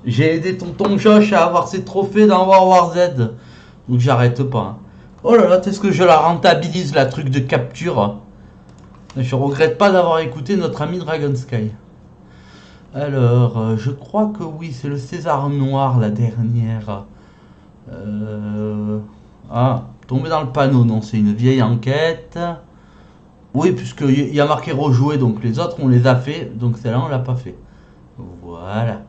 J'ai aidé tonton Josh à avoir ses trophées dans War Z. Donc j'arrête pas. Oh là là, est-ce que je la rentabilise la truc de capture? Je regrette pas d'avoir écouté notre ami Dragon Sky. Alors, je crois que oui, c'est le César noir la dernière. Ah, tombé dans le panneau, non, c'est une vieille enquête. Oui, puisqu'il y a marqué rejouer, donc les autres on les a fait, donc celle-là on l'a pas fait. Voilà.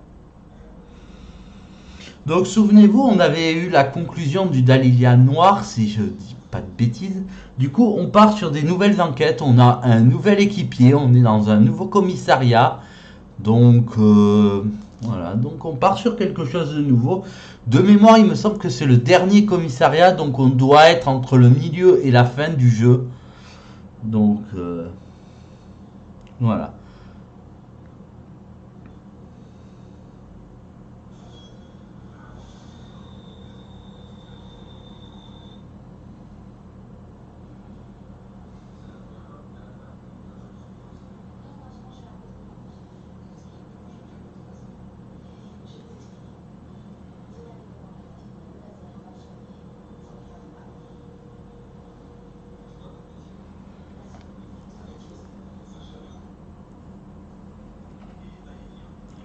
Donc souvenez-vous, on avait eu la conclusion du Dahlia noir, si je dis pas de bêtises. Du coup, on part sur des nouvelles enquêtes, on a un nouvel équipier, on est dans un nouveau commissariat. Donc voilà, donc on part sur quelque chose de nouveau. De mémoire, il me semble que c'est le dernier commissariat, donc on doit être entre le milieu et la fin du jeu. Donc voilà.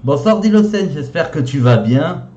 Bonsoir Dilocène, j'espère que tu vas bien.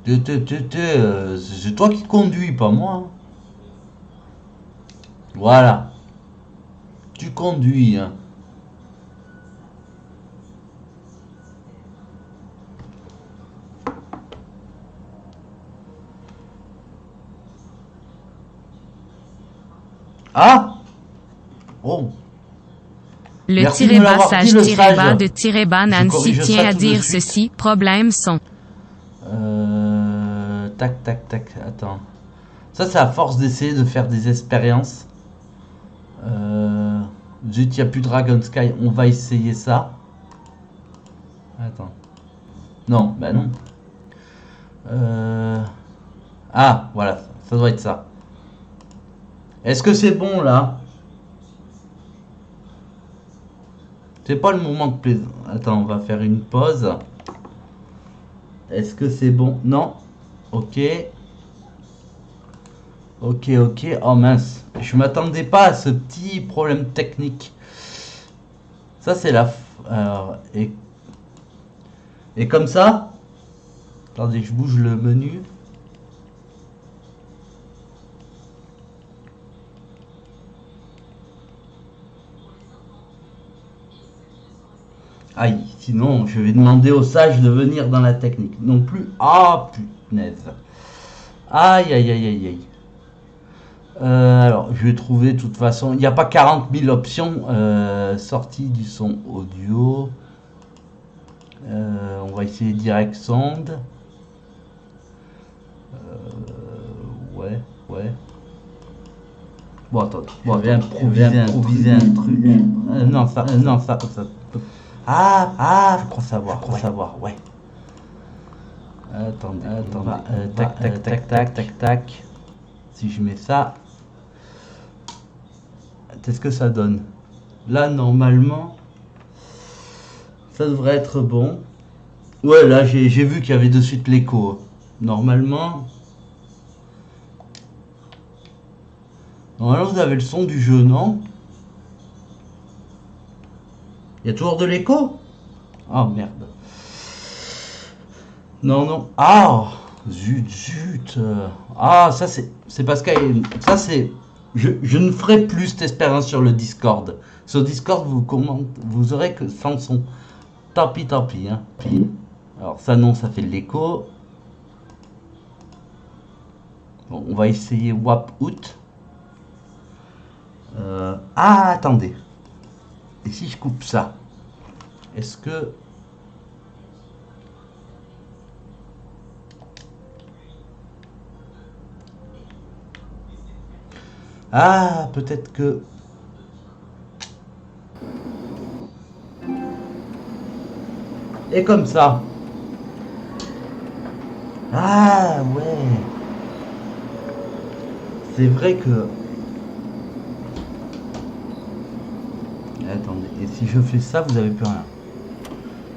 C'est toi qui conduis, pas moi. Hein. Voilà. Tu conduis. Hein. Ah. Oh. Le tiret-bas sage tiret-bas de tiret-bas Nancy tient à dire ceci. Problème son. Tac, tac, tac. Attends. Ça, c'est à force d'essayer de faire des expériences. Zut, il n'y a plus Dragon Sky. On va essayer ça. Attends. Non, bah non. Ah, voilà. Ça doit être ça. Est-ce que c'est bon, là? C'est pas le moment de plaisir. Attends, on va faire une pause. Est-ce que c'est bon? Non. Ok. Ok, ok. Oh mince. Je m'attendais pas à ce petit problème technique. Ça, c'est la... Alors, et comme ça? Attendez, je bouge le menu. Aïe, sinon je vais demander aux sages de venir dans la technique. Non plus. Ah, punaise. Aïe, aïe, aïe, aïe, aïe. Alors, je vais trouver de toute façon. Il n'y a pas 40 000 options. Sortie du son audio. On va essayer direct sound. Ouais, ouais. Bon, attends. Bon, je vais improviser un truc. Non, ça. Ah, je crois savoir, ouais. Attendez, tac. Si je mets ça, qu'est-ce que ça donne? Là, normalement, ça devrait être bon. Ouais, là, j'ai vu qu'il y avait de suite l'écho. Normalement, Voilà, vous avez le son du jeu, non? Il y a toujours de l'écho? Oh merde. Non, non. Ah! Zut, zut. Ah, ça c'est parce que ça c'est. Je ne ferai plus cette expérience sur le Discord. Sur Discord, vous aurez que sans son. Tant pis, tant pis. Hein. Alors ça non, ça fait de l'écho. Bon, on va essayer WAP out. Ah, attendez. Et si je coupe ça? Est-ce que... Ah, peut-être que... Et comme ça. Ah, ouais. C'est vrai que... Attendez, et si je fais ça, vous avez plus rien.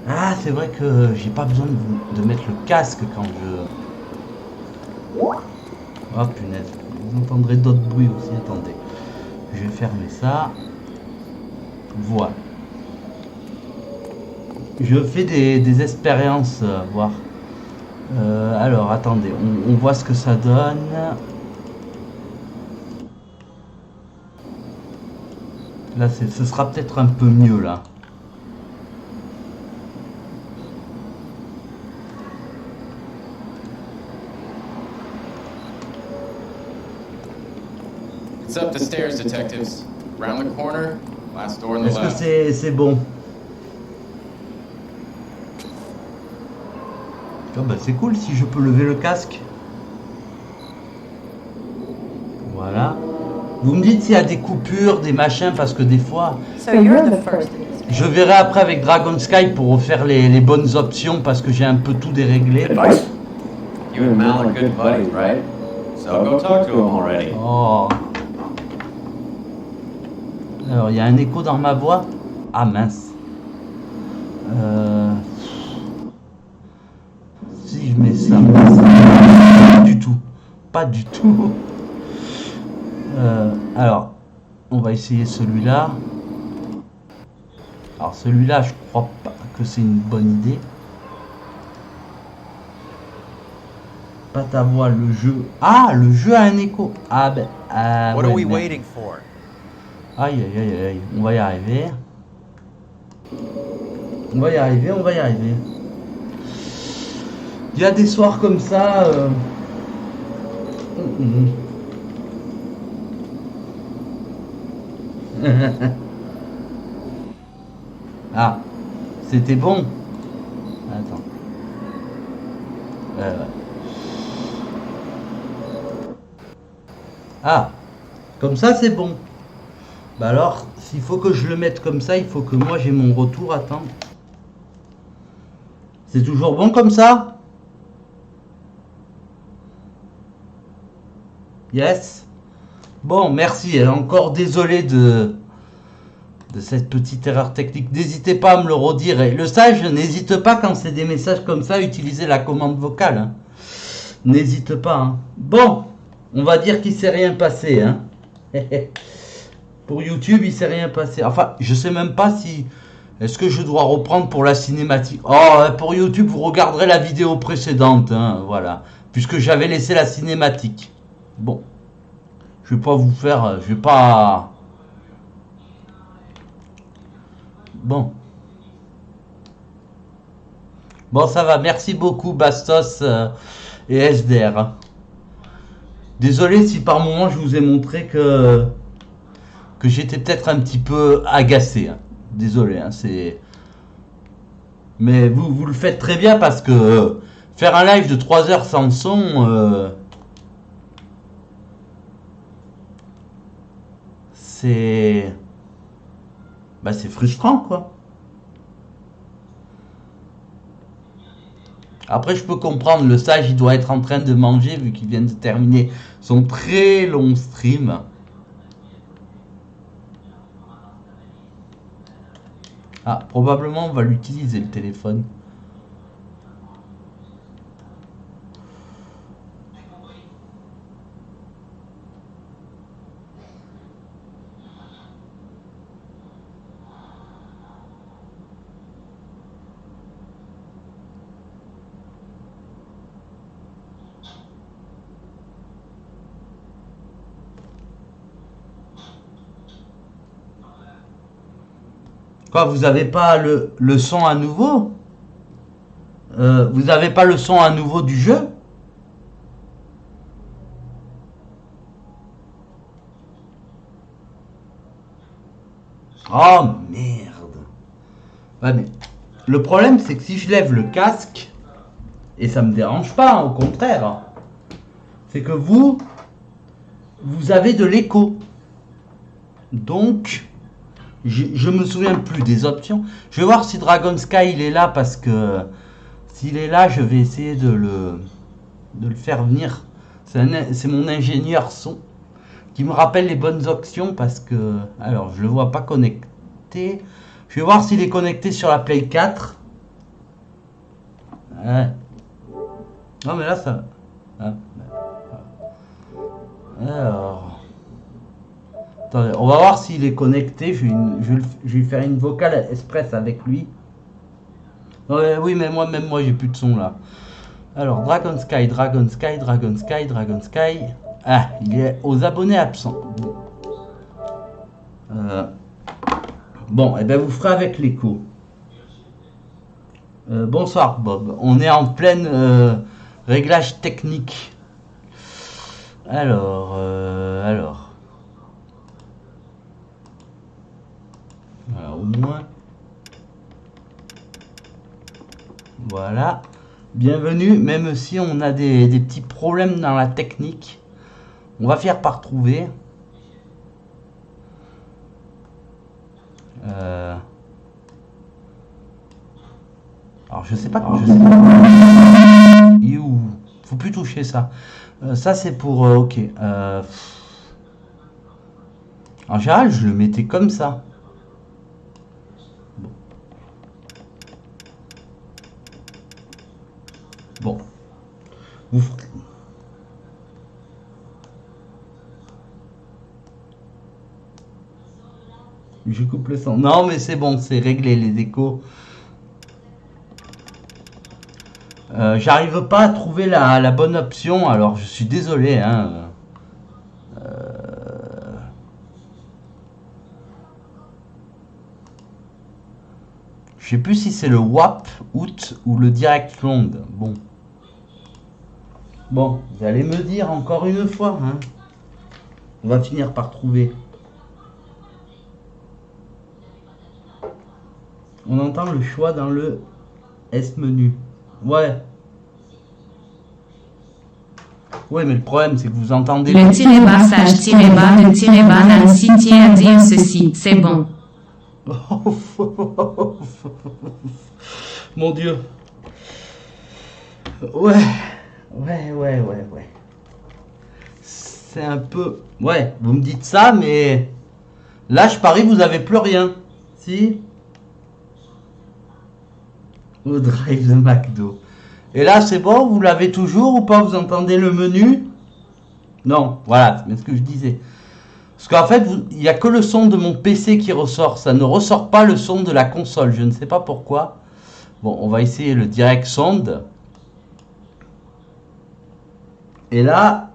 Ah, c'est vrai que j'ai pas besoin de mettre le casque quand je... Oh, punaise. Vous entendrez d'autres bruits aussi, attendez. Je vais fermer ça. Voilà. Je fais des expériences, voir. Alors, attendez, on voit ce que ça donne. Là, ce sera peut-être un peu mieux, là. It's up the stairs, detectives. Round the corner, last door on the left. Est-ce que c'est bon? Oh, bah, c'est cool si je peux lever le casque. Voilà. Vous me dites s'il y a des coupures, des machins, parce que des fois... Je verrai après avec Dragon Sky pour refaire les bonnes options, parce que j'ai un peu tout déréglé. You and Mal are good buddies, right? So go talk to him already. Oh. Alors, il y a un écho dans ma voix. Ah mince. Si je mets ça... Pas du tout. Pas du tout. Alors, on va essayer celui-là. Alors celui-là, je crois pas que c'est une bonne idée. Pas ta voix, le jeu. Ah, le jeu a un écho. Ah ben. What are we waiting for? Aïe aïe aïe aïe, on va y arriver. On va y arriver, on va y arriver. Il y a des soirs comme ça. Ah, c'était bon. Attends. Ah, comme ça c'est bon. Bah alors, s'il faut que je le mette comme ça, il faut que moi j'ai mon retour. Attends. C'est toujours bon comme ça? Yes. Bon, merci. Encore désolé de cette petite erreur technique. N'hésitez pas à me le redire. Et le sage, n'hésite pas quand c'est des messages comme ça, utiliser la commande vocale. Hein. N'hésite pas. Hein. Bon, on va dire qu'il s'est rien passé. Hein. Pour YouTube, il s'est rien passé. Enfin, je sais même pas si... Est-ce que je dois reprendre pour la cinématique? Oh, pour YouTube, vous regarderez la vidéo précédente. Hein, voilà. Puisque j'avais laissé la cinématique. Bon. Je vais pas vous faire... Je vais pas... Bon. Bon, ça va. Merci beaucoup, Bastos et SDR. Désolé si par moment je vous ai montré que j'étais peut-être un petit peu agacé. Hein. Désolé, hein, c'est... Mais vous le faites très bien parce que faire un live de 3 heures sans son, c'est... Bah c'est frustrant quoi. Après je peux comprendre, le sage il doit être en train de manger vu qu'il vient de terminer son très long stream. Ah, probablement on va l'utiliser le téléphone. Quoi, vous avez pas le son à nouveau? Vous avez pas le son à nouveau du jeu? Oh merde. Ouais, mais le problème c'est que si je lève le casque, et ça me dérange pas, hein, au contraire, hein, c'est que vous avez de l'écho. Donc je me souviens plus des options. Je vais voir si Dragon Sky il est là, parce que s'il est là, je vais essayer de le faire venir. C'est mon ingénieur son qui me rappelle les bonnes options, parce que alors je le vois pas connecté. Je vais voir s'il est connecté sur la Play 4. Ouais. Non mais là ça. Ah. Alors. Attendez, on va voir s'il est connecté. Je vais faire une vocale express avec lui. Ouais, oui, mais même moi j'ai plus de son là. Alors Dragon Sky. Ah, il est aux abonnés absents. Bon, et ben vous ferez avec l'écho. Bonsoir Bob. On est en pleine réglage technique. Alors. Voilà, au moins. Voilà. Bienvenue, même si on a des petits problèmes dans la technique. On va finir par trouver. Alors je sais pas. Faut plus toucher ça. Ça c'est pour ok. En général je le mettais comme ça. Bon. Je coupe le son. Non mais c'est bon, c'est réglé les échos. J'arrive pas à trouver la bonne option, alors je suis désolé, hein. Je sais plus si c'est le WAP out ou le direct long. Bon, vous allez me dire encore une fois, hein. On va finir par trouver. On entend le choix dans le S-menu. Ouais. Ouais, mais le problème, c'est que vous entendez... Le tiré bas sage tiré bas de tiré bas Nancy tient à dire ceci, c'est bon. Mon Dieu. Ouais. C'est un peu... Ouais, vous me dites ça, mais... Là, je parie, vous avez plus rien. Si? Au drive de McDo. Et là, c'est bon, vous l'avez toujours ou pas? Vous entendez le menu? Non, voilà, c'est ce que je disais. Parce qu'en fait, il n'y a que le son de mon PC qui ressort. Ça ne ressort pas le son de la console. Je ne sais pas pourquoi. Bon, on va essayer le direct sound. Et là,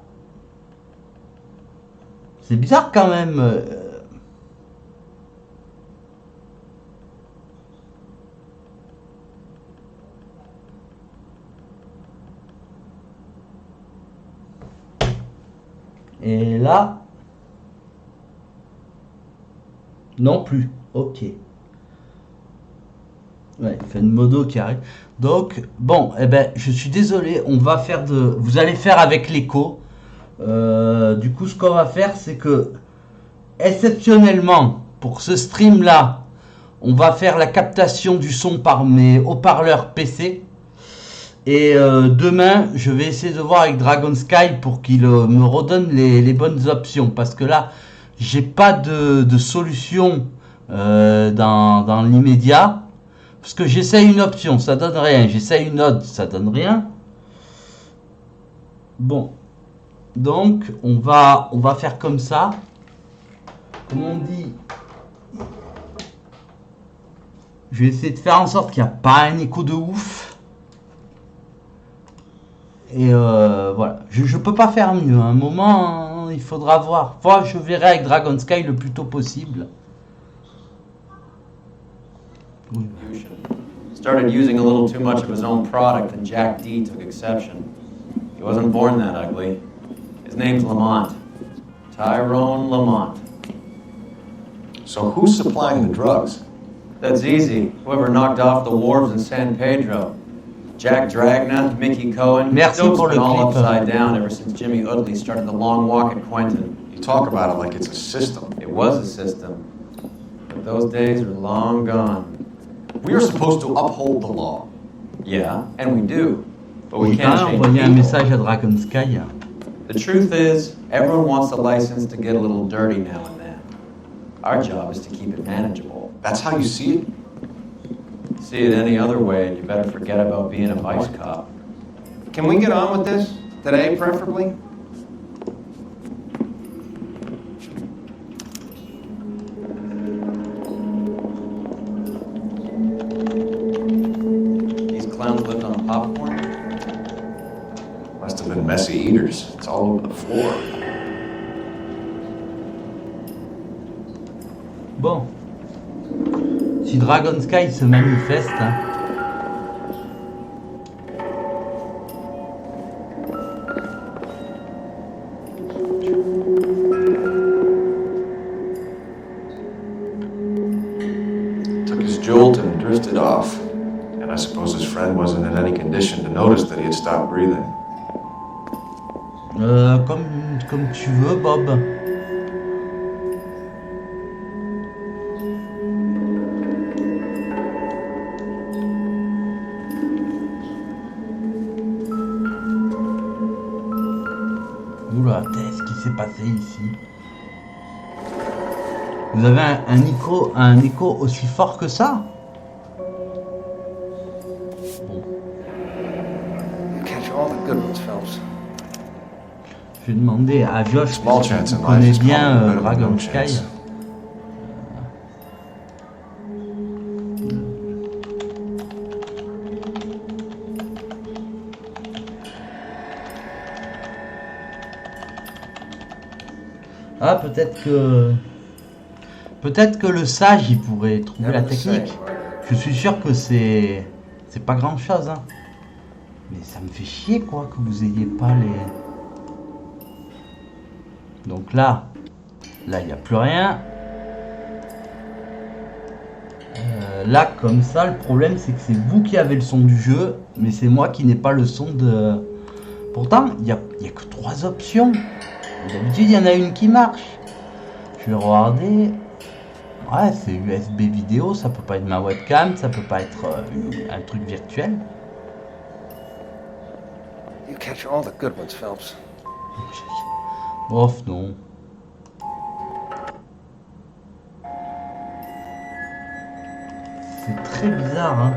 c'est bizarre quand même. Et là, non plus. Ok. Ouais, il fait une modo qui arrive. Donc, bon, eh ben, je suis désolé. On va faire de... Vous allez faire avec l'écho. Du coup, ce qu'on va faire, c'est que, exceptionnellement, pour ce stream-là, on va faire la captation du son par mes haut-parleurs PC. Et demain, je vais essayer de voir avec Dragon Sky pour qu'il me redonne les bonnes options. Parce que là, j'ai pas de solution dans l'immédiat. Parce que j'essaie une option, ça donne rien. J'essaie une autre, ça donne rien. Bon. Donc, on va faire comme ça. Comme on dit... Je vais essayer de faire en sorte qu'il n'y a pas un écho de ouf. Et voilà, je peux pas faire mieux. À un moment, hein, il faudra voir. Enfin, je verrai avec Dragon Sky le plus tôt possible. Oui. Started using a little too much of his own product, and Jack D took exception. He wasn't born that ugly. His name's Lamont. Tyrone Lamont. So who's supplying the drugs? That's easy. Whoever knocked off the wharves in San Pedro. Jack Dragna, Mickey Cohen. Merci Dope's pour been le all clip. upside down ever since Jimmy Utley started the long walk at Quentin. You talk about it like it's a system. It was a system. But those days are long gone. We are supposed to uphold the law. Yeah, and we do. But we Il can't va change envoyer un people. message à Dragon Sky. The truth is, everyone wants a license to get a little dirty now and then. Our job is to keep it manageable. That's how you see it? See it any other way, and you better forget about being a vice cop. Can we get on with this? Today, preferably? These clowns lived on popcorn? Must have been messy eaters. It's all over the floor. Bon. Si Dragon Sky se manifeste, hein. Took his jolt and drifted off. And I suppose his friend wasn't in any condition to notice that he had stopped breathing. Comme tu veux, Bob. Oula, qu'est-ce qui s'est passé ici? Vous avez un écho aussi fort que ça? Bon. You catch all the good ones, Phelps. Je vais demander à Josh Small qui chance in life connaît is bien probably better than Dragon no Sky. chance. Ah, peut-être que le sage il pourrait trouver la technique. Je suis sûr que c'est pas grand chose, hein. Mais ça me fait chier quoi que vous ayez pas les. Donc là il n'y a plus rien. Là comme ça le problème c'est que c'est vous qui avez le son du jeu, mais c'est moi qui n'ai pas le son de. Pourtant il y a que 3 options. D'habitude il y en a une qui marche. Je vais regarder. Ouais, c'est USB vidéo, ça peut pas être ma webcam, ça peut pas être un truc virtuel. You catch all the good ones, Phelps. Ouf, non. C'est très bizarre, hein.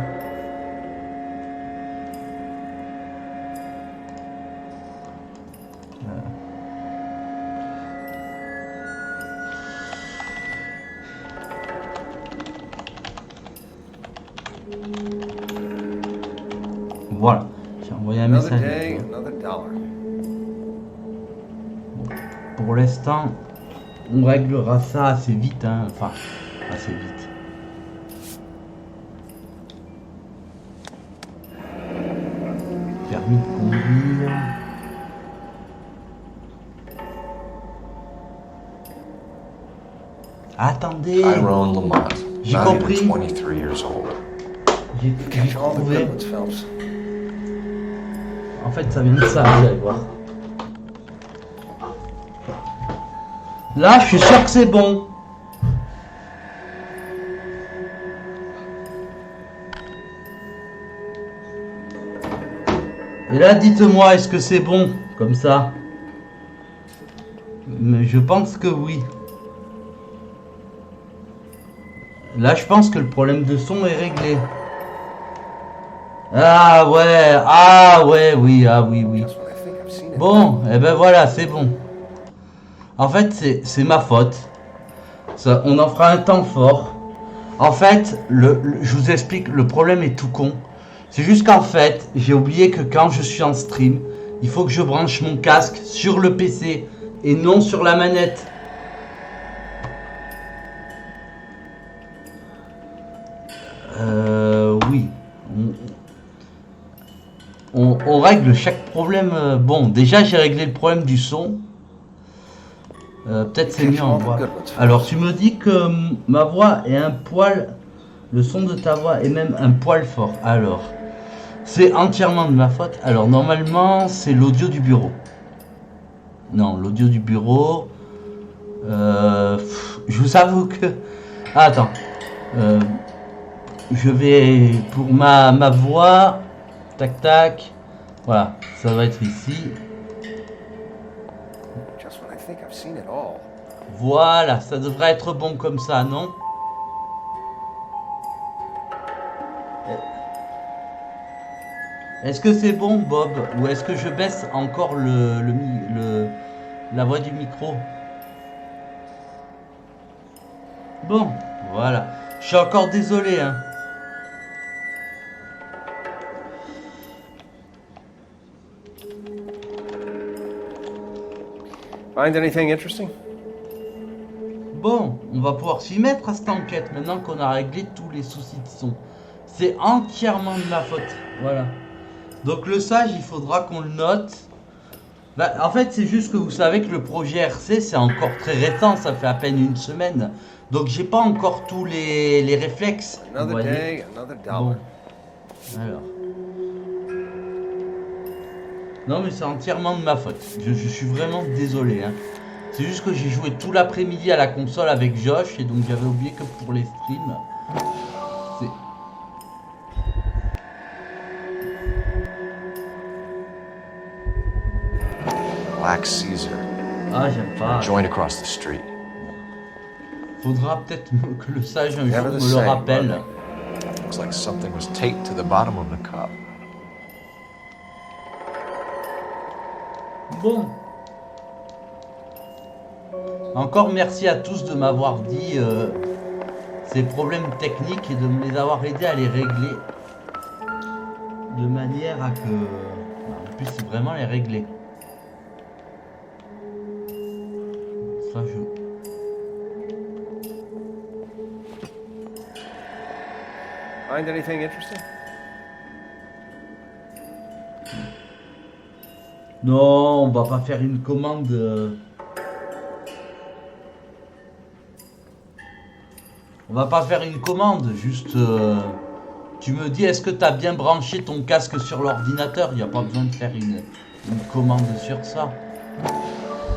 Voilà, j'ai envoyé un Another message. day, another dollar. Pour l'instant, on réglera ça assez vite, hein. Enfin, assez vite. Permis de conduire. Attendez, Tyrone Lamont, J'ai not compris. even 23 years old. j'ai Catch all the trouvé. good ones, Phelps. En fait, ça vient de ça, vous allez voir. Là, je suis sûr que c'est bon. Et là, dites-moi, est-ce que c'est bon comme ça? Mais je pense que oui. Là, je pense que le problème de son est réglé. Ah ouais, oui, ah oui, oui. That's what I think I've seen it. Bon, et ben voilà, c'est bon. En fait, c'est ma faute. Ça, on en fera un temps fort. En fait, je vous explique, le problème est tout con. C'est juste qu'en fait, j'ai oublié que quand je suis en stream, il faut que je branche mon casque sur le PC et non sur la manette. Oui. On règle chaque problème. Bon, déjà j'ai réglé le problème du son. Peut-être c'est mieux en voix. Alors tu me dis que ma voix est un poil... Le son de ta voix est même un poil fort. Alors, c'est entièrement de ma faute. Alors normalement c'est l'audio du bureau. Non, l'audio du bureau... je vous avoue que... Ah, attends. Je vais... Pour ma voix... Tac tac. Voilà, ça va être ici. Voilà, ça devrait être bon comme ça, non? Est-ce que c'est bon, Bob? Ou est-ce que je baisse encore la voix du micro? Bon, voilà. Je suis encore désolé, hein. Find anything interesting? Bon, on va pouvoir s'y mettre à cette enquête maintenant qu'on a réglé tous les soucis de son. C'est entièrement de ma faute. Voilà. Donc le sage, il faudra qu'on le note. Bah, en fait, c'est juste que vous savez que le projet RC, c'est encore très récent. Ça fait à peine une semaine. Donc j'ai pas encore tous les réflexes. Vous voyez. Bon. Alors. Non mais c'est entièrement de ma faute. Je suis vraiment désolé, hein. C'est juste que j'ai joué tout l'après-midi à la console avec Josh et donc j'avais oublié que pour les streams, c'est... Black César. Ah, j'aime pas. Join across the street. Faudra peut-être que le sage un jour me le rappelle. Looks like something was taped to the bottom of the cup. Bon. Encore merci à tous de m'avoir dit ces problèmes techniques et de me les avoir aidés à les régler. De manière à que... On puisse vraiment les régler. Ça, Find anything interesting? Non, on va pas faire une commande. On va pas faire une commande, juste... tu me dis, est-ce que tu as bien branché ton casque sur l'ordinateur? Il n'y a pas besoin de faire une commande sur ça.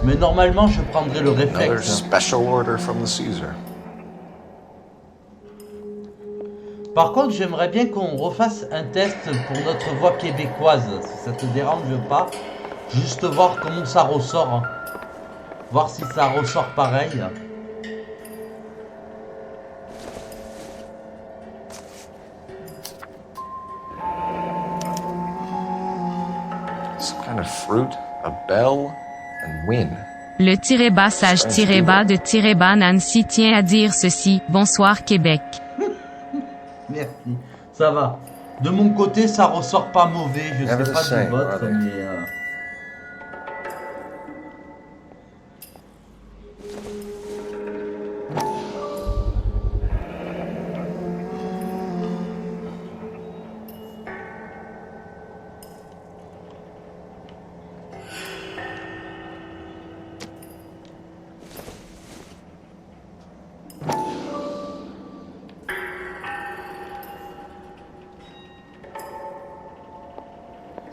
Mais normalement, je prendrai le Another réflexe. special order from the César. Par contre, j'aimerais bien qu'on refasse un test pour notre voix québécoise, si ça te dérange pas. Juste voir comment ça ressort. Voir si ça ressort pareil. Some kind of fruit, a bell, and win. Le tiré-bas sage tiré-bas de tiré-bas Nancy tient à dire ceci. Bonsoir Québec. Merci, ça va. De mon côté, ça ressort pas mauvais. Je sais pas du vôtre, mais...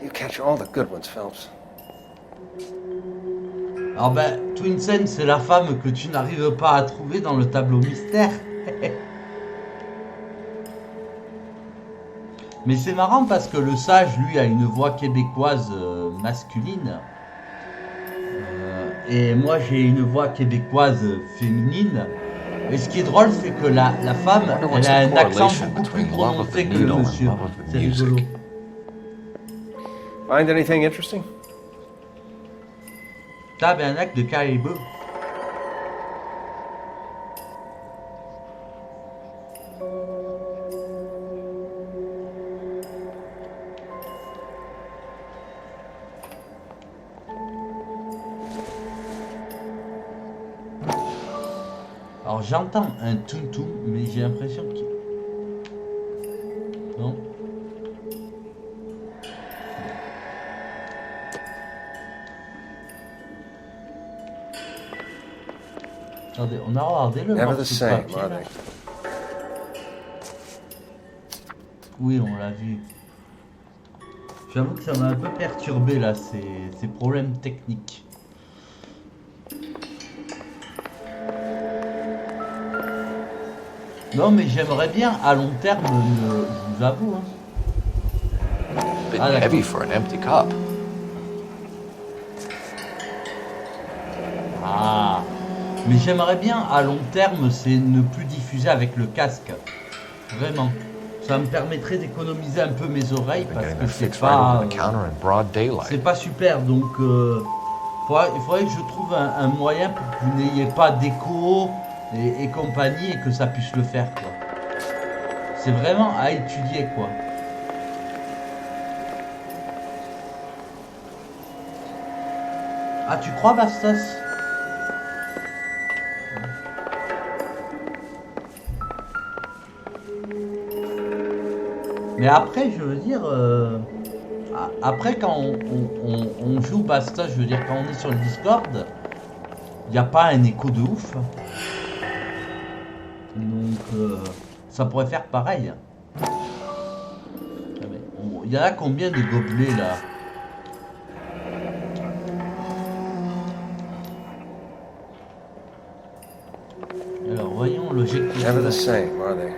You catch all the good ones, Phelps. Alors ben, Twinsen, c'est la femme que tu n'arrives pas à trouver dans le tableau mystère. Mais c'est marrant parce que le sage, lui, a une voix québécoise masculine. Et moi, j'ai une voix québécoise féminine. Et ce qui est drôle, c'est que la femme, elle a un accent beaucoup plus prononcé que le monsieur. C'est rigolo. Find anything interesting? Tabernacle de caribou. Alors j'entends un tum-tum, mais j'ai l'impression qu'il... Non. Attendez, on a regardé le Never morceau the de same, papier, are là. they? Oui, on l'a vu. J'avoue que ça m'a un peu perturbé là, ces problèmes techniques. Non, mais j'aimerais bien à long terme, je vous avoue. Hein. Bit Ah, d'accord. heavy for an empty cup. Ah, mais j'aimerais bien à long terme, c'est ne plus diffuser avec le casque. Vraiment. Ça me permettrait d'économiser un peu mes oreilles Been parce getting que that c'est fixed right over pas, the counter in broad daylight. c'est pas super. Donc, il faudrait que je trouve un moyen pour que vous n'ayez pas d'écho et compagnie et que ça puisse le faire, quoi. C'est vraiment à étudier, quoi. Ah, tu crois, Bastos? Mais après, je veux dire, après quand on joue Bastos, je veux dire, quand on est sur le Discord, il n'y a pas un écho de ouf. Donc, ça pourrait faire pareil. Il y en a combien de gobelets là? Alors, voyons l'objectif. Never the same, are they?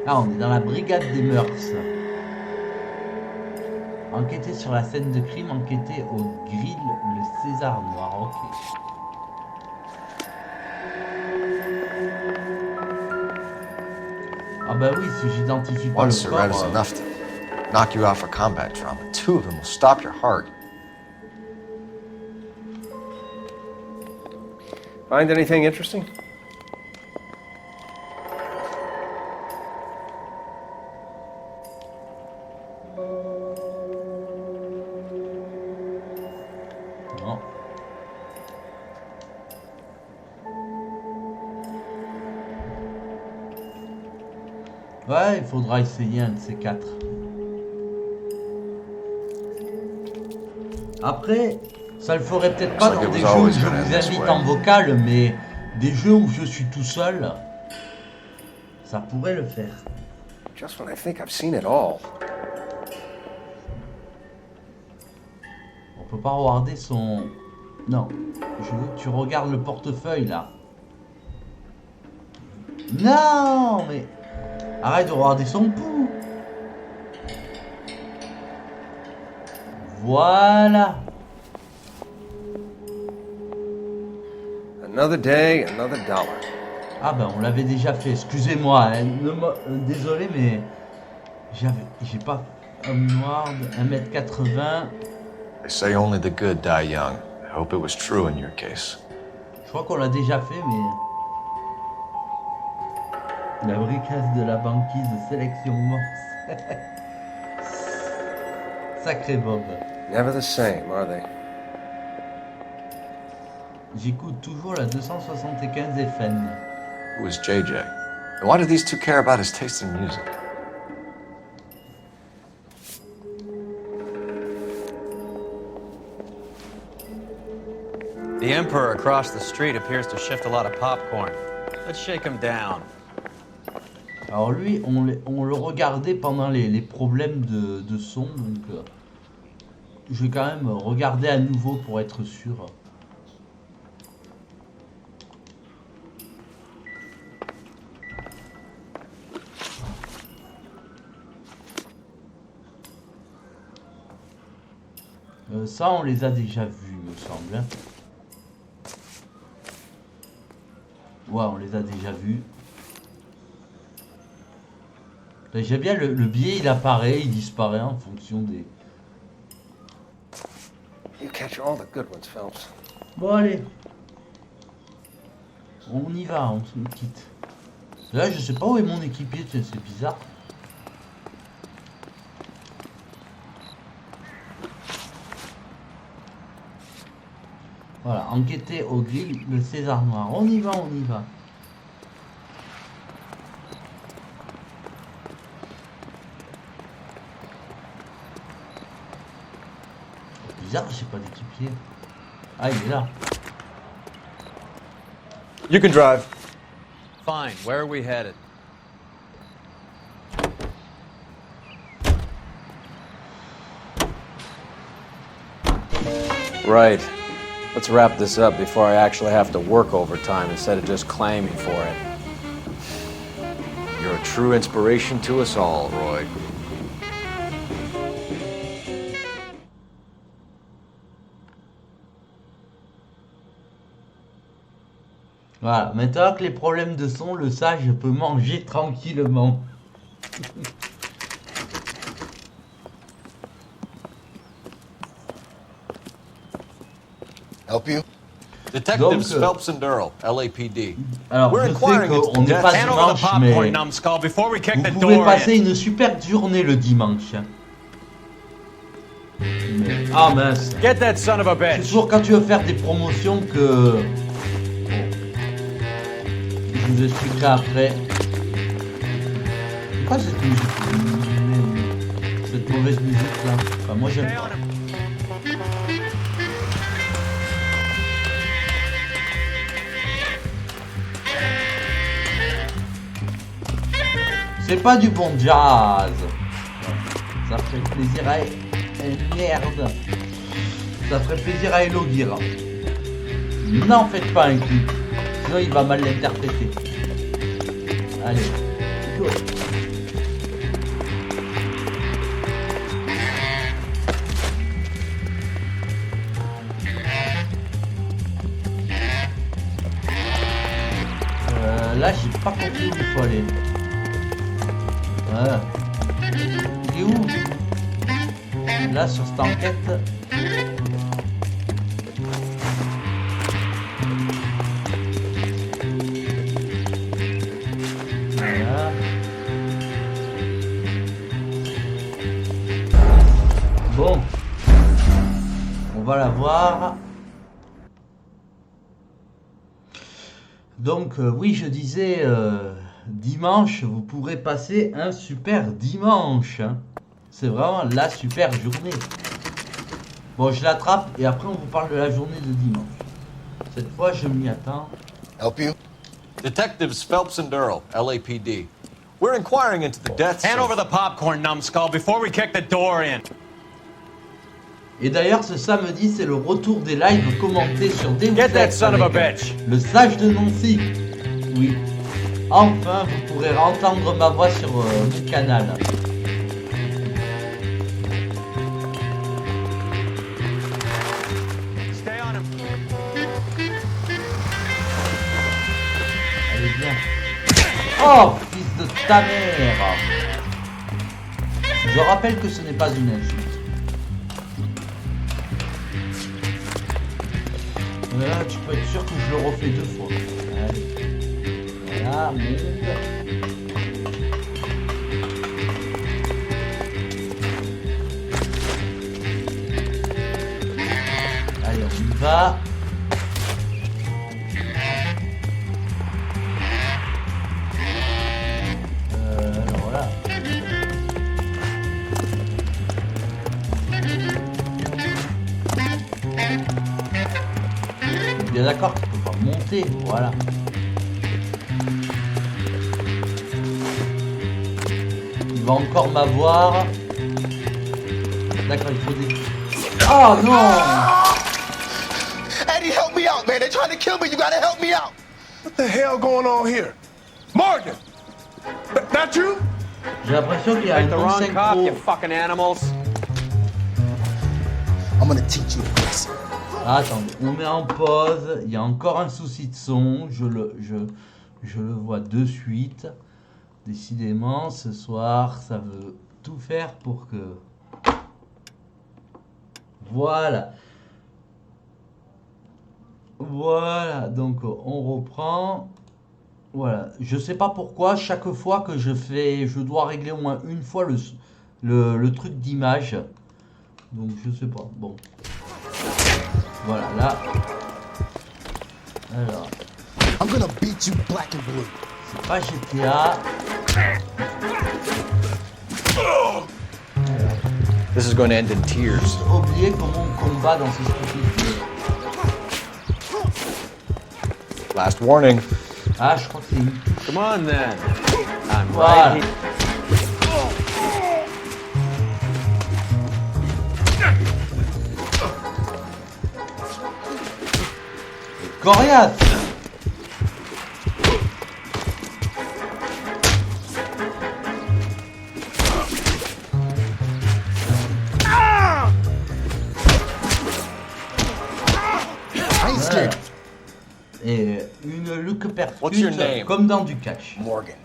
Là, on est dans la brigade des mœurs. Enquêter sur la scène de crime, enquêter au grill, le César noir. Ok. Ah bah oui, si j'identifie pas One le cigarette is corps... enough to knock you out for combat trauma. Two of them will stop your heart. Find anything interesting? Non. Ouais, il faudra essayer un de ces quatre. Après, ça le ferait peut-être pas dans des jeux où je vous invite en vocal, mais des jeux où je suis tout seul, ça pourrait le faire. Just when I think I've seen it all. On peut pas regarder son... Non, je veux que tu regardes le portefeuille là. Non, mais... Arrête de regarder son pouls. Voilà. Another day, another dollar. Ah ben on l'avait déjà fait, excusez-moi, hein. Désolé mais j'ai pas homme noir de 1m80. They say only the good die young. I hope it was true in your case. Je crois qu'on l'a déjà fait mais... La bricade de la banquise de sélection morse. Sacré Bob. Never the same, are they? J'écoute toujours la 275 FN. Who is JJ? And why do these two care about his taste in music? The Emperor across the street appears to shift a lot of popcorn. Let's shake him down. Alors lui, on le regardait pendant les problèmes de son, donc je vais quand même regarder à nouveau pour être sûr. Ça, on les a déjà vus, me semble. Hein. Ouais, on les a déjà vus. J'aime bien le biais, il apparaît, il disparaît en fonction des... You catch all the good ones, Phelps. Bon, allez. On y va, on se quitte. Là, je sais pas où est mon équipier, c'est bizarre. Voilà, enquêter au grill, le César noir. On y va, on y va. bizarre, j'ai pas d'équipier. Ah, il est là. You can drive. Fine, where are we headed? Right. Let's wrap this up before I actually have to work overtime instead of just claiming for it. You're a true inspiration to us all, Roy. Voilà, maintenant que les problèmes de son, le sage peut manger tranquillement. Help you? Detectives Donc, Phelps and Durrell, LAPD. Alors, je sais qu'on n'est pas dimanche, mais vous pouvez passer une super journée le dimanche. Mais... Ah mince. Get that son of a C'est bitch. toujours quand tu veux faire des promotions que... Je vous expliquerai après. Pourquoi cette musique, cette mauvaise musique là? Enfin, moi j'aime pas. C'est pas du bon jazz. Ça ferait plaisir à... Merde. Ça ferait plaisir à Elogir. N'en faites pas un clip. Sinon il va mal l'interpréter. Allez. Go. Là j'ai pas compris où il faut aller. Voilà. Il est où? Là sur cette enquête. Voilà. Bon. On va la voir. Donc oui, je disais dimanche, vous pourrez passer un super dimanche. Hein. C'est vraiment la super journée. Bon, je l'attrape et après on vous parle de la journée de dimanche. Cette fois, je m'y attends. Help you? Detectives Phelps and Durrell, LAPD. We're inquiring into the deaths Hand of... over the popcorn, numbskull, before we kick the door in. Et d'ailleurs, ce samedi, c'est le retour des lives commentés sur Deus Get that Ex son of a avec bitch. le sage de Nancy. Oui. Enfin, vous pourrez entendre ma voix sur mon canal. Stay on him. Allez, viens. Oh, fils de ta mère. Je rappelle que ce n'est pas une insulte. Là, tu peux être sûr que je le refais 2 fois. Allez. Voilà, merde. Allez, on y va. Alors là. Bien d'accord, tu peux pas monter, voilà. Il va encore m'avoir. D'accord, il faut des... Oh non! Eddie, help me out, man. They're trying to kill me. You gotta help me out. What the hell going on here? Morgan! Not you? J'ai l'impression qu'il y a un The non wrong cop, synchro. you fucking animals. I'm gonna teach you a lesson. Ah, attendez, on met en pause. Il y a encore un souci de son. Je le vois de suite. Décidément, ce soir, ça veut tout faire pour que... Voilà. Voilà, donc on reprend. Voilà, je sais pas pourquoi, chaque fois que je dois régler au moins une fois le truc d'image. Donc je sais pas, bon. Voilà, là. Alors. I'm gonna beat you black and blue. C'est pas GTA. Alors. This is going to end in tears. Oubliez comment on combat dans ce stupides jeux. Last warning. Ah, je crois que c'est une... Come on then. I'm Voilà. right here. Coriace. Et une look What's your percute name? comme dans du catch. Morgan.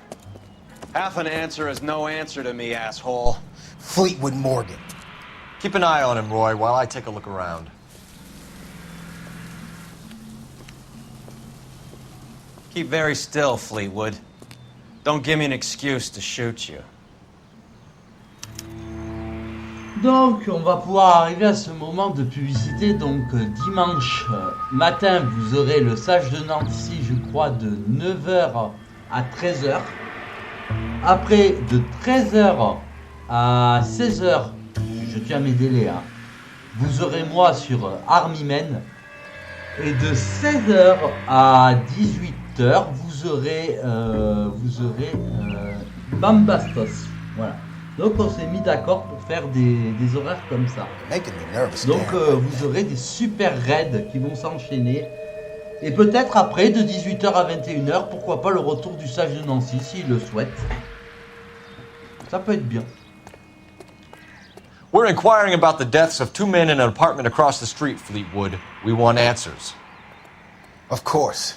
Half an answer is no answer to me, asshole. Fleetwood Morgan. Keep an eye on him, Roy, while I take a look around. Keep very still, Fleetwood. Don't give me an excuse to shoot you. Donc, on va pouvoir arriver à ce moment de publicité. Donc, dimanche matin, vous aurez le Sage de Nancy, je crois, de 9h à 13h. Après, de 13h à 16h, je tiens mes délais, hein, vous aurez moi sur Army Men. Et de 16h à 18h, vous aurez Bambastos. Voilà. Donc on s'est mis d'accord pour faire des horaires comme ça. Donc vous aurez des super raids qui vont s'enchaîner. Et peut-être après, de 18h à 21h, pourquoi pas le retour du Sage de Nancy, s'il le souhaite. Ça peut être bien. We're inquiring about the deaths of 2 men in an apartment across the street, Fleetwood. We want answers. Of course.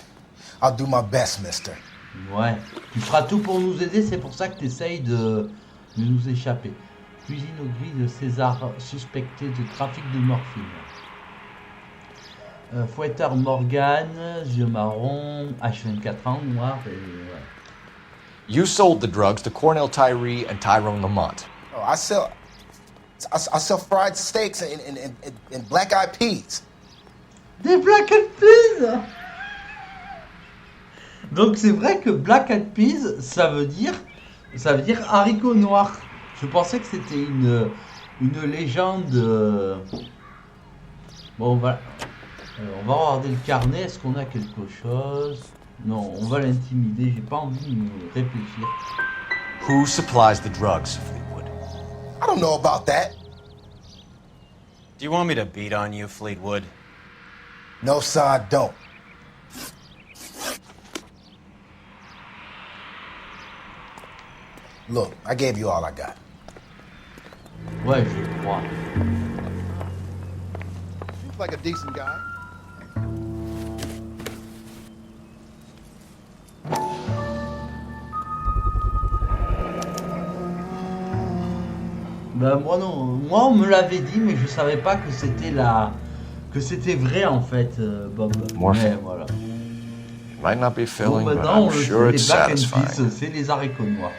I'll do my best, mister. Ouais, tu feras tout pour nous aider, c'est pour ça que tu essayes de nous échapper. Cuisine au gris de César, suspecté de trafic de morphine. Fouetteur Morgan, yeux marron, H24 ans, noir et... Ouais. You sold the drugs to Cornell Tyree and Tyrone Lamont. Oh, I sell fried steaks and black-eyed peas. Des Black Eyed Peas. Donc c'est vrai que Black Eyed Peas, ça veut dire haricots noirs. Je pensais que c'était une légende. Bon, on va regarder le carnet. Est-ce qu'on a quelque chose? Non, on va l'intimider. J'ai pas envie de me réfléchir. Who supplies the drugs, Fleetwood? I don't know about that. Do you want me to beat on you, Fleetwood? No, sir, I don't. Look, I gave you all I got. Ouais, je crois. Seems like a decent guy. Ben moi non, moi on me l'avait dit, mais je savais pas que c'était vrai en fait, Bob. Mais voilà. It might not be filling, but Maintenant, I'm sure les it's Black Eyed satisfying. Peas, c'est les haricots noirs.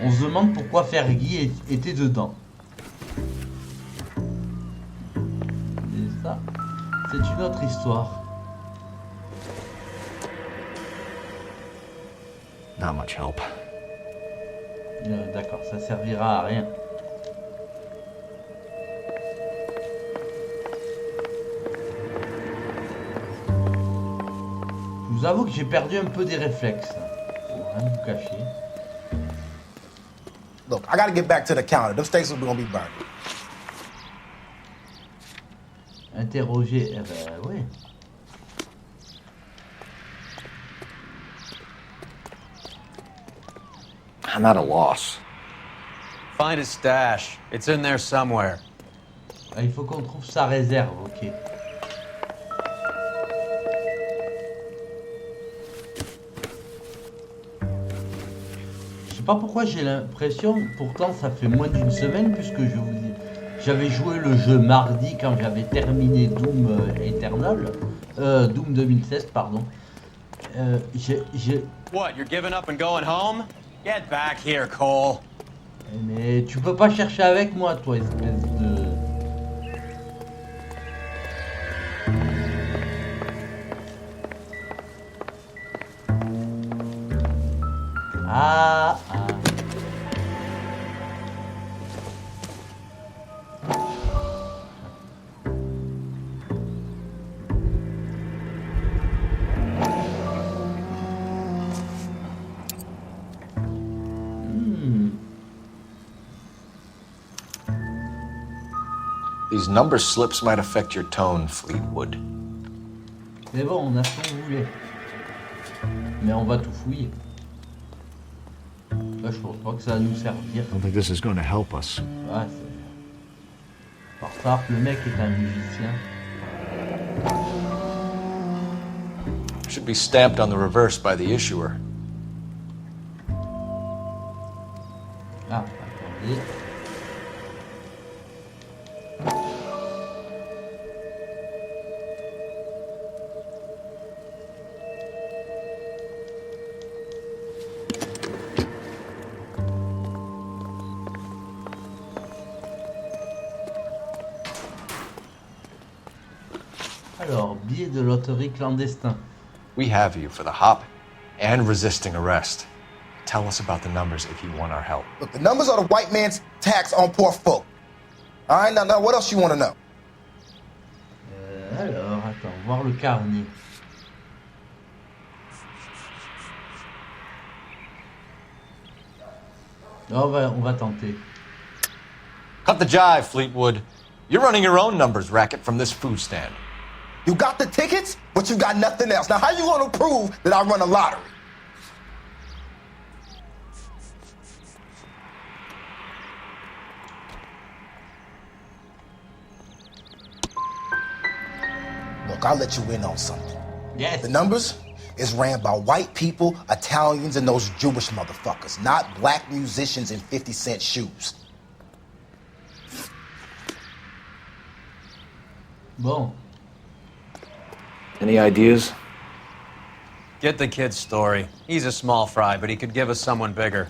On se demande pourquoi Fergie était dedans. Et ça, c'est une autre histoire. Not much help. D'accord, ça servira à rien. Je vous avoue que j'ai perdu un peu des réflexes. Pour rien vous cacher. Look, I gotta get back to the counter. Them steaks are gonna be burnt. Interroger, eh ben oui. I'm at a loss. Find his stash. It's in there somewhere. Ah, il faut qu'on trouve sa réserve, ok. Je sais pas pourquoi j'ai l'impression, pourtant ça fait moins d'une semaine puisque je vous dis, j'avais joué le jeu mardi quand j'avais terminé Doom Eternal, Doom 2016 pardon. What, you're giving up and going home? Get back here, Cole. Mais tu peux pas chercher avec moi, toi, espèce de... Ah. These number slips might affect your tone, Fleetwood. C'est bon, on a ce qu'on voulait. Mais on va tout fouiller. Là, je pense pas que ça va nous servir. I don't think this is going to help us. Ouais, par ça, le mec est un musicien. Should be stamped on the reverse by the issuer. Ah, attendez. Alors, billet de loterie clandestin. We have you for the hop and resisting arrest. Tell us about the numbers if you want our help. Look, the numbers are the white man's tax on poor folk. All right, now what else you want to know? Alors, attends, voir le carnet. On va tenter. Cut the jive, Fleetwood. You're running your own numbers racket from this food stand. You got the tickets, but you got nothing else. Now, how you going to prove that I run a lottery? Look, I'll let you in on something. Yes. The numbers is ran by white people, Italians, and those Jewish motherfuckers, not black musicians in 50-cent shoes. Bon. Any ideas? Get the kid's story. He's a small fry, but he could give us someone bigger.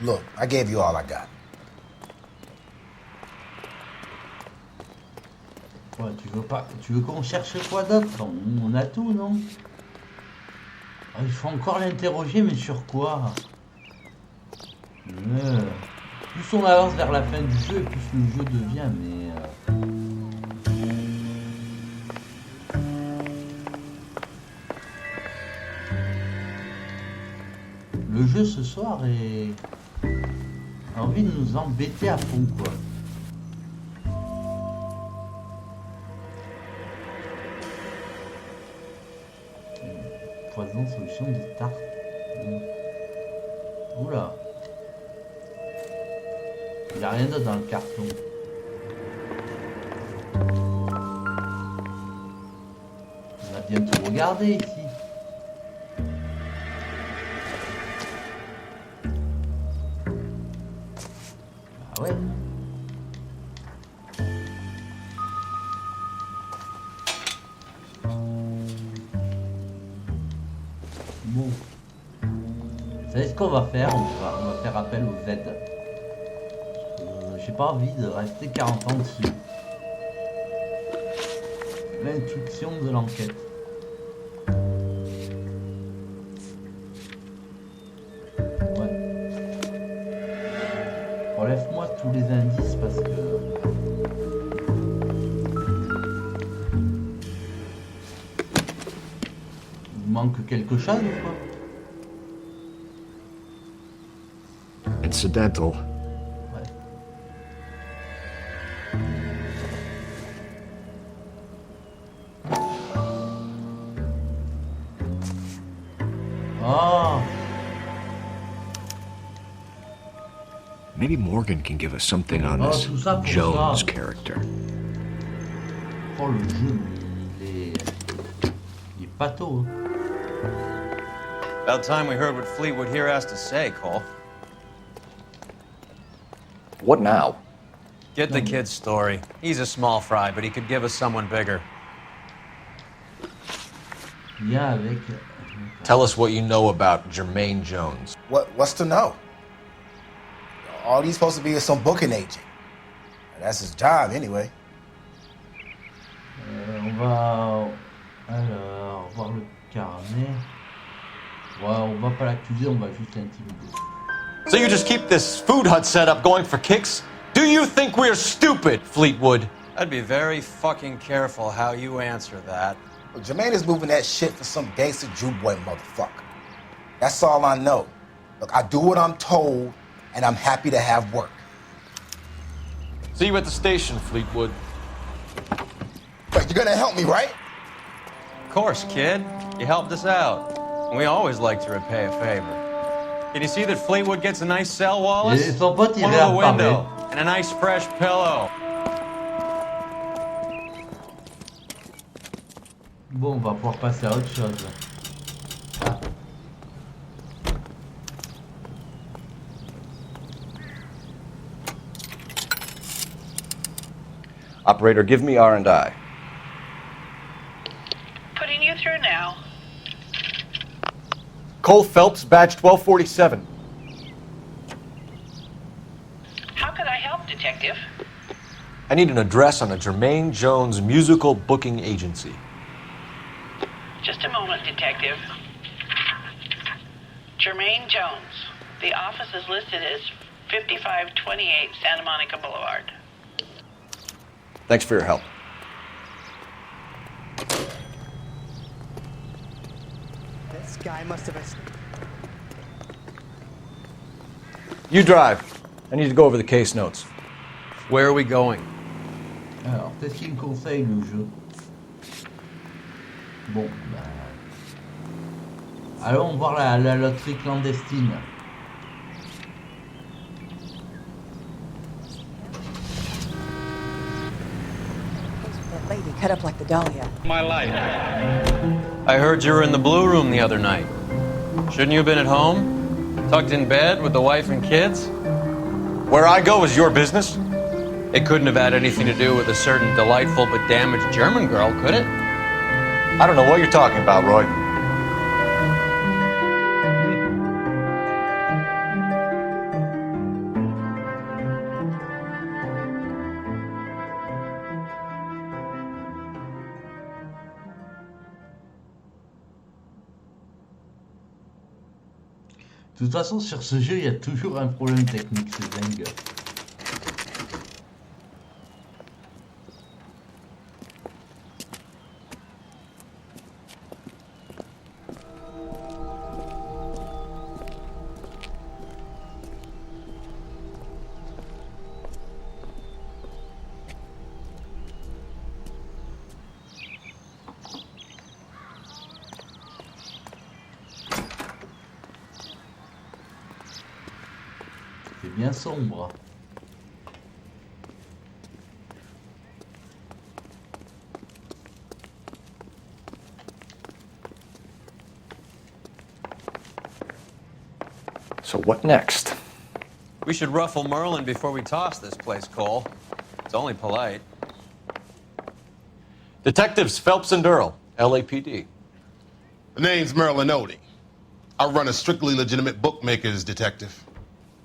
Look, I gave you all I got. Ouais, tu veux qu'on cherche quoi d'autre? On a tout, non? Ah, il faut encore l'interroger, mais sur quoi? Plus on avance vers la fin du jeu, plus le jeu devient, mais... Le jeu ce soir a envie de nous embêter à fond, quoi. Poison, solution des tartes. Oula. Il n'y a rien d'autre dans le carton. On a bien tout regardé ici. Ah ouais. Bon. Vous savez ce qu'on va faire? On va faire appel aux aides. J'ai pas envie de rester 40 ans dessus. L'instruction de l'enquête. Ouais. Relève-moi tous les indices parce que... Il manque quelque chose ou quoi? Incidental. Oh, Maybe Morgan can give us something on this tout ça pour Jones ça. character. Oh, le jeu, il est pato. Hein. About time we heard what Fleetwood here has to say, Cole. What now? Get the kid's story. He's a small fry, but he could give us someone bigger. Lien avec... Tell us what you know about Jermaine Jones. What's to know? All he's supposed to be is some booking agent. That's his job, anyway. On va... Alors, voir le carnet. Ouais, on va pas l'accuser, on va juste l'intimider. So you just keep this food hut setup going for kicks? Do you think we're stupid, Fleetwood? I'd be very fucking careful how you answer that. Well, Jermaine is moving that shit for some gangster Jew boy motherfucker. That's all I know. Look, I do what I'm told, and I'm happy to have work. See you at the station, Fleetwood. Wait, you're gonna help me, right? Of course, kid. You helped us out. We always like to repay a favor. Can you see that Fleetwood gets a nice cell, Wallace? Et son pote, il One with a window réapparaît. and a nice fresh pillow. Bon, on va pouvoir passer à autre chose. Operator, give me R&I. Putting you through now. Cole Phelps, badge 1247. How could I help, Detective? I need an address on a Jermaine Jones musical booking agency. Just a moment, Detective. Jermaine Jones. The office is listed as 5528 Santa Monica Boulevard. Thanks for your help. This guy must have... You drive. I need to go over the case notes. Where are we going? Alors, qu'est-ce qu'il me conseille le jeu? Bon, bah... allons voir la loterie clandestine. That lady cut up like the Dahlia. My life. I heard you were in the Blue Room the other night. Shouldn't you have been at home? Tucked in bed with the wife and kids? Where I go is your business? It couldn't have had anything to do with a certain delightful but damaged German girl, could it? I don't know what you're talking about, Roy. De toute façon, sur ce jeu, il y a toujours un problème technique, c'est dingue. C'est bien sombre. So what next? We should ruffle Merlin before we toss this place, Cole. It's only polite. Detectives Phelps and Earl, LAPD. The name's Merlin Odie. I run a strictly legitimate bookmaker's detective.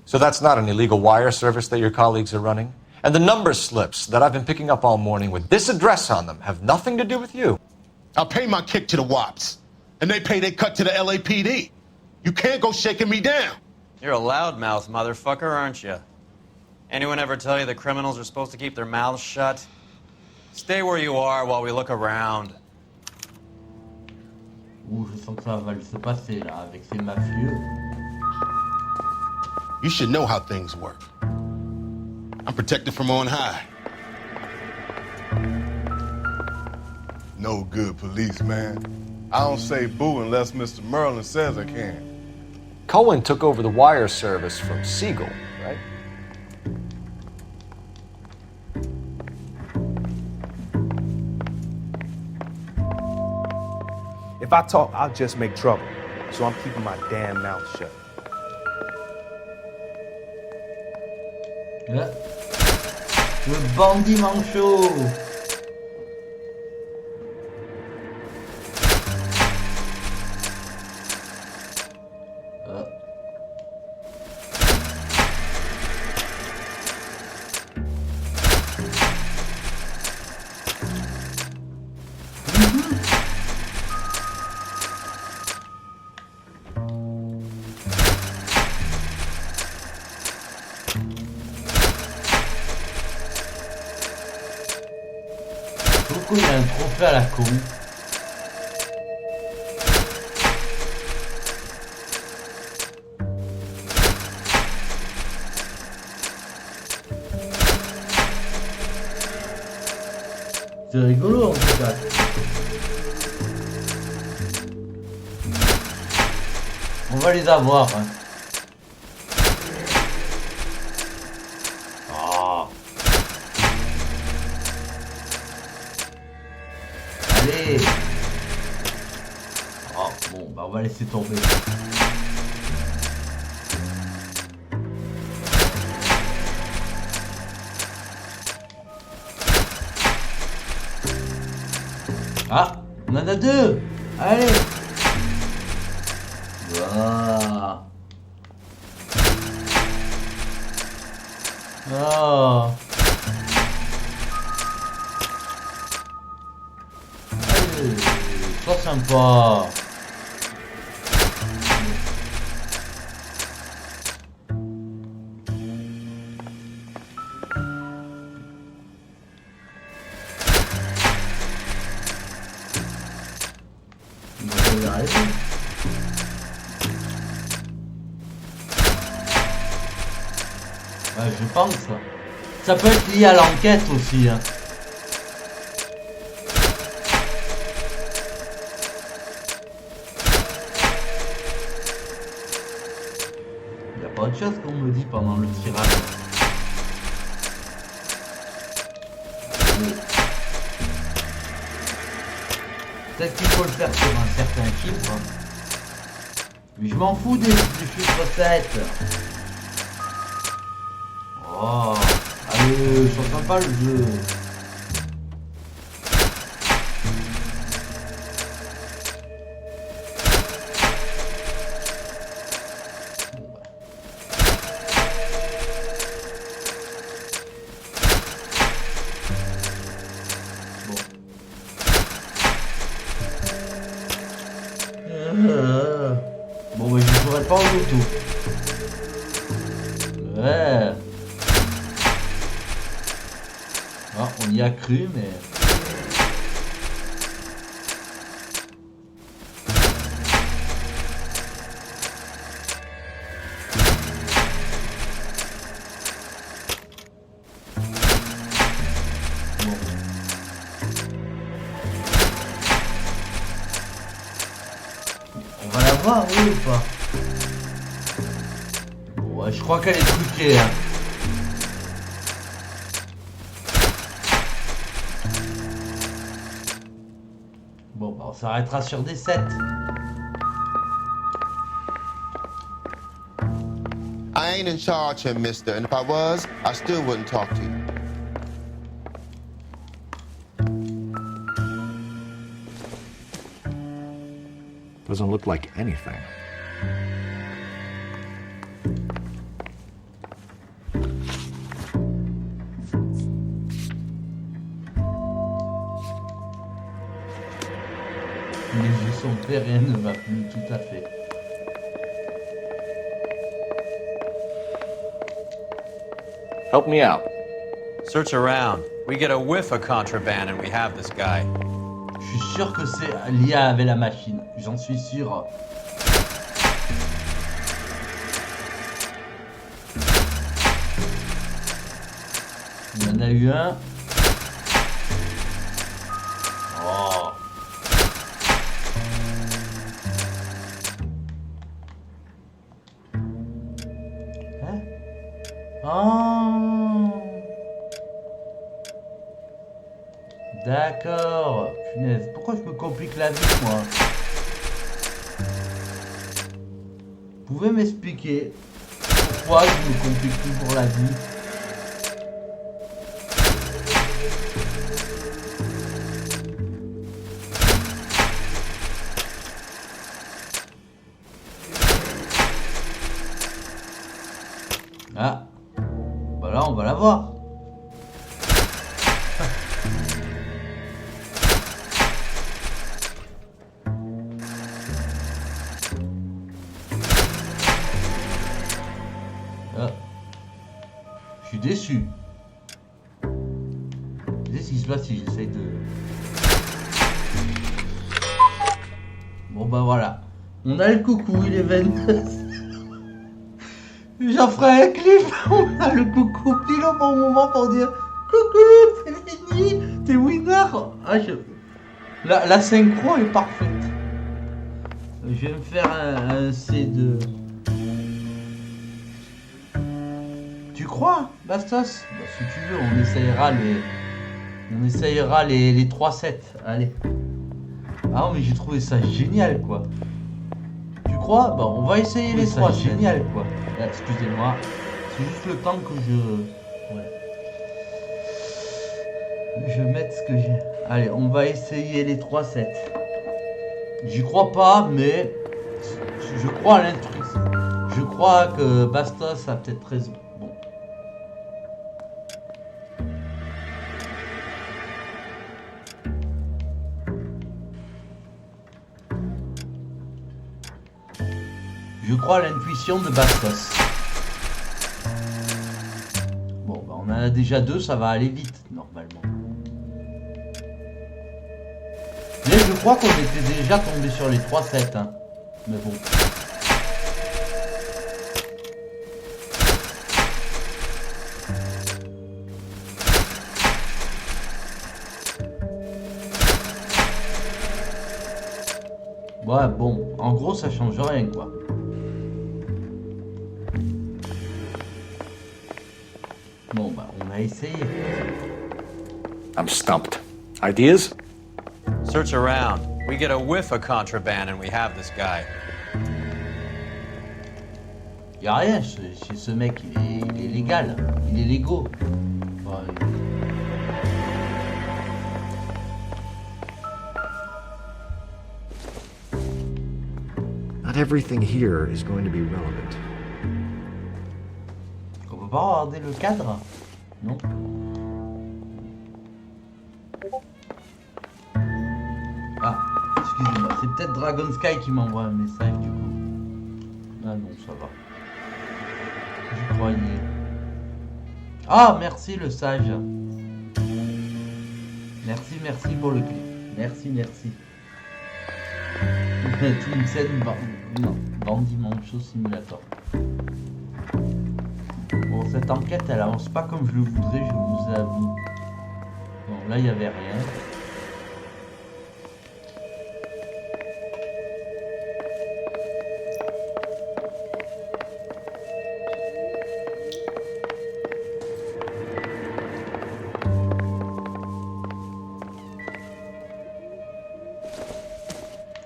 So that's not an illegal wire service that your colleagues are running? And the number slips that I've been picking up all morning with this address on them have nothing to do with you? I pay my kick to the WOPs, and they pay their cut to the LAPD. You can't go shaking me down. You're a loudmouth motherfucker, aren't you? Anyone ever tell you the criminals are supposed to keep their mouths shut? Stay where you are while we look around. Ouh, je sens que ça va mal se passer là, avec ces mafieux. You should know how things work. I'm protected from on high. No good police, man. I don't say boo unless Mr. Merlin says I can. Cohen took over the wire service from Siegel, right? If I talk, I'll just make trouble. So I'm keeping my damn mouth shut. Là. Le bandit manchot. Il a un trophée à la con. C'était rigolo en tout cas. On va les avoir. Hein. Oh. Allez. Oh, bon, bah on va laisser tomber. Ah, on en a deux. Allez. Voilà. Oh. Allez, sois sympa. Ouais, je pense. Ça peut être lié à l'enquête aussi. Hein. Il n'y a pas autre chose qu'on me dit pendant le tirage. Peut-être qu'il faut le faire sur un certain chiffre. Mais je m'en fous du chiffre 7. Oh, allez, je sens pas le jeu. Bon, bah, je pourrais pas en auto. Ouais. Ah, on y a cru, mais... On va la voir, oui ou pas? Bon, ouais, je crois qu'elle est truquée, hein. Bon, bah, on s'arrêtera sur des 7. I ain't in charge here, mister, and if I was, I still wouldn't talk to you. Doesn't look like anything. Les yeux sont faits, rien ne va plus tout à fait. Help me out. Search around. We get a whiff of contraband and we have this guy. Je suis sûr que c'est lié avec la machine. J'en suis sûr. Il y en a eu un. Oh. Hein? Oh. D'accord. Punaise, pourquoi je me complique la vie, moi? Vous pouvez m'expliquer pourquoi je me complique toujours la vie? Ah, bah là on va la voir. Ah. Je suis déçu. Qu'est-ce qui se passe si j'essaye de... Bon bah voilà. On a le coucou, il est 22. J'en ferai un clip. On a le coucou pile au bon moment pour dire coucou, c'est fini. réussi. T'es winner. Ah, la synchro est parfaite. Je vais me faire un C2. Tu crois, Bastos? Bah, si tu veux, on essayera les 3-7. Allez. Ah mais j'ai trouvé ça génial, quoi. Tu crois? Bah on va essayer les 3. Génial, quoi. Ah, excusez-moi. C'est juste le temps que je mette ce que j'ai. Allez, on va essayer les 3-7. J'y crois pas, mais je crois à l'intuition. Je crois que Bastos a peut-être raison. Bon. Je crois à l'intuition de Bastos. Bon, bah on en a déjà 2, ça va aller vite, normalement. Mais je crois qu'on était déjà tombé sur les 3-7, hein. Mais bon. Ouais, bon, en gros, ça change rien, quoi. Bon, bah, on a essayé. I'm stumped. Ideas? Search around. We get a whiff of contraband and we have this guy. Y'a rien chez ce mec, il est légal, il est légaux. Ouais. Not everything here is going to be relevant. On peut pas regarder le cadre? Non. Ah, excusez-moi, c'est peut-être Dragon Sky qui m'envoie un message du coup. Ah non, ça va. Je croyais. Ah, merci le sage. Merci pour le clip. Merci. Une scène Bandit Mancho Simulator. Bon, cette enquête elle avance pas comme je le voudrais, je vous avoue. Bon, là il y avait rien.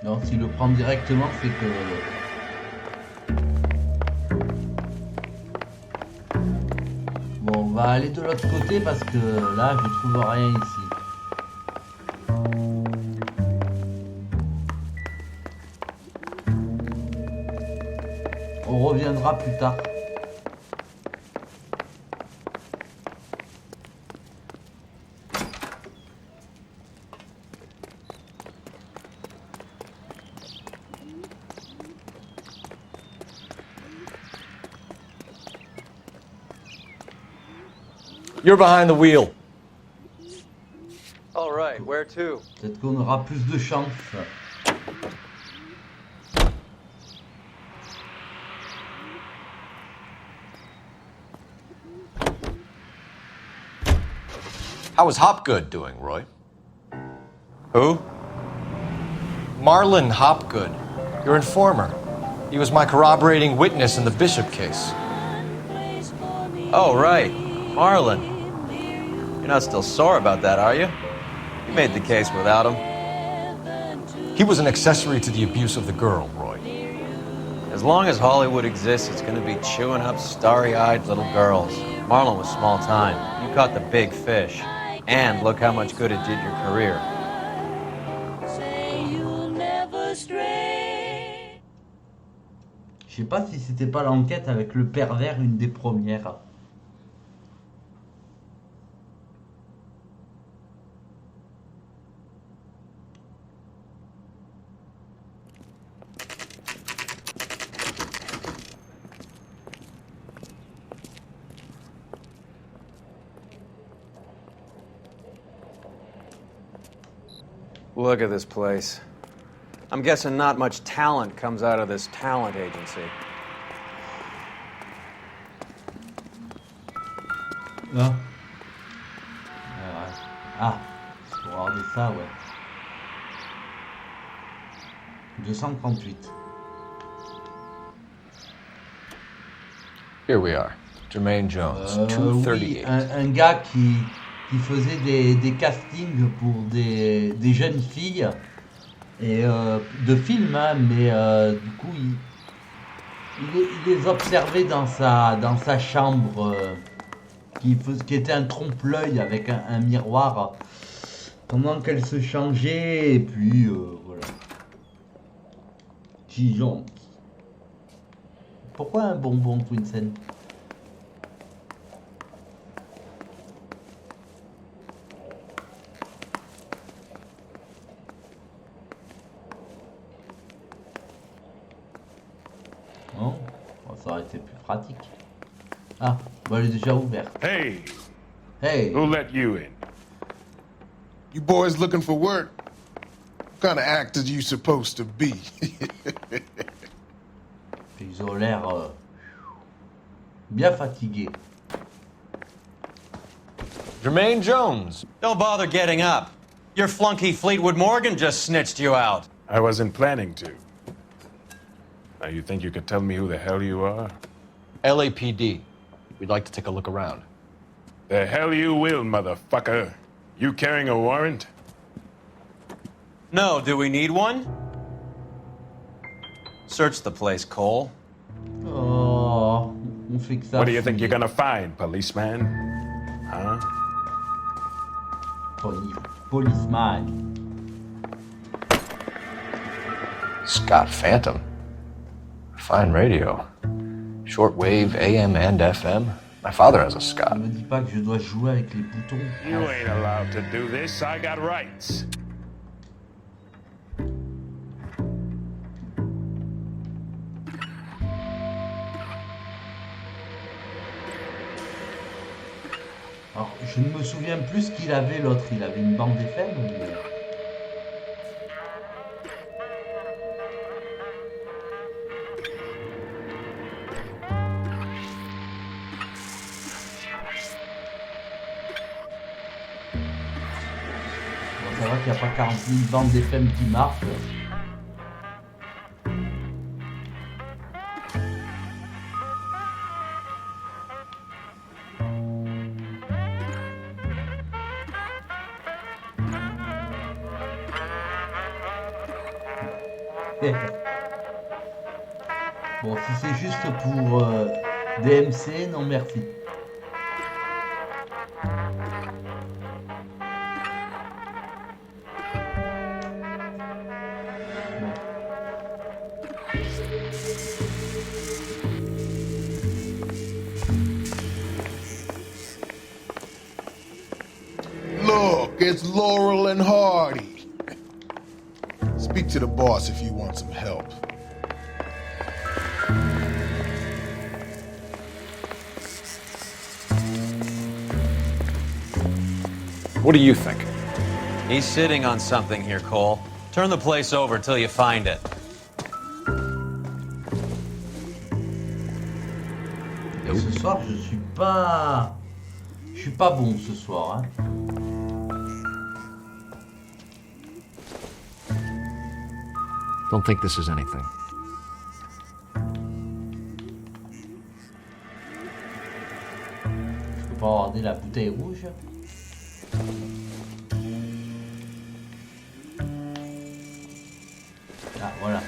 Donc s'il le prend directement, c'est que... Bon, on va aller de l'autre côté parce que là, je trouve rien ici. On reviendra plus tard. You're behind the wheel. All right, where to? Peut-être qu'on aura plus de chance. How is Hopgood doing, Roy? Who? Marlon Hopgood, your informer. He was my corroborating witness in the Bishop case. Oh, right. Marlon. You're not still sore about that, are you? You made the case without him. He was an accessory to the abuse of the girl, Roy. As long as Hollywood exists, it's going to be chewing up starry-eyed little girls. Marlon was small time. You caught the big fish. And look how much good it did your career. Je sais pas si c'était pas l'enquête avec le pervers une des premières. Look at this place. I'm guessing not much talent comes out of this talent agency. Ah. Ah, pour regarder ça, ouais. 238. Here we are. Jermaine Jones, Oui, 238. un gars qui faisait des castings pour des jeunes filles et de films, hein, mais du coup il les observait dans sa chambre qui était un trompe-l'œil avec un miroir pendant qu'elle se changeait et puis voilà. Gijon. Pourquoi un bonbon, Quinsen? Non, ça aurait été plus pratique. Ah, bon, elle est déjà ouverte. Hey, Hey, who let you in? You boys looking for work? What kind of actor you supposed to be? ils ont l'air bien fatigués. Jermaine Jones. Don't bother getting up. Your flunky Fleetwood Morgan just snitched you out. I wasn't planning to. Now you think you could tell me who the hell you are? LAPD. We'd like to take a look around. The hell you will, motherfucker. You carrying a warrant? No, do we need one? Search the place, Cole. Oh, on fait que ça. What do you think you're gonna find, policeman? Huh? Policeman. Scott Phantom. Fine radio. Shortwave AM and FM. My father has a Scott. Ne me dis pas que je dois jouer avec les boutons. You ain't allowed to do this. I got rights. Alors, je ne me souviens plus ce qu'il avait l'autre. Il avait une bande FM ou... Bon, ça va qu'il n'y a pas 40 000 bandes FM qui marchent. Bon, si c'est juste pour DMC, non merci. Look, it's Laurel and Hardy. Speak to the boss if you want some help. What do you think? He's sitting on something here, Cole. Turn the place over until you find it. Et ce soir, je suis pas bon ce soir, hein. Don't think this is anything. Je peux pas regarder la bouteille rouge. Ah, voilà.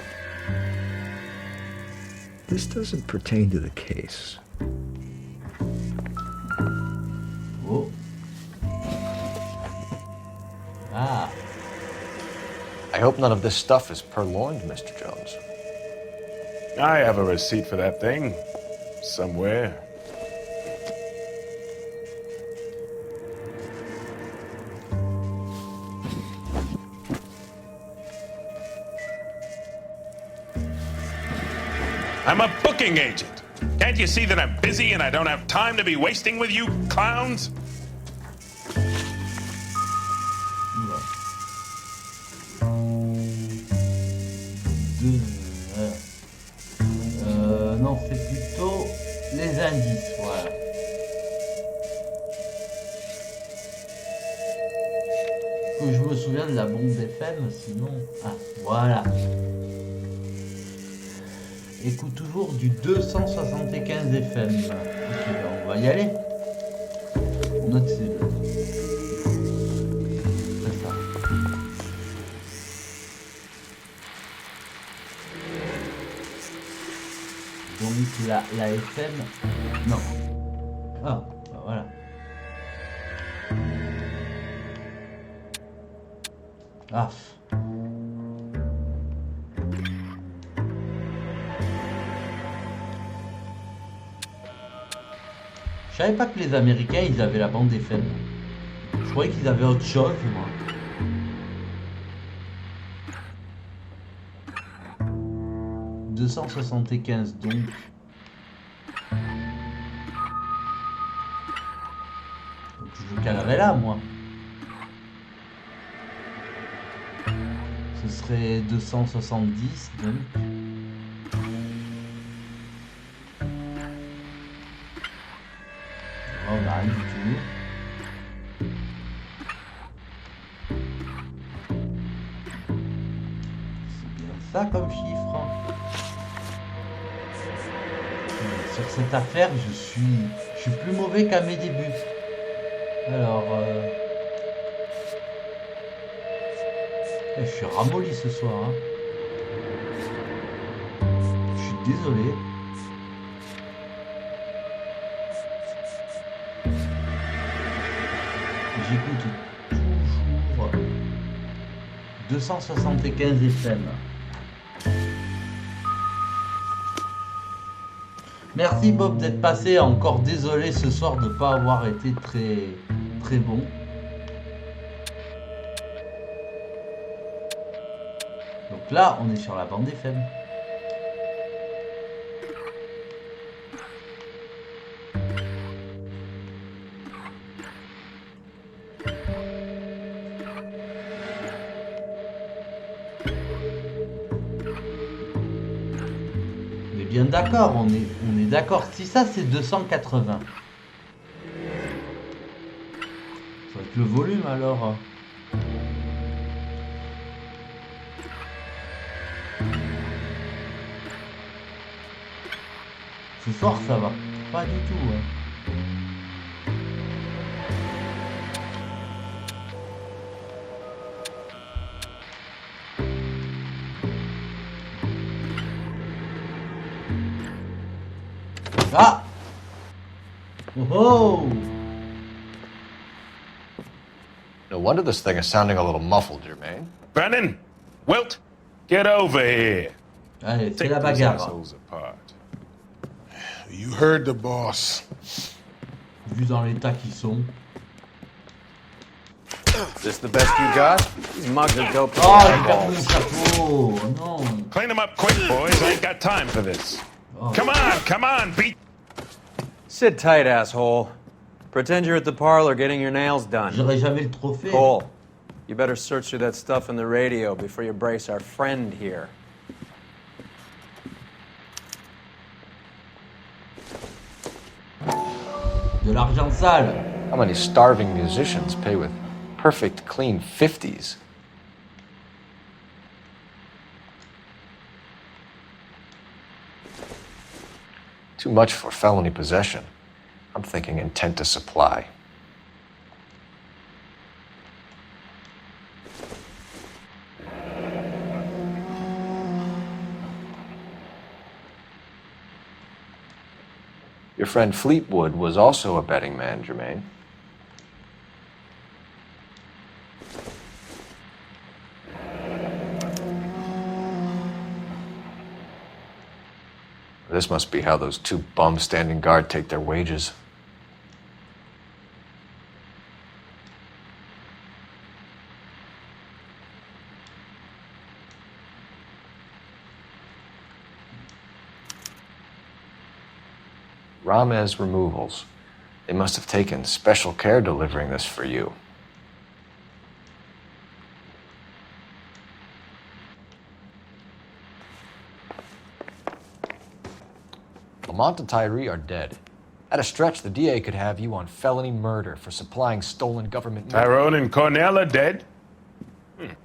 This doesn't pertain to the case. Oh. Ah. I hope none of this stuff is purloined, Mr. Jones. I have a receipt for that thing. Somewhere. I'm a booking agent. Can't you see that I'm busy and I don't have time to be wasting with you clowns? Non, c'est plutôt les indices, voilà. de la bombe FM, sinon... Ah, voilà. Écoute toujours du 275 FM. Ok, ben on va y aller. Note c'est ça. Donc la FM... Non. Ah, ben voilà. Ah. Je savais pas que les Américains ils avaient la bande FM. Je croyais qu'ils avaient autre chose, moi. « 275 donc. Je le calerai là, moi. Ce serait 270 donc. On n'a rien du tout. C'est bien ça comme chiffre. Sur cette affaire, je suis plus mauvais qu'à mes débuts. Alors, je suis ramolli ce soir. Hein. Je suis désolé. J'écoute toujours 275 FM. Merci Bob d'être passé. Encore désolé ce soir de ne pas avoir été très bon. Donc là, on est sur la bande FM. Bien d'accord, on est d'accord. Si ça c'est 280. Ça va être le volume alors. Ce soir ça va. Pas du tout. Hein. Ah! Oh! No wonder this thing is sounding a little muffled, Jermaine. Brennan! Wilt! Get over here! Allez, c'est Take la those bagarre. assholes apart. You heard the boss. Vu dans l'état qu'ils sont. This the best you got? These mugs are dope. Oh, j'ai perdu mon chapeau! Oh, non! Clean them up quick, boys. I ain't got time for this. Oh. Come on, beat. Sit tight, asshole. Pretend you're at the parlor getting your nails done. J'aurais jamais le trophée. Cole, you better search through that stuff in the radio before you brace our friend here. De l'argent sale. How many starving musicians pay with perfect, clean 50s? Too much for felony possession. I'm thinking intent to supply. Your friend Fleetwood was also a betting man, Jermaine. This must be how those two bums standing guard take their wages. Ramez Removals. They must have taken special care delivering this for you. Lamont and Tyree are dead. At a stretch, the DA could have you on felony murder for supplying stolen government... Tyrone and Cornell are dead?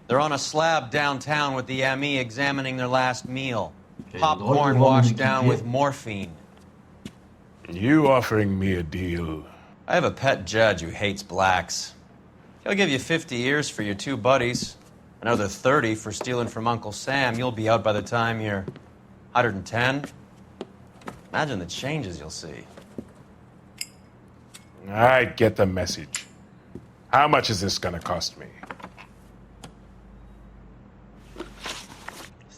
They're on a slab downtown with the ME examining their last meal. Popcorn washed down with morphine. You offering me a deal? I have a pet judge who hates blacks. He'll give you 50 years for your two buddies. Another 30 for stealing from Uncle Sam. You'll be out by the time you're 110. Imagine the changes you'll see. I get the message. How much is this gonna cost me?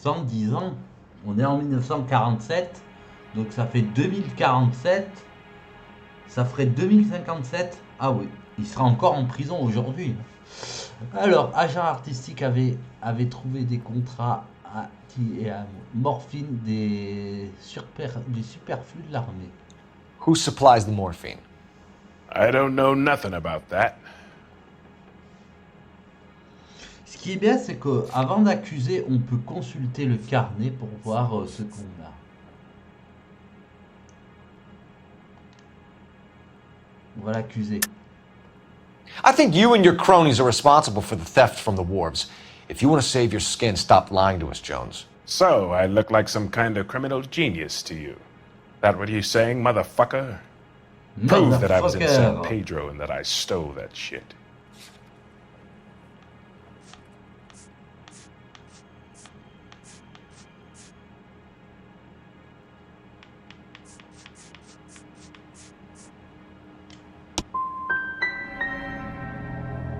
110 ans. On est en 1947. Donc ça fait 2047. Ça ferait 2057. Ah oui, il sera encore en prison aujourd'hui. Alors, agent artistique avait trouvé des contrats à morphine du superflu de l'armée. Who supplies the morphine? I don't know nothing about that. Ce qui est bien, c'est qu'avant d'accuser, on peut consulter le carnet pour voir ce qu'on a. On va l'accuser. I think you and your cronies are responsible for the theft from the wharves. If you want to save your skin, stop lying to us, Jones. So, I look like some kind of criminal genius to you. That what you're saying, motherfucker? Prove that I was in San Pedro and that I stole that shit.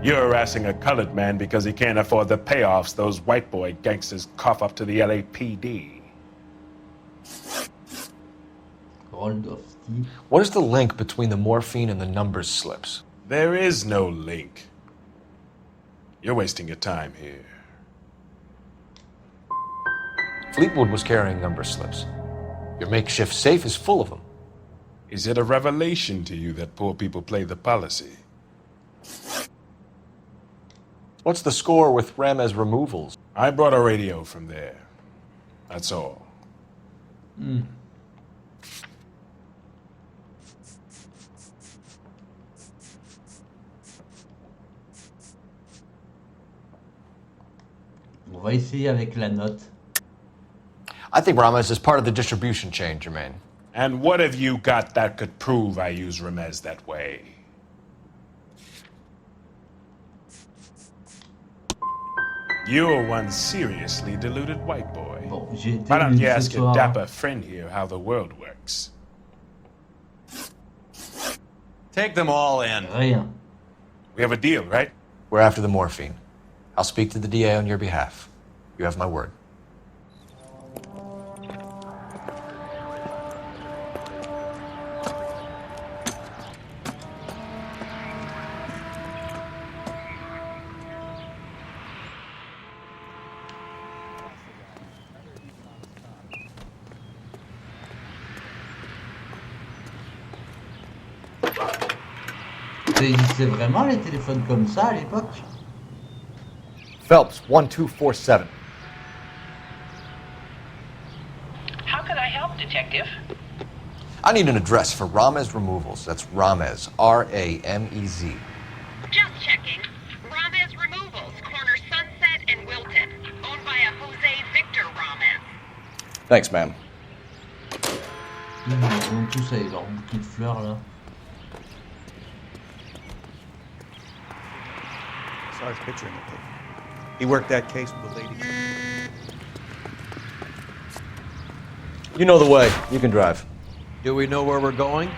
You're harassing a colored man because he can't afford the payoffs those white boy gangsters cough up to the LAPD. What is the link between the morphine and the numbers slips? There is no link. You're wasting your time here. Fleetwood was carrying number slips. Your makeshift safe is full of them. Is it a revelation to you that poor people play the policy? What's the score with Ramez removals? I brought a radio from there. That's all. On va essayer avec la note. I think Ramez is part of the distribution chain, Jermaine. And what have you got that could prove I use Ramez that way? You're one seriously deluded white boy. Bon, Why don't you ask your dapper friend here how the world works? Take them all in. Rien. We have a deal, right? We're after the morphine. I'll speak to the DA on your behalf. You have my word. Ça existait vraiment les téléphones comme ça à l'époque? Phelps, 1247. How could I help, Detective? I need an address for Ramez Removals. That's Ramez, R-A-M-E-Z. Just checking. Ramez Removals, corner Sunset and Wilton, owned by a Jose Victor Ramez. Thanks, ma'am. Ils ont tous avec leur bouquet de fleurs là. I saw his picture in the paper. He worked that case with the lady. You know the way. You can drive. Do we know where we're going?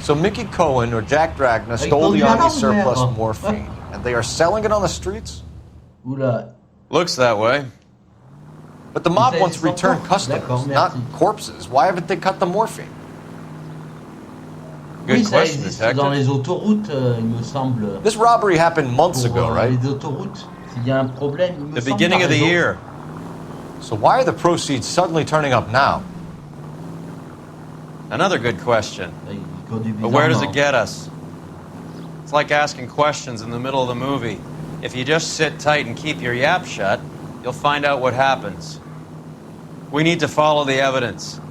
So Mickey Cohen or Jack Dragna stole the Army surplus morphine, and they are selling it on the streets? Oula. Looks that way. But the mob wants returned customers, not corpses. Why haven't they cut the morphine? Oui, ça existe dans les autoroutes, il me semble. This robbery happened months ago, right? Les autoroutes, s'il y a un problème, il me semble. The beginning of the year. So why are the proceeds suddenly turning up now? Another good question. But where does it get us? It's like asking questions in the middle of the movie. If you just sit tight and keep your yap shut, you'll find out what happens. We need to follow the evidence.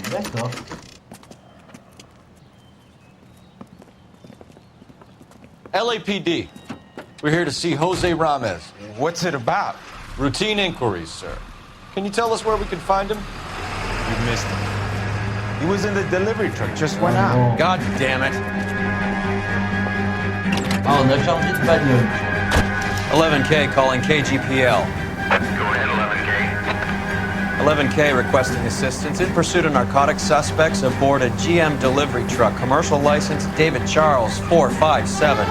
D'accord. LAPD. We're here to see Jose Ramez. What's it about? Routine inquiries, sir. Can you tell us where we can find him? You missed him. He was in the delivery truck, just went out. God damn it. Ah, on a changé de bagnole. 11K calling KGPL. Go ahead, 11K. 11K requesting assistance in pursuit of narcotic suspects aboard a GM delivery truck. Commercial license David Charles 457.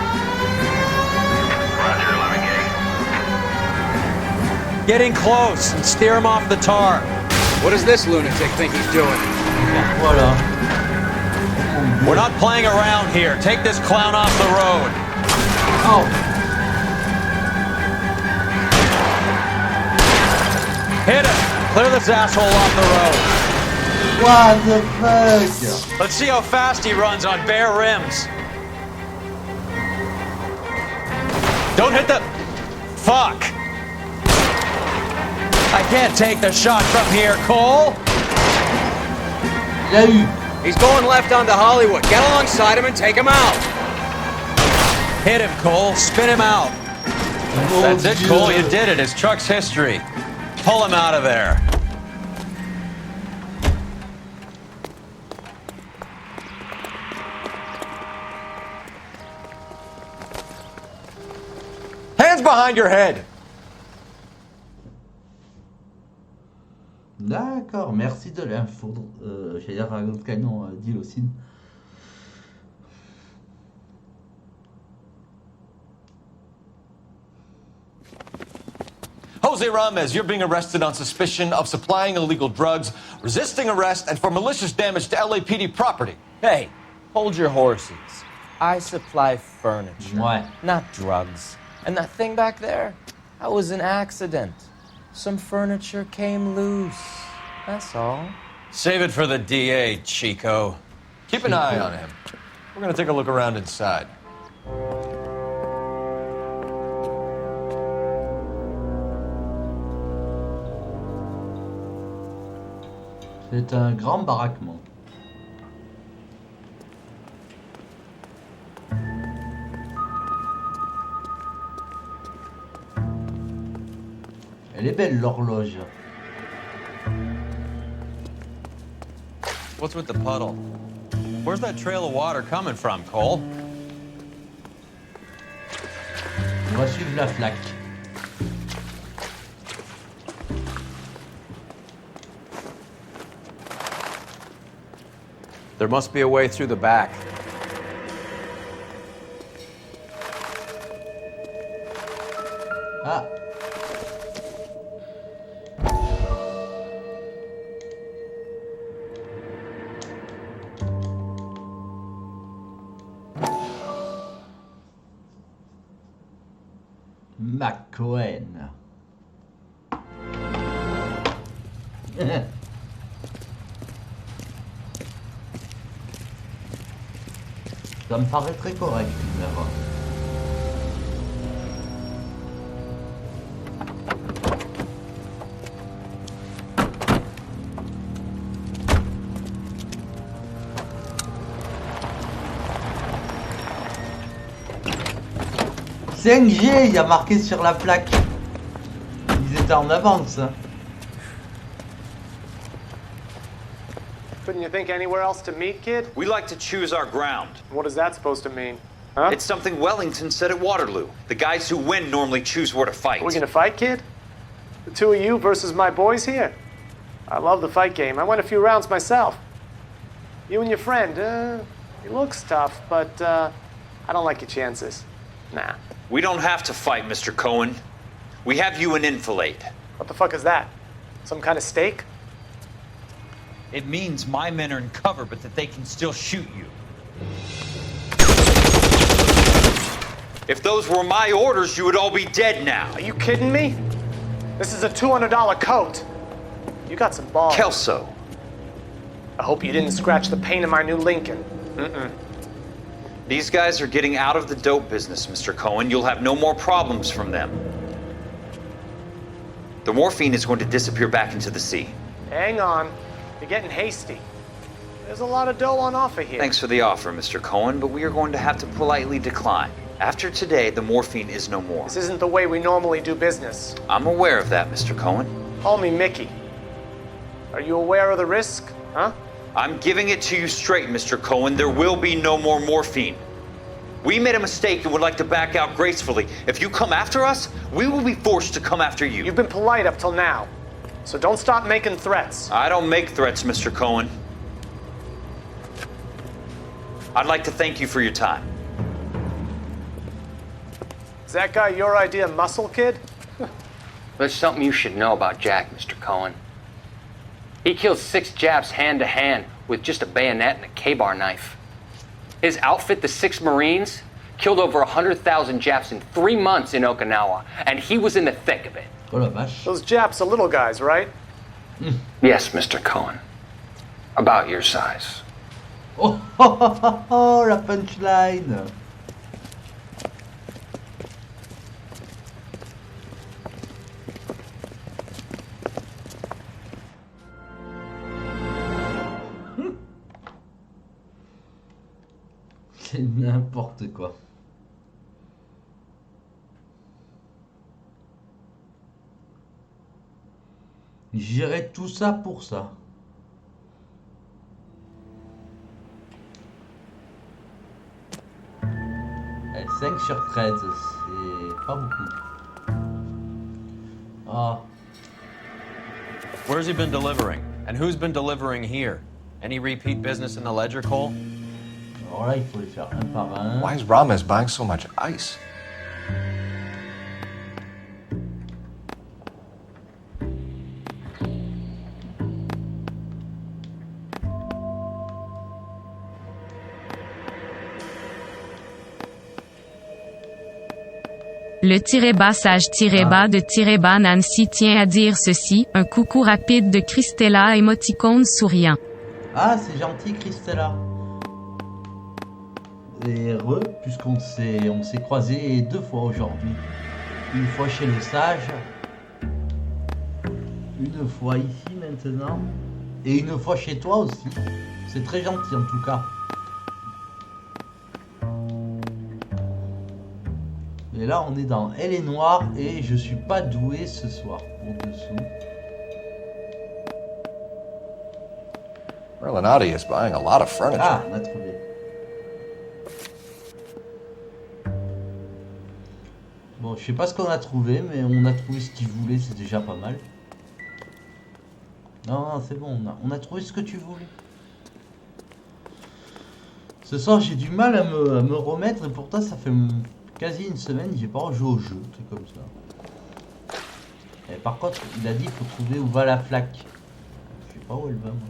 Roger, 11K. Get in close and steer him off the tar. What does this lunatic think he's doing? Voilà. We're not playing around here. Take this clown off the road. Oh. Hit him. Clear this asshole off the road. What the fuck? Let's see how fast he runs on bare rims. Don't hit the... Fuck. I can't take the shot from here, Cole. Il a eu. He's going left onto Hollywood. Get alongside him and take him out. Hit him, Cole. Spin him out. That's it, Cole. You did it. It's Chuck's history. Pull him out of there. Hands behind your head. D'accord, merci de l'info. J'allais dire un autre canon, Dilocine. Jose Ramez, you're being arrested on suspicion of supplying illegal drugs, resisting arrest, and for malicious damage to LAPD property. Hey, hold your horses. I supply furniture, not drugs. And that thing back there, that was an accident. Some furniture came loose. That's all. Save it for the DA, Chico. Keep an eye on him. We're gonna take a look around inside. C'est un grand baraquement. Elle est belle l'horloge. What's with the puddle? Where's that trail of water coming from, Cole? On va suivre la flaque. There must be a way through the back. Ah. McCohen. Ça me paraît très correct, mais bon. « 5G », il y a marqué sur la plaque. Ils étaient en avance. Couldn't you think anywhere else to meet, kid? We like to choose our ground. What is that supposed to mean? Huh? It's something Wellington said at Waterloo. The guys who win normally choose where to fight. Are we gonna fight, kid? The two of you versus my boys here? I love the fight game. I went a few rounds myself. You and your friend, he looks tough, but I don't like your chances. Nah. We don't have to fight, Mr. Cohen. We have you an enfilade. What the fuck is that? Some kind of steak? It means my men are in cover, but that they can still shoot you. If those were my orders, you would all be dead now. Are you kidding me? This is a $200 coat. You got some balls. Kelso. I hope you didn't scratch the paint in my new Lincoln. Mm-mm. These guys are getting out of the dope business, Mr. Cohen. You'll have no more problems from them. The morphine is going to disappear back into the sea. Hang on. You're getting hasty. There's a lot of dough on offer here. Thanks for the offer, Mr. Cohen, but we are going to have to politely decline. After today, the morphine is no more. This isn't the way we normally do business. I'm aware of that, Mr. Cohen. Call me Mickey. Are you aware of the risk, huh? I'm giving it to you straight, Mr. Cohen. There will be no more morphine. We made a mistake and would like to back out gracefully. If you come after us, we will be forced to come after you. You've been polite up till now, so don't stop making threats. I don't make threats, Mr. Cohen. I'd like to thank you for your time. Is that guy your idea of muscle, kid? There's something you should know about Jack, Mr. Cohen. He killed 6 Japs hand to hand with just a bayonet and a K-bar knife. His outfit, the 6 Marines, killed over 100,000 Japs in 3 months in Okinawa, and he was in the thick of it. Those Japs are little guys, right? Yes, Mr. Cohen. About your size. Oh, la punchline. C'est n'importe quoi. J'irai tout ça pour ça. Et 5 sur 13, c'est pas beaucoup. Ah. Where's he been delivering? And who's been delivering here? Any repeat business in the ledger, Cole? Alors là, il faut les faire un par un. Why is Ramos buying so much ice? Le tiré-bas sage-tiré-bas de tiré-bas Nancy tient à dire ceci, un coucou rapide de Christella émoticône souriant. Ah, c'est gentil, Christella. Et heureux, puisqu'on s'est croisés 2 fois aujourd'hui. Une fois chez le sage, une fois ici maintenant, et une fois chez toi aussi. C'est très gentil en tout cas. Et là on est dans Elle est noire et je suis pas doué ce soir pour dessous. Merlinati is buying a lot of furniture. Ah, on a trouvé. Bon, je sais pas ce qu'on a trouvé, mais on a trouvé ce qu'il voulait, c'est déjà pas mal. Non, c'est bon, on a trouvé ce que tu voulais. Ce soir, j'ai du mal à me remettre, et pourtant, ça fait quasi une semaine que j'ai pas rejoué au jeu, c'est comme ça. Et par contre, il a dit qu'il faut trouver où va la flaque. Je sais pas où elle va, moi.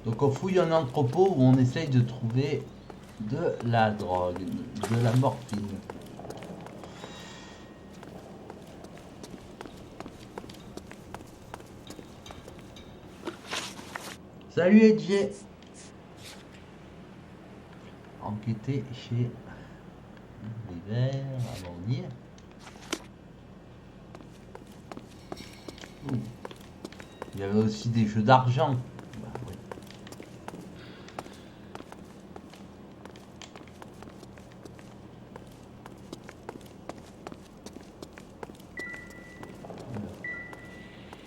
Donc on fouille un entrepôt où on essaye de trouver de la drogue, de la morphine. Salut Edge. Enquêter chez les verts, avant d'y est. Il y avait aussi des jeux d'argent.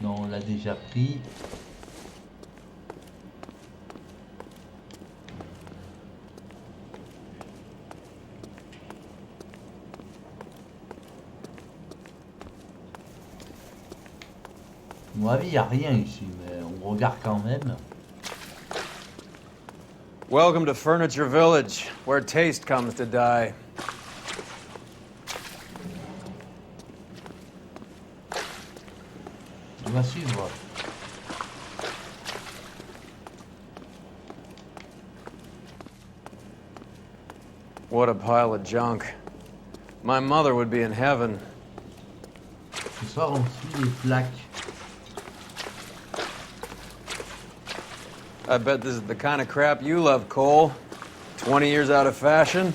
Non, on l'a déjà pris. À mon avis, il n'y a rien ici, mais on regarde quand même. Welcome to Furniture Village, where taste comes to die. On va suivre. What a pile of junk. My mother would be in heaven. Ce soir, on suit les flaques. I bet this is the kind of crap you love, Cole. 20 years out of fashion.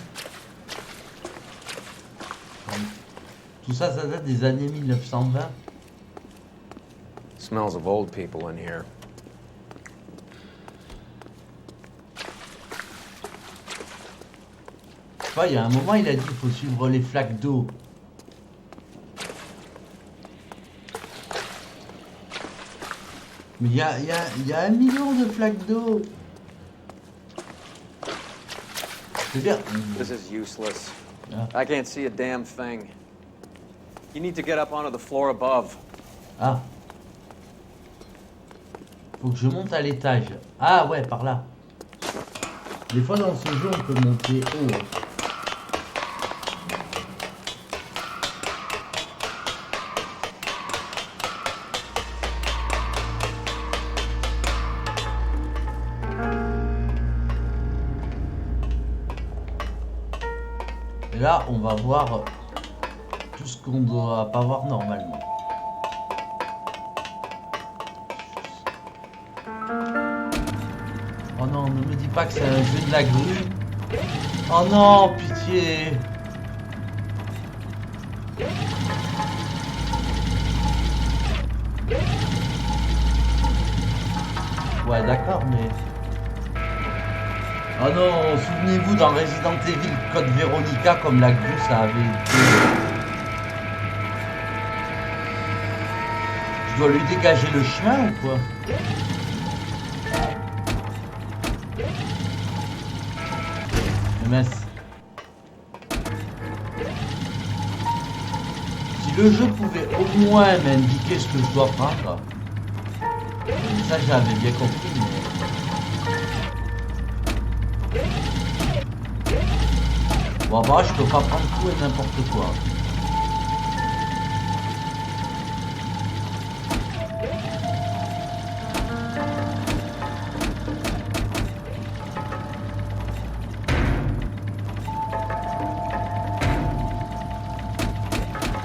Tout ça, ça date des années 1920. Smells of old people in here. Je sais pas, il y a un moment, il a dit qu'il faut suivre les flaques d'eau. Mais il y a 1 million de flaques d'eau. C'est bien. This is useless. Ah. I can't see a damn thing. You need to get up onto the floor above. Ah. Faut que je monte à l'étage. Ah ouais, par là. Des fois dans ce jeu, on peut monter haut. Et là, on va voir tout ce qu'on doit pas voir normalement. Oh non, ne me dis pas que c'est un jeu de la grue. Oh non, pitié. Ouais, d'accord, mais... Oh non, souvenez-vous dans Resident Evil Code Veronica, comme la grue, ça avait été... Je dois lui dégager le chemin ou quoi? MS. Si le jeu pouvait au moins m'indiquer ce que je dois prendre, ça j'avais bien compris, mais... Bon bah je peux pas prendre tout et n'importe quoi.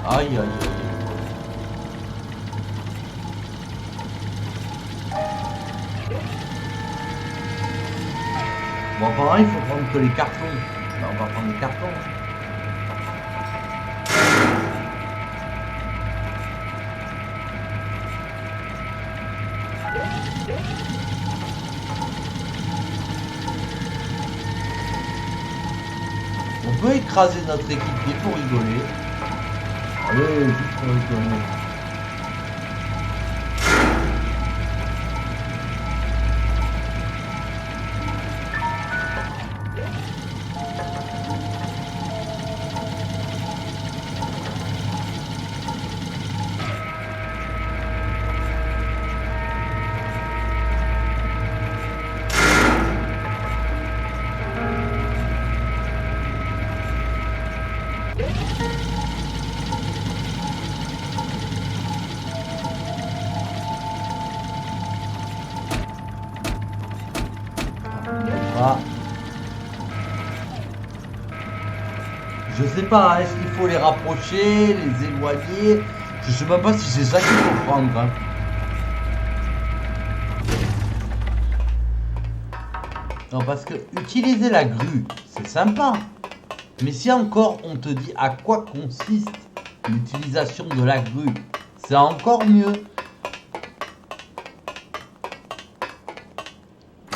Aïe aïe aïe. Bon apparemment il faut prendre que les cartons. Ben, on va prendre les cartons. On peut écraser notre équipier pour rigoler. Allez, juste pour rigoler. Je sais pas, est-ce qu'il faut les rapprocher, les éloigner? Je sais même pas si c'est ça qu'il faut prendre. Hein. Non, parce que utiliser la grue, c'est sympa. Mais si encore on te dit à quoi consiste l'utilisation de la grue, c'est encore mieux.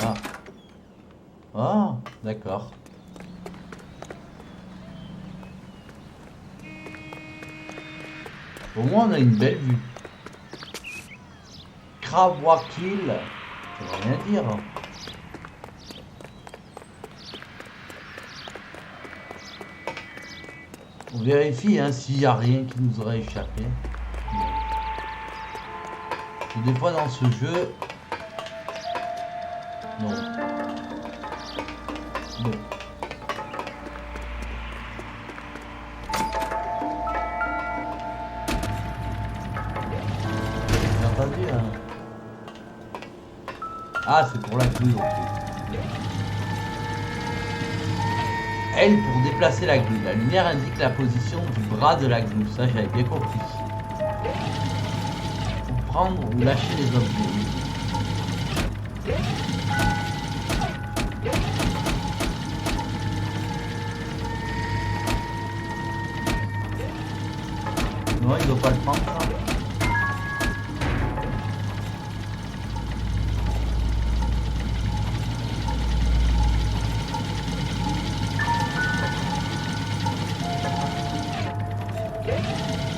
Ah, ah d'accord. Au moins on a une belle vue. Krawakil, ça veut rien dire. On vérifie hein, s'il n'y a rien qui nous aurait échappé. Et des fois dans ce jeu... Non. Bon. Ah, c'est pour la grue en plus. L pour déplacer la grue. La lumière indique la position du bras de la grue. Ça, j'avais bien compris. Pour prendre ou lâcher les objets. Non, il ne doit pas le prendre, ça.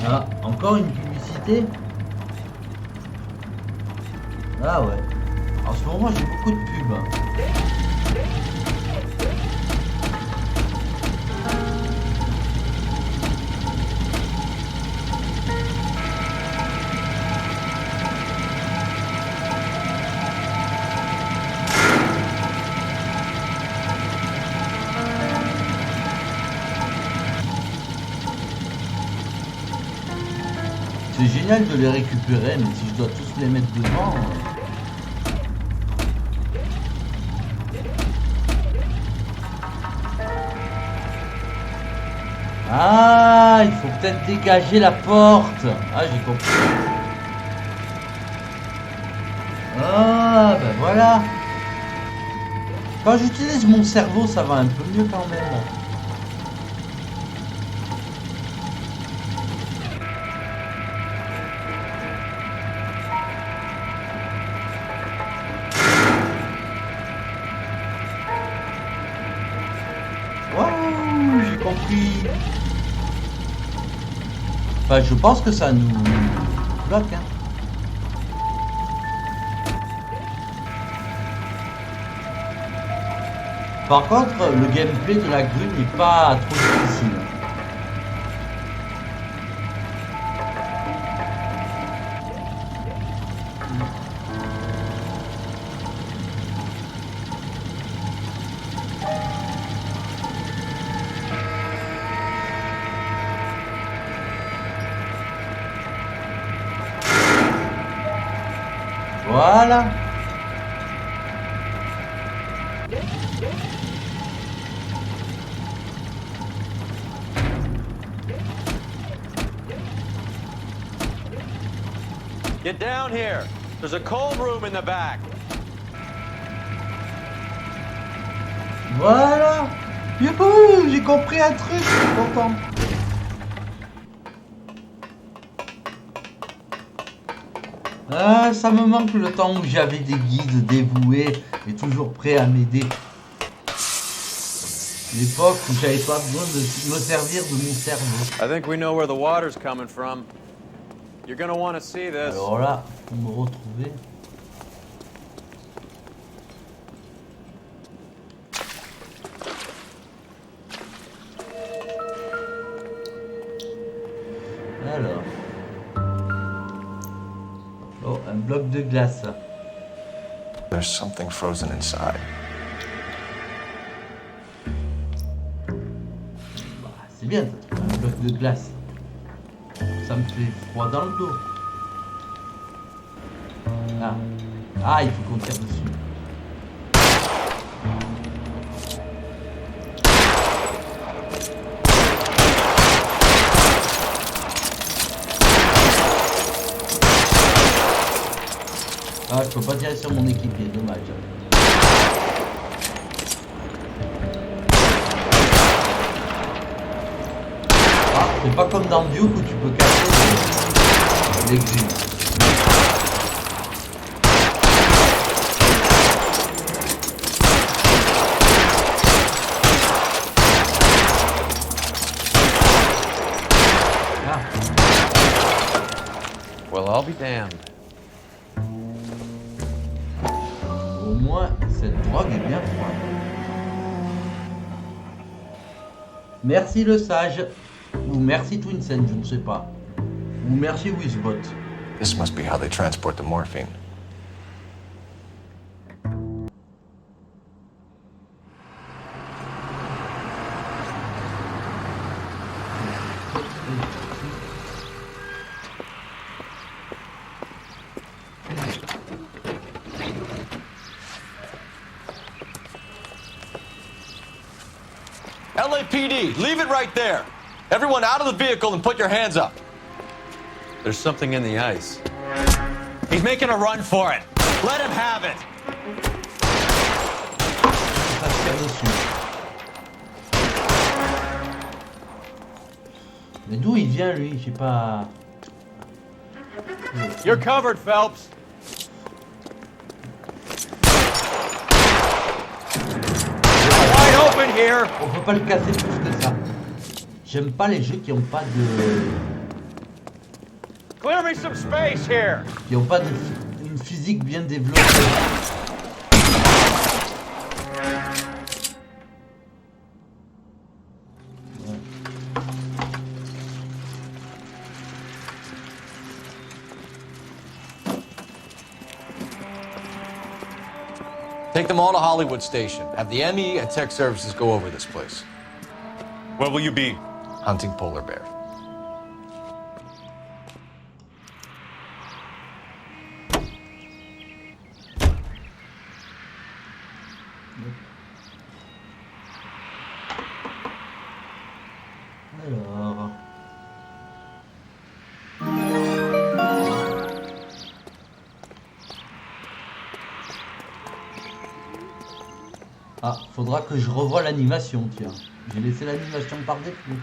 Ah, encore une publicité. Ah ouais. En ce moment, j'ai beaucoup de pubs. C'est génial de les récupérer, mais si je dois tous les mettre devant... Ah, il faut peut-être dégager la porte. Ah, j'ai compris. Ah, ben voilà. Quand j'utilise mon cerveau, ça va un peu mieux quand même. Enfin, je pense que ça nous bloque. Hein. Par contre, le gameplay de la grue n'est pas trop difficile. Voilà. Get down here. There's a cold room in the back. Voilà. Youhou, j'ai compris un truc, je suis content. Ah, ça me manque le temps où j'avais des guides dévoués et toujours prêts à m'aider. L'époque où j'avais pas besoin de me servir de mon cerveau. I think we know where the water's coming from. You're gonna want to see this. Alors là, faut me retrouver. Alors. Oh, un bloc de glace. There's something frozen inside. Bah, c'est bien, un bloc de glace. Ça me fait froid dans le dos. Ah, ah, il faut qu'on tire dessus. Ah, je peux pas tirer sur mon équipier, dommage. Ah, c'est pas comme dans Duke où tu peux casser les grilles. Ah. Well, I'll be damned. Au moins, cette drogue est bien froide. Merci le sage. Ou merci Twinsen, je ne sais pas. Ou merci Wizbot. This must be how they transport the morphine. LAPD, leave it right there. Everyone out of the vehicle and put your hands up. There's something in the ice. He's making a run for it. Let him have it. Mais d'où il vient lui? Je sais pas. You're covered, Phelps. Wide open here. On peut pas le casser plus que ça. J'aime pas les jeux qui ont pas de. Clear me some space here. Qui ont pas de une physique bien développée. Take them all to Hollywood Station. Have the ME and Tech Services go over this place. Where will you be? Hunting polar bear. Alors. Ah, faudra que je revoie l'animation, tiens. J'ai laissé l'animation par défaut.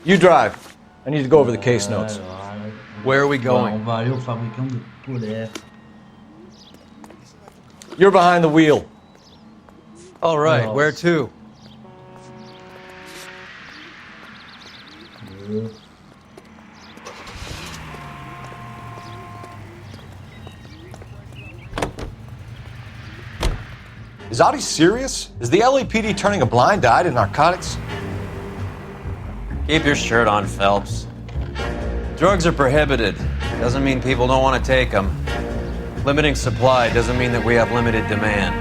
You drive. I need to go over the case notes. Where are we going? On va aller au fabricant de polaire. You're behind the wheel. All right, where to? Is Audie serious? Is the LAPD turning a blind eye to narcotics? Keep your shirt on, Phelps. Drugs are prohibited. Doesn't mean people don't want to take them. Limiting supply doesn't mean that we have limited demand.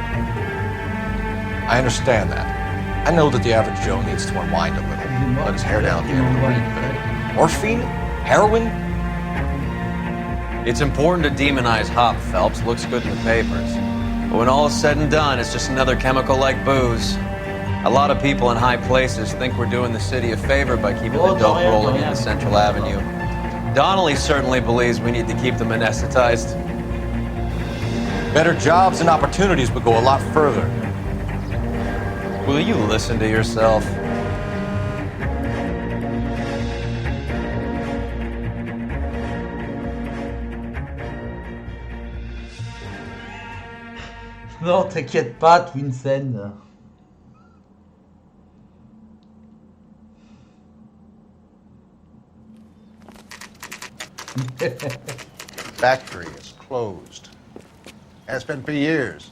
I understand that. I know that the average Joe needs to unwind a little. Let his hair down at the end of the week. Morphine? Heroin? It's important to demonize hop, Phelps. Looks good in the papers. But when all is said and done, it's just another chemical like booze. A lot of people in high places think we're doing the city a favor by keeping the dope rolling into Central Avenue. Donnelly certainly believes we need to keep them anesthetized. Better jobs and opportunities would go a lot further. Will you listen to yourself? Non, t'inquiète pas, Twinsen. Factory is closed. It's been for years.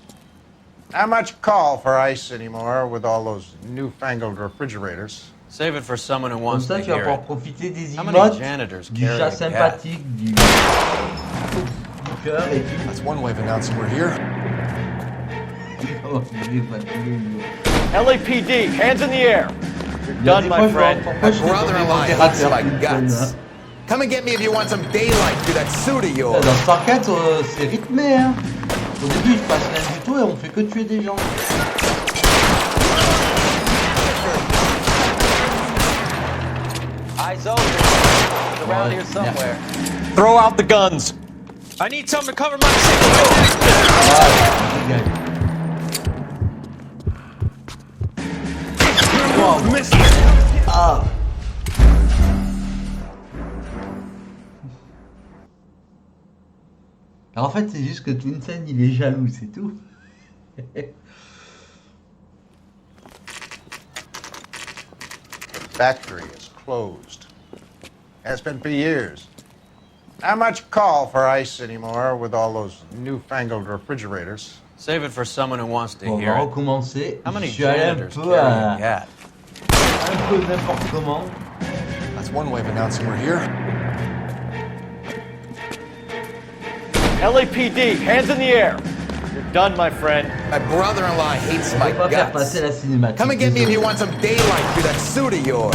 Not much call for ice anymore with all those newfangled refrigerators. Save it for someone who wants Comme ça, to tu vas hear pouvoir it. profiter des How many emotes, janitors du carry chat a cat? sympathique, du cœur et tout. That's one way of announcing we're here. LAPD, hands in the air. You're done, my friend. My brother-in-law hates my guts. Come and get me if you want some daylight through that suit of yours. Dans Star 4, c'est rythmé, hein. Au début, il se passe rien du tout et on fait que tuer des gens. Eyes open. It's around here somewhere. Throw out the guns. I need something to cover my situation. Ah. Alors en fait, c'est juste que Twinsen, il est jaloux, c'est tout. Factory is closed. It's been for years. Not much call for ice anymore with all those newfangled refrigerators. Save it for someone who wants to Bon, on hear va it. recommencer. How many Je suis allé un janitors peu carry a à... cat? un peu n'importe comment. That's one way of announcing we're here. LAPD, hands in the air. You're done, my friend. My brother-in-law hates my On va faire guts. passer la cinématique. Come and get me if you want some daylight through that suit of yours.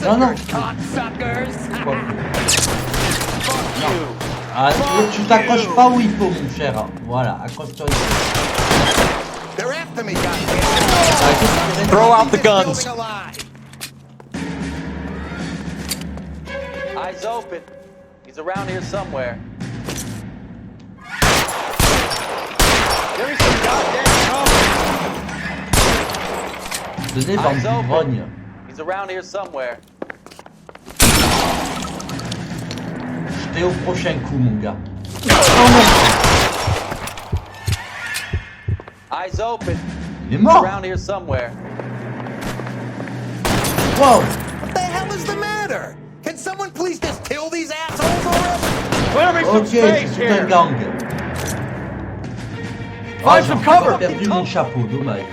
Non, non. Ah, tu t'accroches pas où il faut, mon cher. Voilà, accroche-toi. They're after me, Throw out the guns. Eyes open. He's around here somewhere. Give me some goddamn cover. Tenez, bande d'ivrogne. He's around here somewhere. J'étais au prochain coup, mon gars. Eyes open. Il est mort. Around here somewhere. Wow. What the hell is the matter? Can someone please just kill these assholes already? Ok, c'est tout un gang. Ah, j'ai encore perdu mon chapeau, dommage.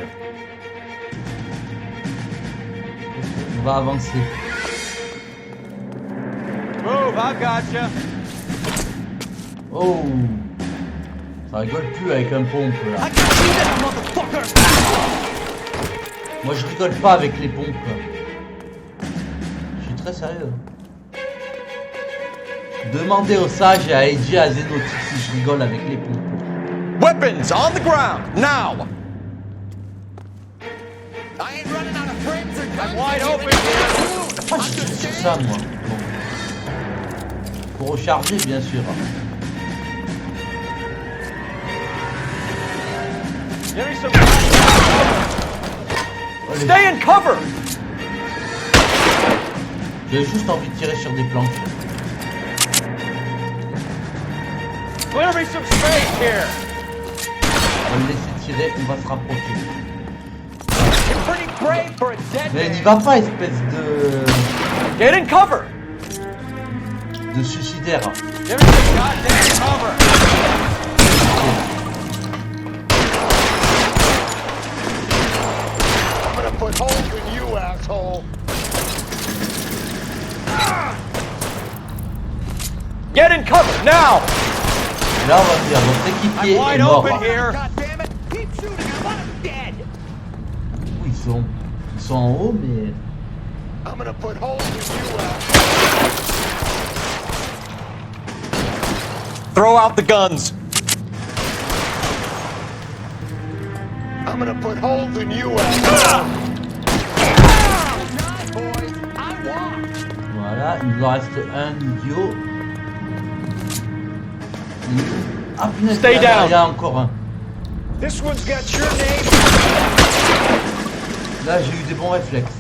On va avancer. Move, I gotcha. Oh, ça rigole plus avec un pompe là. Moi je rigole pas avec les pompes. Je suis très sérieux. Demandez aux sages et à AJ à Zénotique si je rigole avec les pompes. Weapons on the ground, now! I ain't running out of frames or guns. I'm wide open here. Pourquoi je suis sur ça moi? Bon. Pour recharger bien sûr. Give me some Stay in cover. J'ai juste envie de tirer sur des planches. Clear me some space here. On va le laisser tirer, on va se rapprocher. You're pretty brave for a dead Mais n'y va pas, espèce de... Get in cover. de suicidaire. Give me some goddamn cover. I'm gonna put holes in you, asshole. Get in cover now. Là, on va dire, notre équipier est mort. God damn it! Keep shooting! I want him dead. Où ils sont en haut, mais... I'm gonna put holes in you, asshole. Throw out the guns. I'm gonna put holes in you, asshole. Voilà, il nous en reste un idiot. Ah punaise, Stay down. il y a encore un. This one's got your name. Là, j'ai eu des bons réflexes.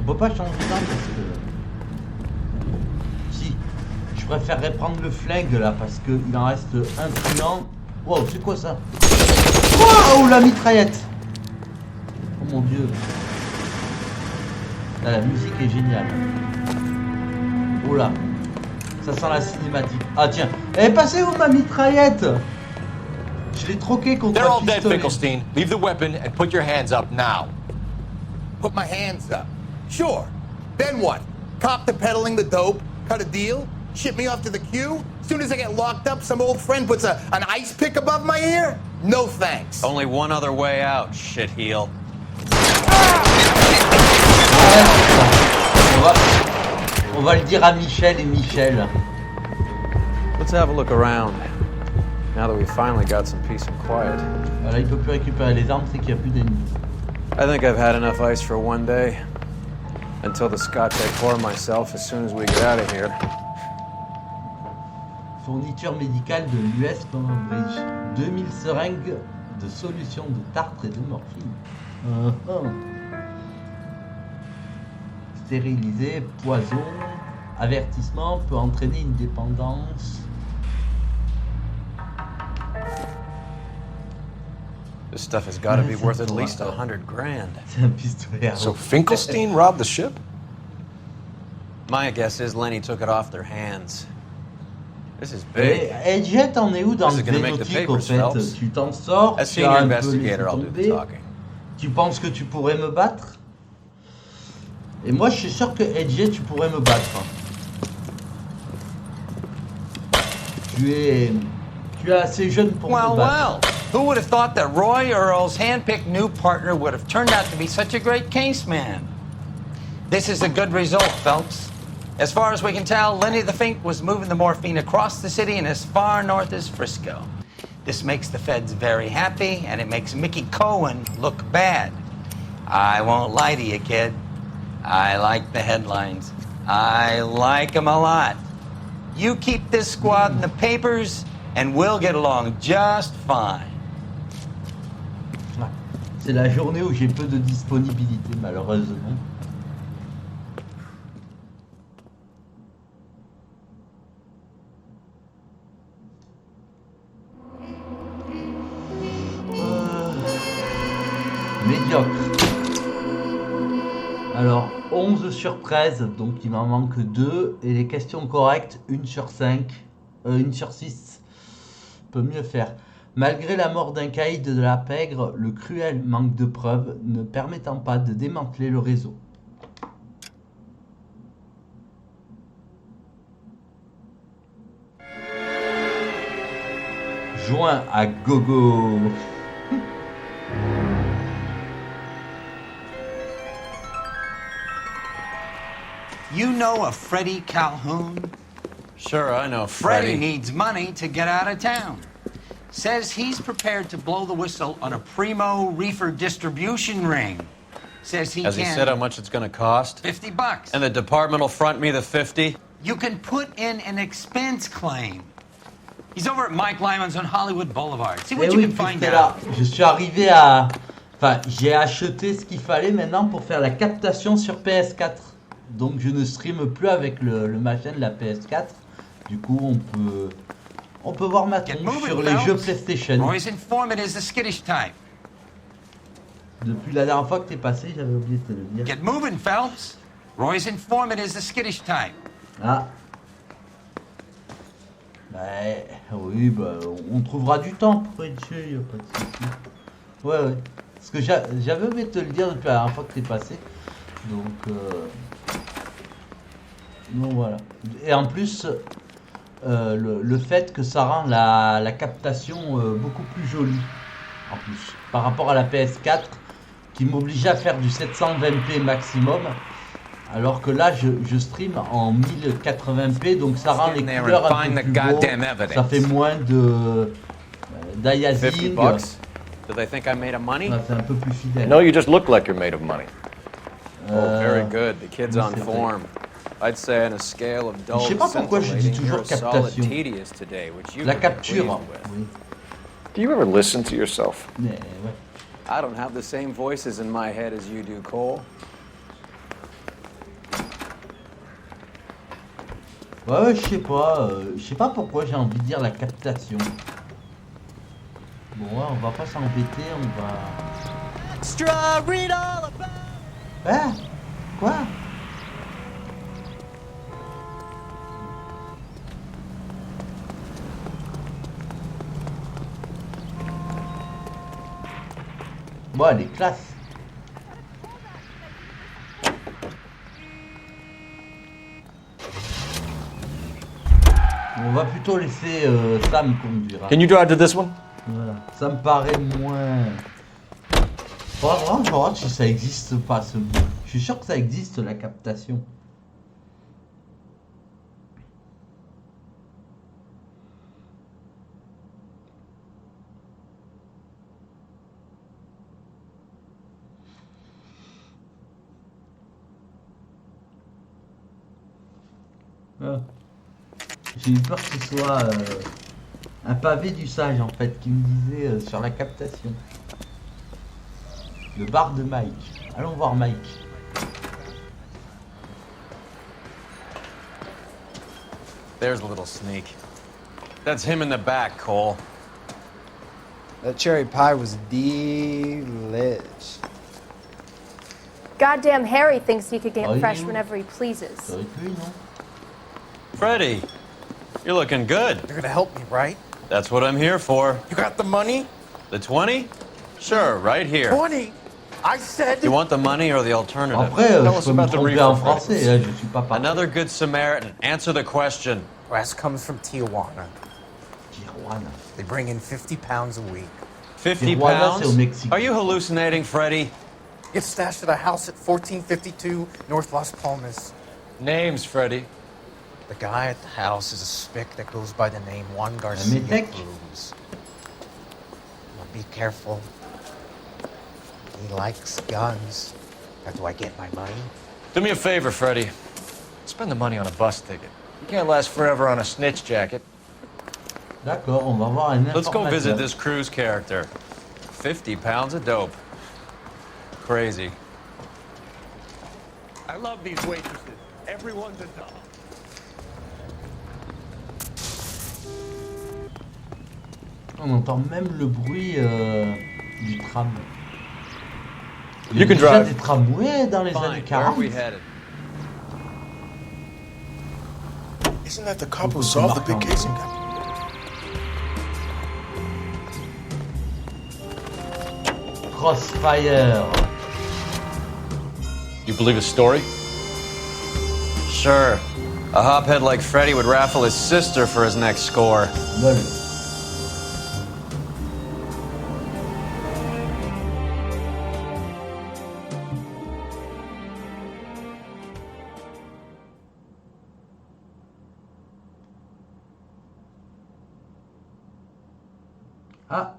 On peut pas changer d'arme parce que... Si, je préférerais prendre le flingue là parce qu'il en reste un truand. Wow, c'est quoi ça? Wow, la mitraillette. Oh mon dieu. Là, la musique est géniale. Oh là. Ça sent la cinématique. Ah tiens, elle est passée où ma mitraillette? Je l'ai troqué contre They're un all dead, pistolet. Finkelstein. Leave the weapon and put your hands up now. Put my hands up. Sure. Then what? Cop to peddling the dope? Cut a deal? Ship me off to the queue? Soon as I get locked up, some old friend puts an ice pick above my ear? No thanks. Only one other way out, shitheel. On va le dire à Michel et Michel. Let's have a look around. Now that we finally got some peace and quiet. Voilà, il peut plus récupérer les armes, c'est qu'il n'y a plus d'ennemis. I think I've had enough ice for one day. Until the scotch I pour myself as soon as we get out of here. Fourniture médicale de l'US Bridge. 2000 seringues de solution de tartre et de morphine. Stérilisé, poison, avertissement peut entraîner une dépendance. This stuff has got to be worth at least $100 grand. C'est un pistolet à So Finkelstein robbed the ship? My guess is Lenny took it off their hands. This is big. Et Jet, t'en es où dans This le is gonna make the Zénotique au papers, fait? Phelps. Tu t'en sors, As tu senior as un peu laissé investigator, I'll do the tomber. talking. Tu penses que tu pourrais me battre? Et moi je suis sûr que Edge, tu pourrais me battre. Tu es assez jeune pour me battre. Well, who would have thought that Roy Earl's hand-picked new partner would have turned out to be such a great case man? This is a good result, Phelps. As far as we can tell, Lenny the Fink was moving the morphine across the city and as far north as Frisco. This makes the feds very happy, and it makes Mickey Cohen look bad. I won't lie to you, kid. I like the headlines. I like them a lot. You keep this squad in the papers, and we'll get along just fine. C'est la journée où j'ai peu de disponibilité, malheureusement. Médiocre. Alors, 11 sur 13, donc il m'en manque 2. Et les questions correctes, 1 sur 5. 1 sur 6. Peut mieux faire. Malgré la mort d'un caïd de la pègre, le cruel manque de preuves ne permettant pas de démanteler le réseau. Joint à gogo. You know a Freddie Calhoun? Sure, I know Freddie needs money to get out of town. Says he's prepared to blow the whistle on a primo reefer distribution ring. Says he Has he said how much it's going to cost? $50. And the department will front me the 50? You can put in an expense claim. He's over at Mike Lyman's on Hollywood Boulevard. See what you can find out. Je suis arrivé à... Enfin, j'ai acheté ce qu'il fallait maintenant pour faire la captation sur PS4. Donc je ne stream plus avec le machin de la PS4. Du coup, on peut voir ma tronche sur les jeux PlayStation. Depuis la dernière fois que t'es passé, j'avais oublié de te le dire. Get moving, Phelps. Roy's informant is the skittish type. Ah. Bah, oui, bah, on trouvera du temps pour être dessus, y a pas de soucis. Ouais. Parce que j'avais oublié de te le dire depuis la dernière fois que t'es passé. Donc voilà. Et en plus, le fait que ça rend la captation beaucoup plus jolie. En plus, par rapport à la PS4 qui m'obligeait à faire du 720p maximum. Alors que là, je stream en 1080p, donc ça rend les couleurs un peu plus beaux. Ça fait moins d'aliasing. Do they think I'm made of money? C'est un peu plus fidèle. No, you just look like you're made of money. Oh, very good. The kid's on form. I'd say on a scale of dull Je sais pas pourquoi je dis toujours captation. La capture. Oui. Do you ever listen to yourself? Ouais. I don't have the same voices in my head as you do, Cole. Ouais, je sais pas pourquoi j'ai envie de dire la captation. Bon, ouais, on va pas s'embêter, on va... Extra, read all about... Hein? Quoi? Bon, elle est classe. On va plutôt laisser Sam conduire. Can you drive to this one? Voilà. Ça me paraît moins... Faudra vraiment que je regarde si ça existe pas ce bout. Je suis sûr que ça existe la captation. Ah. J'ai eu peur que ce soit un pavé du sage en fait qui me disait sur la captation. Le bar de Mike. Allons voir Mike. There's a little sneak. That's him in the back, Cole. That cherry pie was delish. Goddamn Harry thinks he could get fresh whenever he pleases. Freddie, you're looking good. You're gonna help me, right? That's what I'm here for. You got the money? The 20? Sure, right here. 20? I said... You want the money or the alternative? Après, je peux me tromper en français, je suis pas parfait. Another good Samaritan. Answer the question. Wes comes from Tijuana. Tijuana. They bring in 50 pounds a week. 50 pounds? Are you hallucinating, Freddie? It's stashed at a house at 1452 North Las Palmas. Names, Freddy. The guy at the house is a spick that goes by the name Juan Garcia Cruz. Now be careful. He likes guns. How do I get my money? Do me a favor, Freddy. Spend the money on a bus ticket. You can't last forever on a snitch jacket. D'accord, on va voir un informateur. Let's go visit this Cruz character. 50 pounds of dope. Crazy. I love these waitresses. Everyone's a doll. On entend même le bruit du tram. Il y a You can déjà drive. des tramways dans les années 40. Isn't that the cop who solved the big case in Crossfire. You believe his story? Sure. A hophead like Freddy would raffle his sister for his next score. Lol. Ah,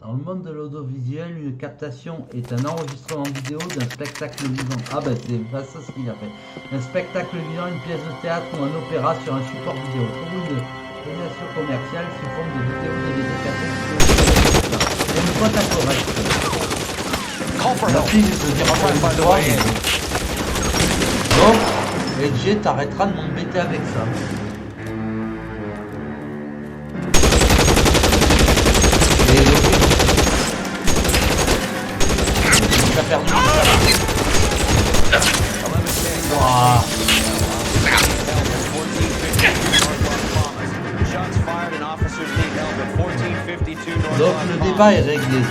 dans le monde de l'audiovisuel, une captation est un enregistrement vidéo d'un spectacle vivant. Ah ben c'est pas ça ce qu'il a fait. Un spectacle vivant, une pièce de théâtre ou un opéra sur un support vidéo. Pour une réalisation commerciale sous forme de vidéo, DVD, cassette, et une boîte à correct. Merci de te dire encore une fois. Donc, LG t'arrêtera de m'embêter avec ça. T'as perdu. Wow. Donc le débat est réglé.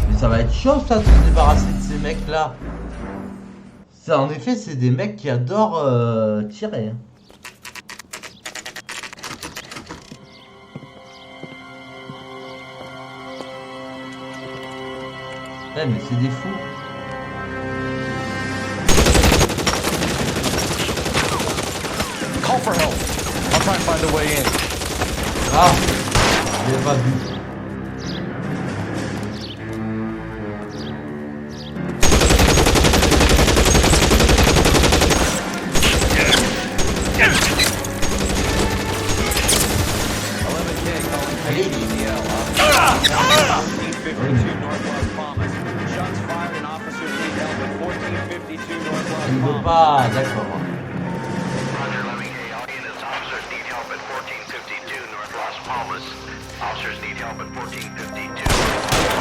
Mais ça va être chaud ça de se débarrasser de ces mecs là. Ça en effet c'est des mecs qui adorent tirer. Hein. Ouais, mais c'est des fous. Call for help. I'll try and find a way in. Ah, je l'ai pas vu. Il ne veut pas, d'accord.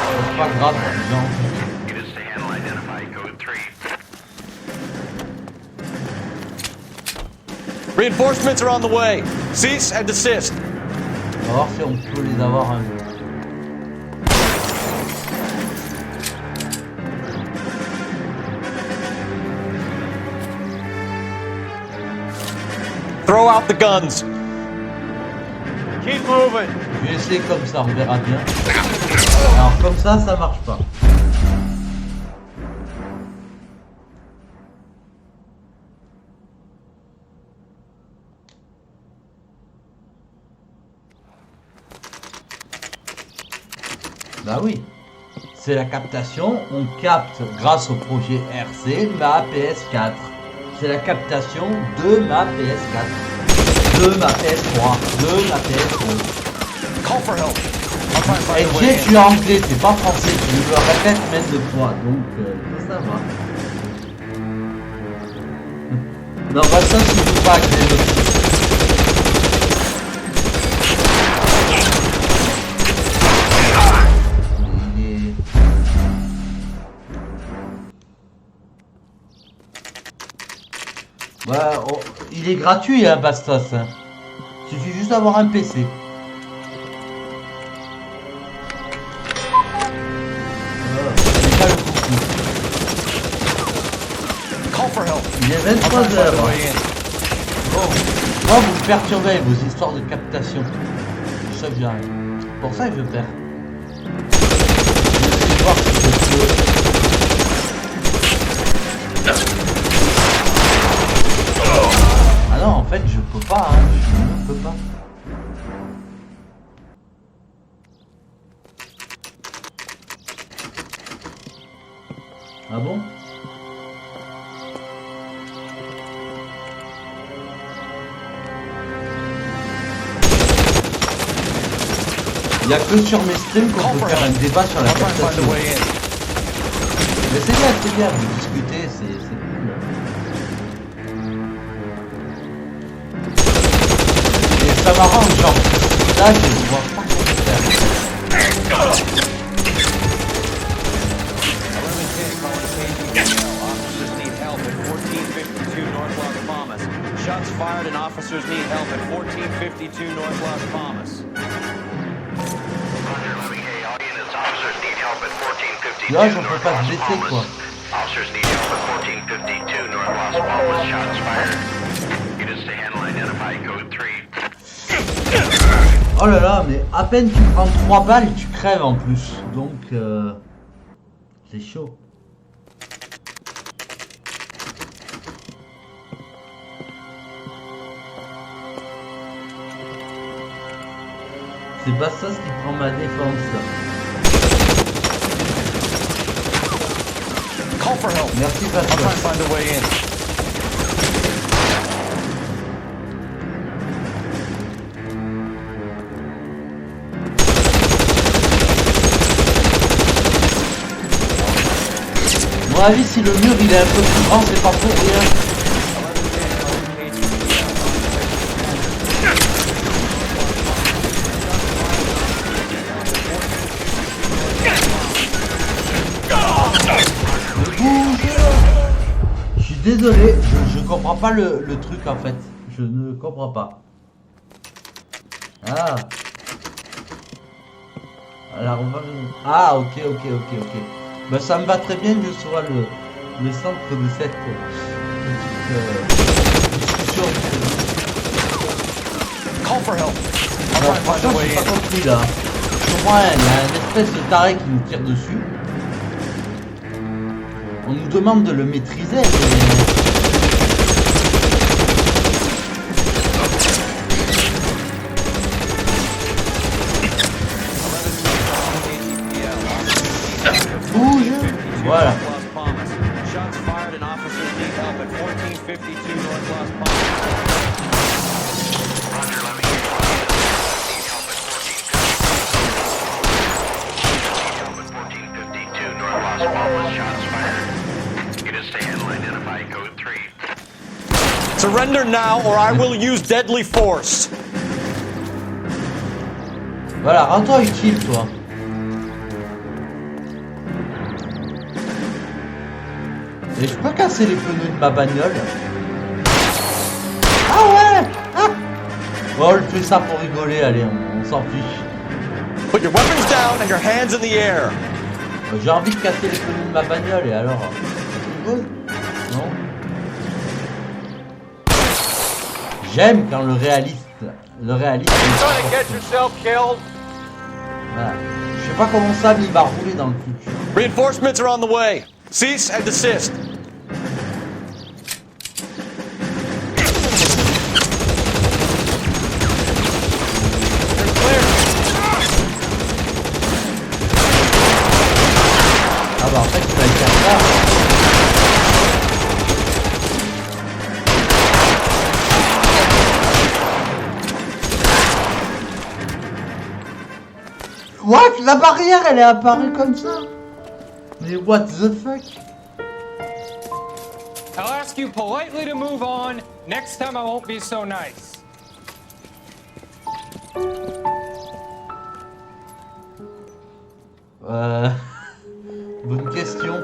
C'est pas grave, non. Reinforcements are on the way. Cease and desist. On va voir si on peut les avoir un jour. Throw out the guns. Keep moving. Je vais essayer comme ça, on verra bien. Alors comme ça marche pas. Bah oui. C'est la captation, on capte grâce au projet RC ma PS4. C'est la captation de ma PS4, de ma PS3, de ma PS2. Call for help. Et tu es anglais, t'es pas français, tu me le répètes même de fois, donc ça va. Non, bah ça je ne joue pas avec les autres. Bah, oh, il est gratuit, hein, Bastos. Hein. Il suffit juste d'avoir un PC. Déjà le coucou. Il est 23h. Bon, moi vous me perturbez avec vos histoires de captation. ça que j'arrive. Pour ça que je perds. Je vais voir si je peux. Ah non, en fait, je peux pas, hein. Je peux pas. Ah bon? Il n'y a que sur mes streams qu'on peut faire un débat sur la captation. Mais c'est bien, vous discutez, c'est cool. Et ça m'arrange, genre, là je vois pas comment faire. Shots fired and officers need help at 1452 North Las Palmas. Là, j'en peux pas se blesser, quoi. Officers need help at 1452 North Las Palmas. Shots fired. Units to handle identify code 3. Oh là là, mais à peine tu prends 3 balles, tu crèves en plus. Donc, c'est chaud. C'est pas ça ce qui prend ma défense. Merci Patrick. Mon avis, si le mur il est un peu plus grand, c'est pas pour rien. Je suis désolé, je comprends pas le truc en fait. Je ne comprends pas. Ah. Alors on va... Ah ok. Bah ça me va très bien que je sois le centre de cette petite discussion. Alors franchement j'ai pas compris là. Pour moi il y a une espèce de taré qui nous tire dessus. On nous demande de le maîtriser, mais... Bouge. Voilà. Surrender now or I will use deadly force. Voilà, rends-toi utile, toi. Et je peux casser les pneus de ma bagnole. Ah ouais. Ah. Oh, on fait ça pour rigoler, allez, on s'en fiche. Put your weapons down and your hands in the air. J'ai envie de casser les pneus de ma bagnole et alors... Non. J'aime quand le réaliste... Voilà. Je sais pas comment ça, mais il va rouler dans le futur. Reinforcements are on the way. Cease and desist. Ah bah en fait, tu vas le faire ça. What? La barrière, elle est apparue comme ça? Mais what the fuck? I'll ask you politely to move on. Next time I won't be so nice. Bonne question.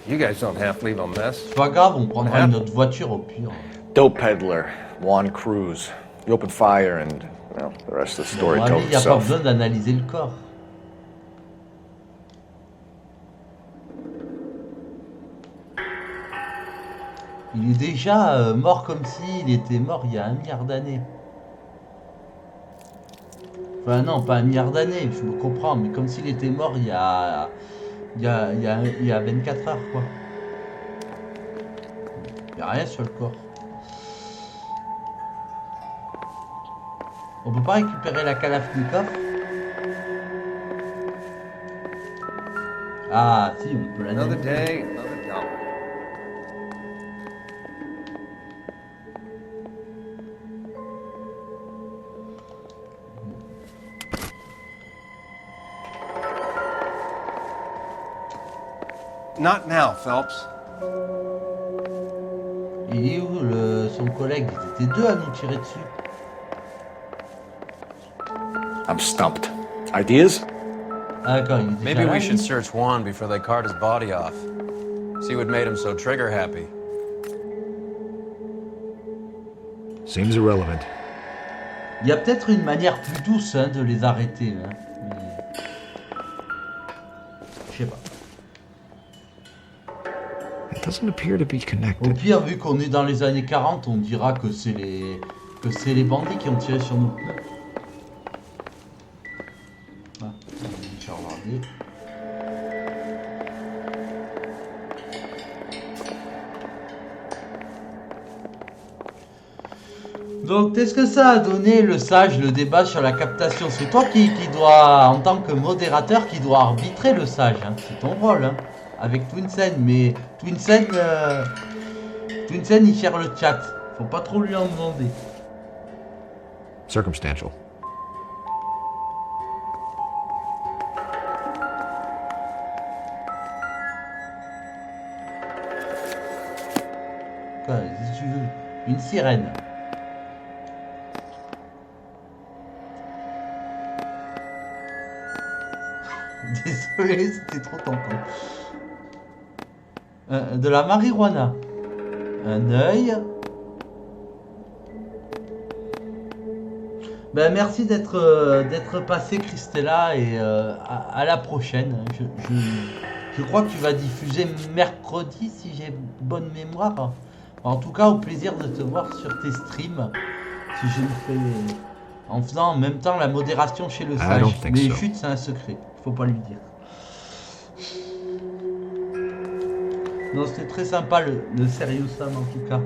You guys don't have to leave a mess. C'est pas grave, on prendra une autre voiture au pire. Dope peddler, Juan Cruz. You opened fire and, well, the rest of the story Bon, told il n'y a pas itself. besoin d'analyser le corps. Il est déjà mort comme s'il était mort il y a 1 milliard d'années. Enfin non, pas un milliard d'années, je me comprends, mais comme s'il était mort il y a 24 heures, quoi. Il n'y a rien sur le corps. On peut pas récupérer la Kalachnikov? Ah si, on peut la Another dynamiter. day, another dollar. Not now, Phelps. Il est où son collègue? Ils étaient deux à nous tirer dessus. I'm stumped. Ideas? Ah, d'accord, il est déjà Maybe là, we lui. should search Juan before they cart his body off. See what made him so trigger happy. Seems irrelevant. Il y a peut-être une manière plus douce de les arrêter. Hein. Mais... je sais pas. It doesn't appear to be Au connected. pire, vu qu'on est dans les années 40, on dira que c'est les bandits qui ont tiré sur nous. Ah, je vais regarder. Donc, qu'est-ce que ça a donné le sage, le débat sur la captation? C'est toi qui dois, en tant que modérateur, qui dois arbitrer le sage. Hein. C'est ton rôle, hein, avec Twinsen. Mais Twinsen, il gère le chat. Faut pas trop lui en demander. Circumstantial. Quoi, si tu veux. Une sirène. Désolé, c'était trop tentant. De la marijuana. Un œil. Ben, merci d'être passé, Christella, et à la prochaine. Je crois que tu vas diffuser mercredi, si j'ai bonne mémoire. En tout cas, au plaisir de te voir sur tes streams. Si je me fais... en faisant en même temps la modération chez le sage. Mais chut, c'est un secret. Faut pas lui dire. Non, c'était très sympa le Serious Sam en tout cas.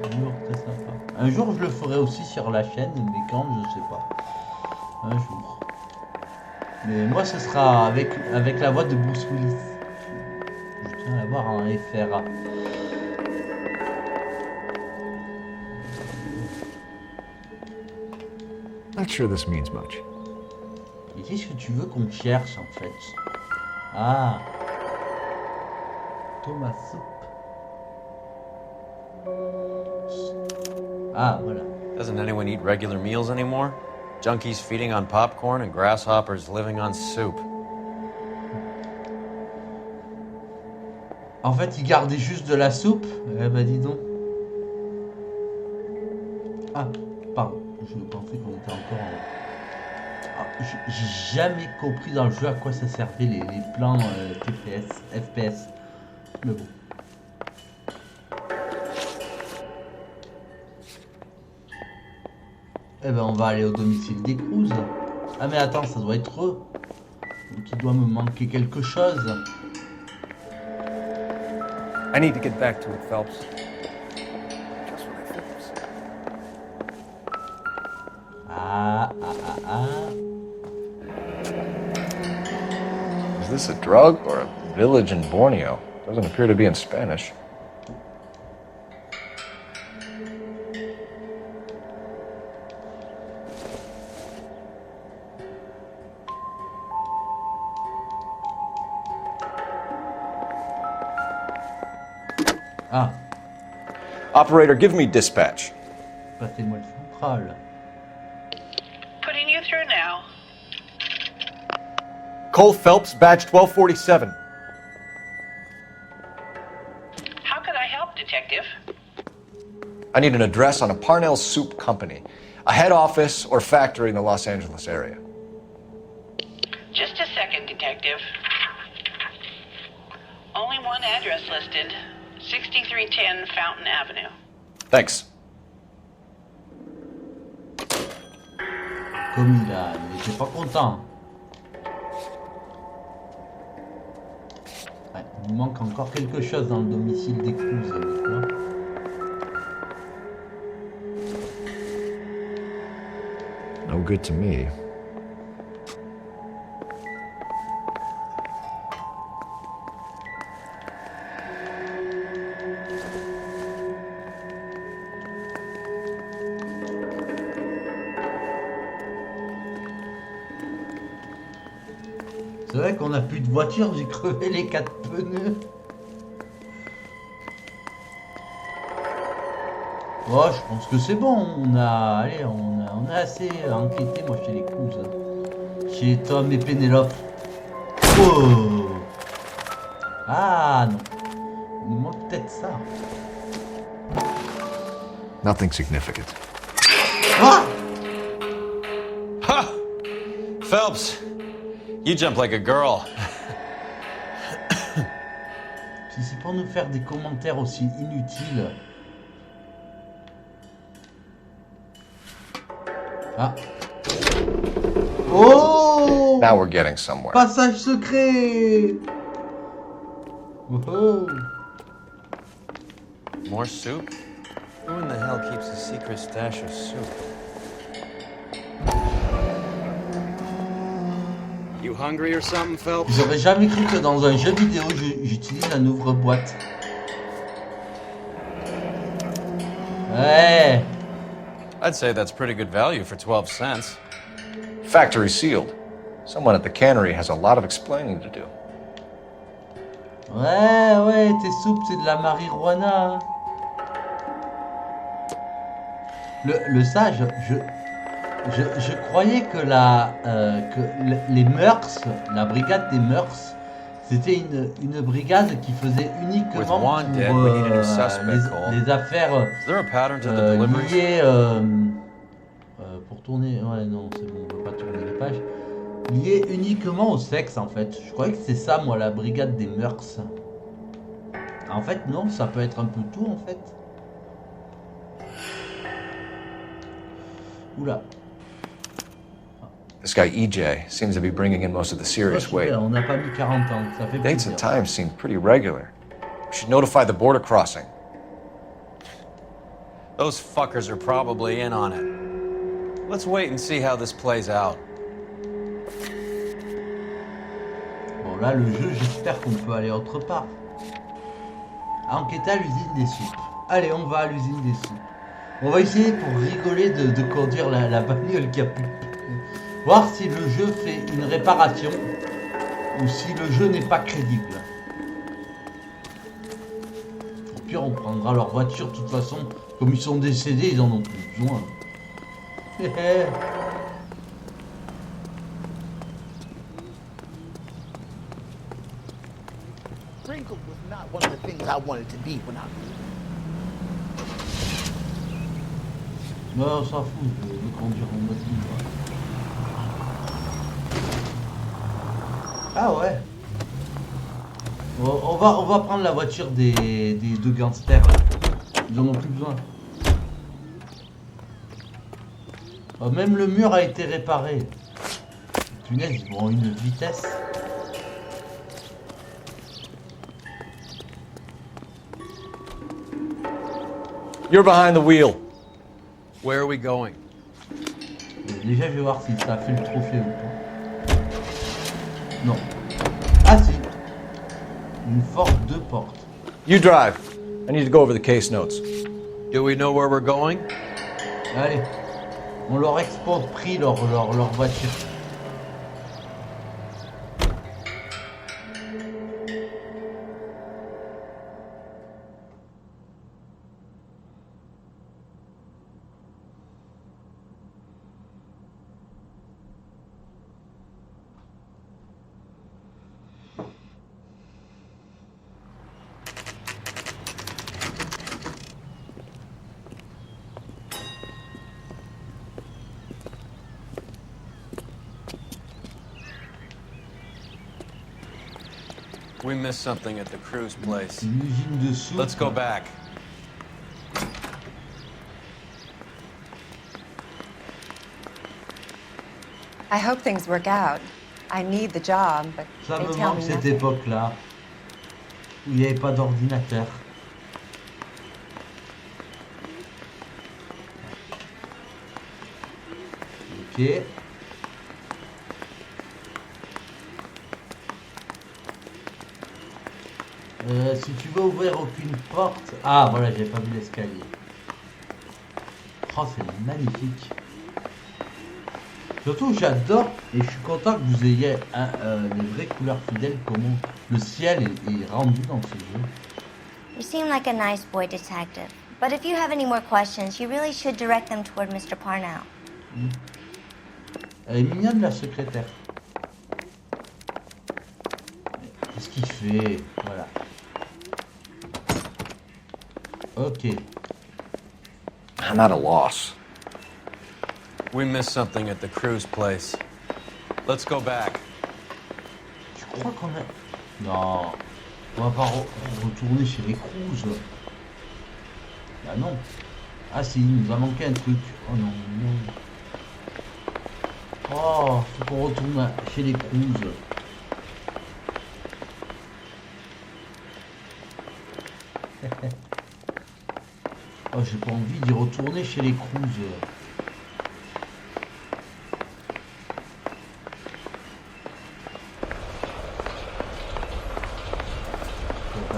Toujours très sympa. Un jour, je le ferai aussi sur la chaîne, mais quand, je sais pas. Un jour. Mais moi, ce sera avec la voix de Bruce Willis. Je tiens à la voir en FR. Not sure this means much. Et qu'est-ce que tu veux qu'on cherche en fait? Ah, Thomas Soup. Ah, voilà. Doesn't anyone eat regular meals anymore? Junkies feeding on popcorn and grasshoppers living on soup. En fait, il gardait juste de la soupe. Eh ben, dis donc. Ah, pardon. Je pensais qu'on était encore en... Ah, j'ai jamais compris dans le jeu à quoi ça servait les plans FPS. Mais bon. Eh ben, on va aller au domicile des Cruz. Ah, mais attends, ça doit être eux. Donc, il doit me manquer quelque chose. I need to get back to it, Phelps. Is this a drug or a village in Borneo? Doesn't appear to be in Spanish. Ah. Operator, give me dispatch. Passez-moi le central. Putting you through now. Cole Phelps, badge 1247. How can I help, Detective? I need an address on a Parnell Soup Company, a head office or factory in the Los Angeles area. Just a second, Detective. Only one address listed. 6310 Fountain Avenue. Thanks. Comme il était pas content. Ouais, il nous manque encore quelque chose dans le domicile d'épouse avec moi. No good to me. C'est vrai qu'on n'a plus de voiture, j'ai crevé les 4 pneus. Oh, je pense que c'est bon, on a assez enquêté, moi, chez les cousins. Chez Tom et Pénélope. Oh. Ah, non. Il nous manque peut-être ça. Nothing significant. Ah! Ha! Phelps, you jump like a girl. Si c'est pour nous faire des commentaires aussi inutiles. Ah. Oh! Now we're getting somewhere. Passage secret. Oh. More soup? Who in the hell keeps a secret stash of soup? You hungry or something, Phelps? J'aurais jamais cru que dans un jeu vidéo j'utilise un ouvre-boîte. Ouais. I'd say that's pretty good value for 12 cents. Factory sealed. Someone at the cannery has a lot of explaining to do. Ouais, tes soupes, c'est de la marijuana. Le sage, je croyais que les mœurs, la brigade des mœurs, c'était une brigade qui faisait uniquement pour les affaires liées pour tourner. Ouais, non, c'est bon, on peut pas tourner les pages. Liées uniquement au sexe, en fait. Je croyais que c'est ça, moi, la brigade des mœurs. En fait, non, ça peut être un peu tout, en fait. Oula. This guy EJ seems to be bringing in most of the serious weight. On n'a pas mis 40 ans, ça fait Dates plaisir. and times seem pretty regular. We should notify the border crossing. Those fuckers are probably in on it. Let's wait and see how this plays out. Bon, là, le jeu, j'espère qu'on peut aller autre part. Enquêter à l'usine des soupes. Allez, on va à l'usine des soupes. On va essayer pour rigoler de conduire la bagnole qui a plus... Voir si le jeu fait une réparation ou si le jeu n'est pas crédible. Au pire, on prendra leur voiture. De toute façon, comme ils sont décédés, ils en ont plus besoin. Sprinkle was not one of the things I wanted to be when I Non, on s'en fout, je veux conduire en mode libre. Ah ouais. On va prendre la voiture des deux gangsters. Ils en ont plus besoin. Oh, même le mur a été réparé. Punaise, ils vont à une vitesse. You're behind the wheel. Where are we going? Déjà, je vais voir si ça a fait le trophée ou pas. Non. Ah si. Une forte 2 portes. You drive. I need to go over the case notes. Do we know where we're going? Allez. On leur exproprie leur voiture. We missed something at the cruise place. Une usine de soupe. Let's go back. I hope things work out. I need the job, but Ça they me tell manque me cette nothing. époque-là. Où il n'y avait pas d'ordinateur. Ok. Si tu veux ouvrir aucune porte... Ah voilà, j'ai pas vu l'escalier. Oh, c'est magnifique. Surtout, j'adore et je suis content que vous ayez les vraies couleurs fidèles, comment le ciel est rendu dans ce jeu. You seem like a nice boy, detective. But if you have any more questions, you really should direct them toward Mr. Parnell. Elle est mignonne, la secrétaire. Qu'est-ce qu'il fait? Voilà. Ok. I'm at a loss. We missed something at the cruise place. Let's go back. Je crois qu'on a... Non. On va pas retourner chez les Cruz. Bah non. Ah si, il nous a manqué un truc. Oh non, non. Oh, faut qu'on retourne chez les Cruz. Oh, j'ai pas envie d'y retourner chez les Cruz.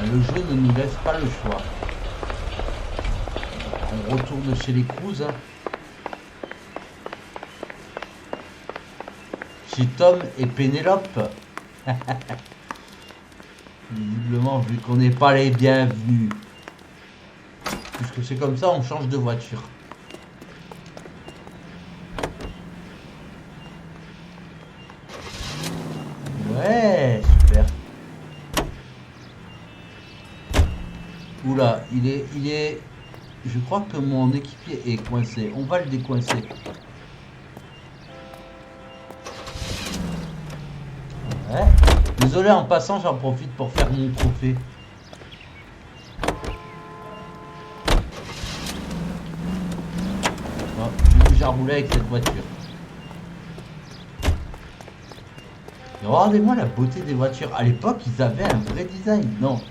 Le jeu ne nous laisse pas le choix. On retourne chez les Cruz. Chez Tom et Pénélope. Visiblement, vu qu'on n'est pas les bienvenus. Puisque c'est comme ça, on change de voiture. Ouais, super. Oula, il est... Je crois que mon équipier est coincé. On va le décoincer. Ouais. Désolé, en passant, j'en profite pour faire mon trophée. Bon, j'ai déjà roulé avec cette voiture. Et regardez-moi la beauté des voitures. À l'époque, ils avaient un vrai design. Non.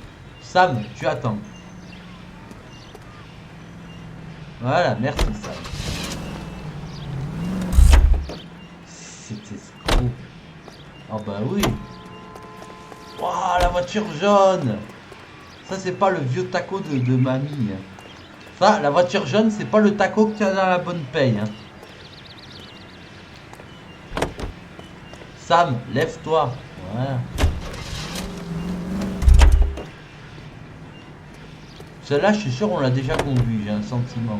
Sam, tu attends. Voilà, merci Sam. C'était escroc. Ah bah oui. Waouh, la voiture jaune. Ça, c'est pas le vieux taco de mamie. Ça, la voiture jaune, c'est pas le taco que tu as dans la bonne paye. Hein. Sam, lève-toi. Voilà. Celle-là, je suis sûr, on l'a déjà conduit, j'ai un sentiment.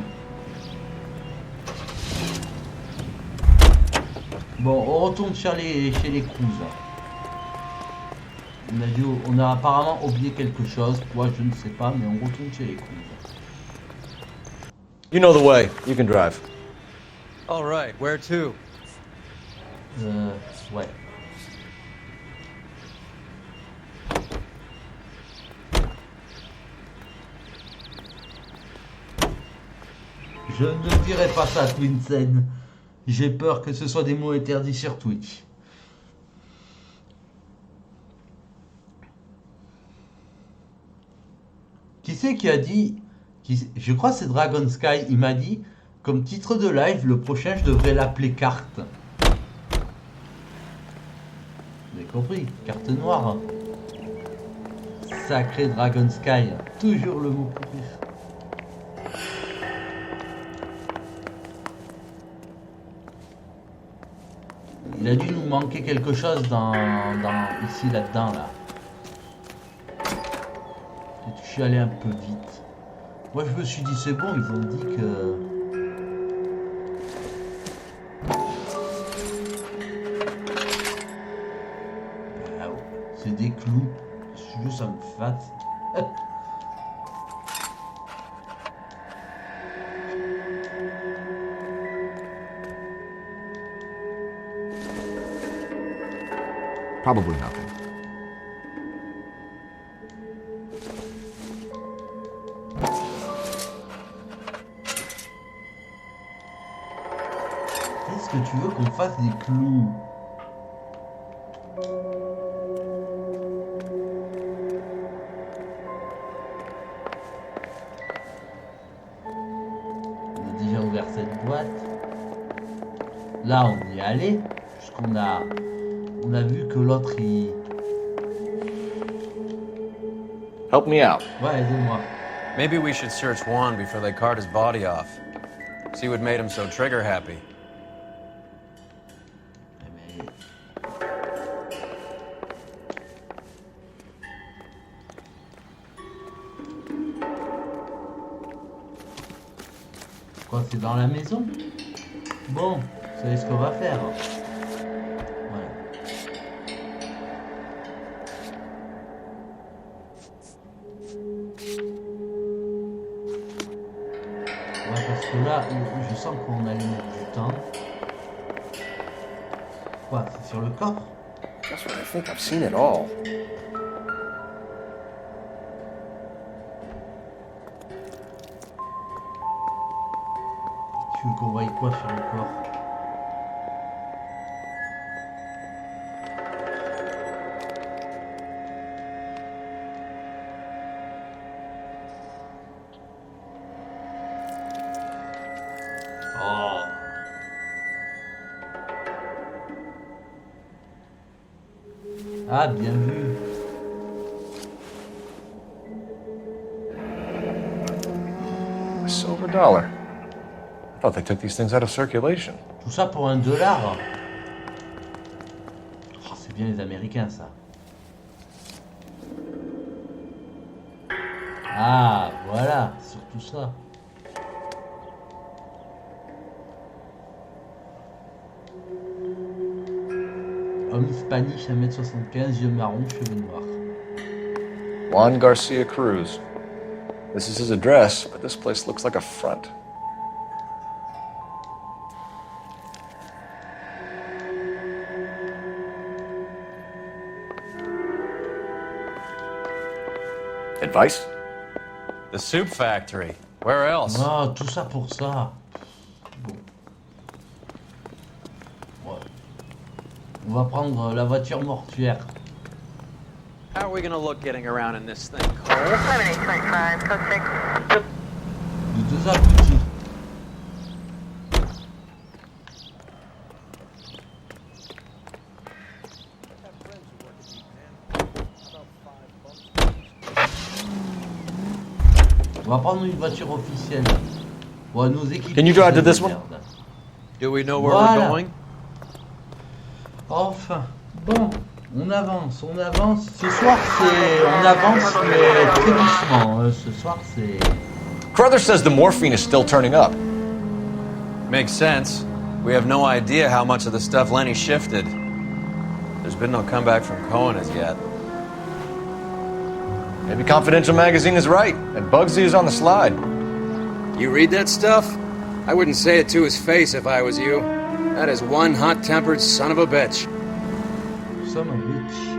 Bon, on retourne chez les Cruz. On a apparemment oublié quelque chose. Moi, je ne sais pas, mais on retourne chez les Cruz. You know the way. You can drive. All right, where to? Ouais. Je ne dirai pas ça, Twinsen. J'ai peur que ce soit des mots interdits sur Twitch. Qui c'est qui a dit... Je crois que c'est Dragon Sky. Il m'a dit, comme titre de live, le prochain, je devrais l'appeler carte. Vous avez compris? Carte noire. Sacré Dragon Sky. Toujours le mot pour rire. Il a dû nous manquer quelque chose ici, là-dedans, là. Je suis allé un peu vite. Moi, je me suis dit, c'est bon, ils ont dit que... C'est des clous. Si ça me fâte. Probably nothing. Qu'est-ce que tu veux qu'on fasse des clous? On a déjà ouvert cette boîte. Là, on y est allé, puisqu'on a vu que l'autre il... Help me out. Ouais, aidez-moi. Maybe we should search Juan before they cart his body off. See what made him so trigger happy. Quoi, c'est dans la maison? Bon, vous savez ce qu'on va faire. Voilà. Ouais, parce que là, je sens qu'on allait mettre du temps. Quoi, c'est sur le corps? That's what I think. I've seen it all. Tu veux qu'on voie quoi sur le corps? Oh. Ah, bien vu. A silver dollar. I thought they took these things out of circulation. Tout ça pour $1. Oh, c'est bien les Américains, ça. Ah, voilà, surtout ça. Homme hispanique, 1m75, yeux marrons, cheveux noirs. Juan Garcia Cruz. This is his address, but this place looks like a front. Advice? The soup factory. Where else? Ah, tout ça pour ça. Bon. Ouais. On va prendre la voiture mortuaire. How are we gonna look getting around in this thing, Cole? De deux abrutis. On va prendre une voiture officielle. Ouais, nos équipes. Can you drive to this one? Do we know where Voilà. we're going? Enfin, bon, on avance. Ce soir, on avance, mais très doucement. Ce soir, c'est... Carruthers says the morphine is still turning up. Makes sense. We have no idea how much of the stuff Lenny shifted. There's been no comeback from Cohen as yet. Maybe Confidential Magazine is right, and Bugsy is on the slide. You read that stuff? I wouldn't say it to his face if I was you. That is one hot-tempered son of a bitch. Son of a bitch.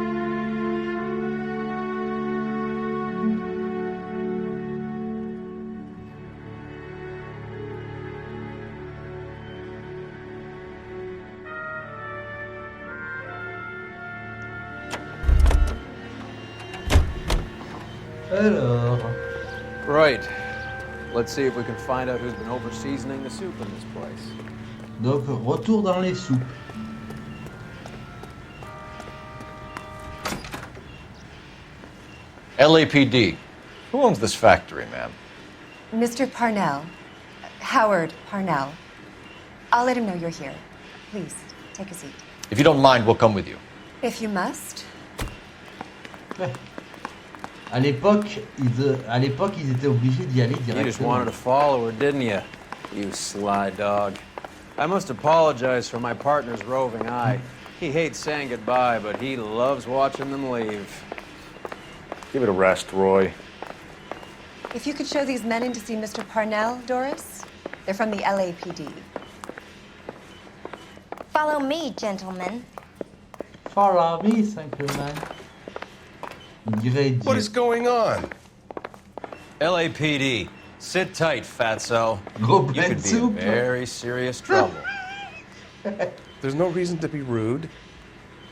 Alors. Right. Let's see if we can find out who's been over-seasoning the soup in this place. Donc, retour dans les soupes. LAPD. Who owns this factory, ma'am? Mr. Parnell. Howard Parnell. I'll let him know you're here. Please, take a seat. If you don't mind, we'll come with you. If you must. Ouais. À l'époque, ils étaient obligés d'y aller directement. You just wanted to follow her, didn't you? You sly dog. I must apologize for my partner's roving eye. He hates saying goodbye, but he loves watching them leave. Give it a rest, Roy. If you could show these men in to see Mr. Parnell, Doris. They're from the LAPD. Follow me, gentlemen. Follow me, gentlemen. What is going on? LAPD. Sit tight, fatso. Gros You plein could de be in soupe. very serious trouble. There's no reason to be rude.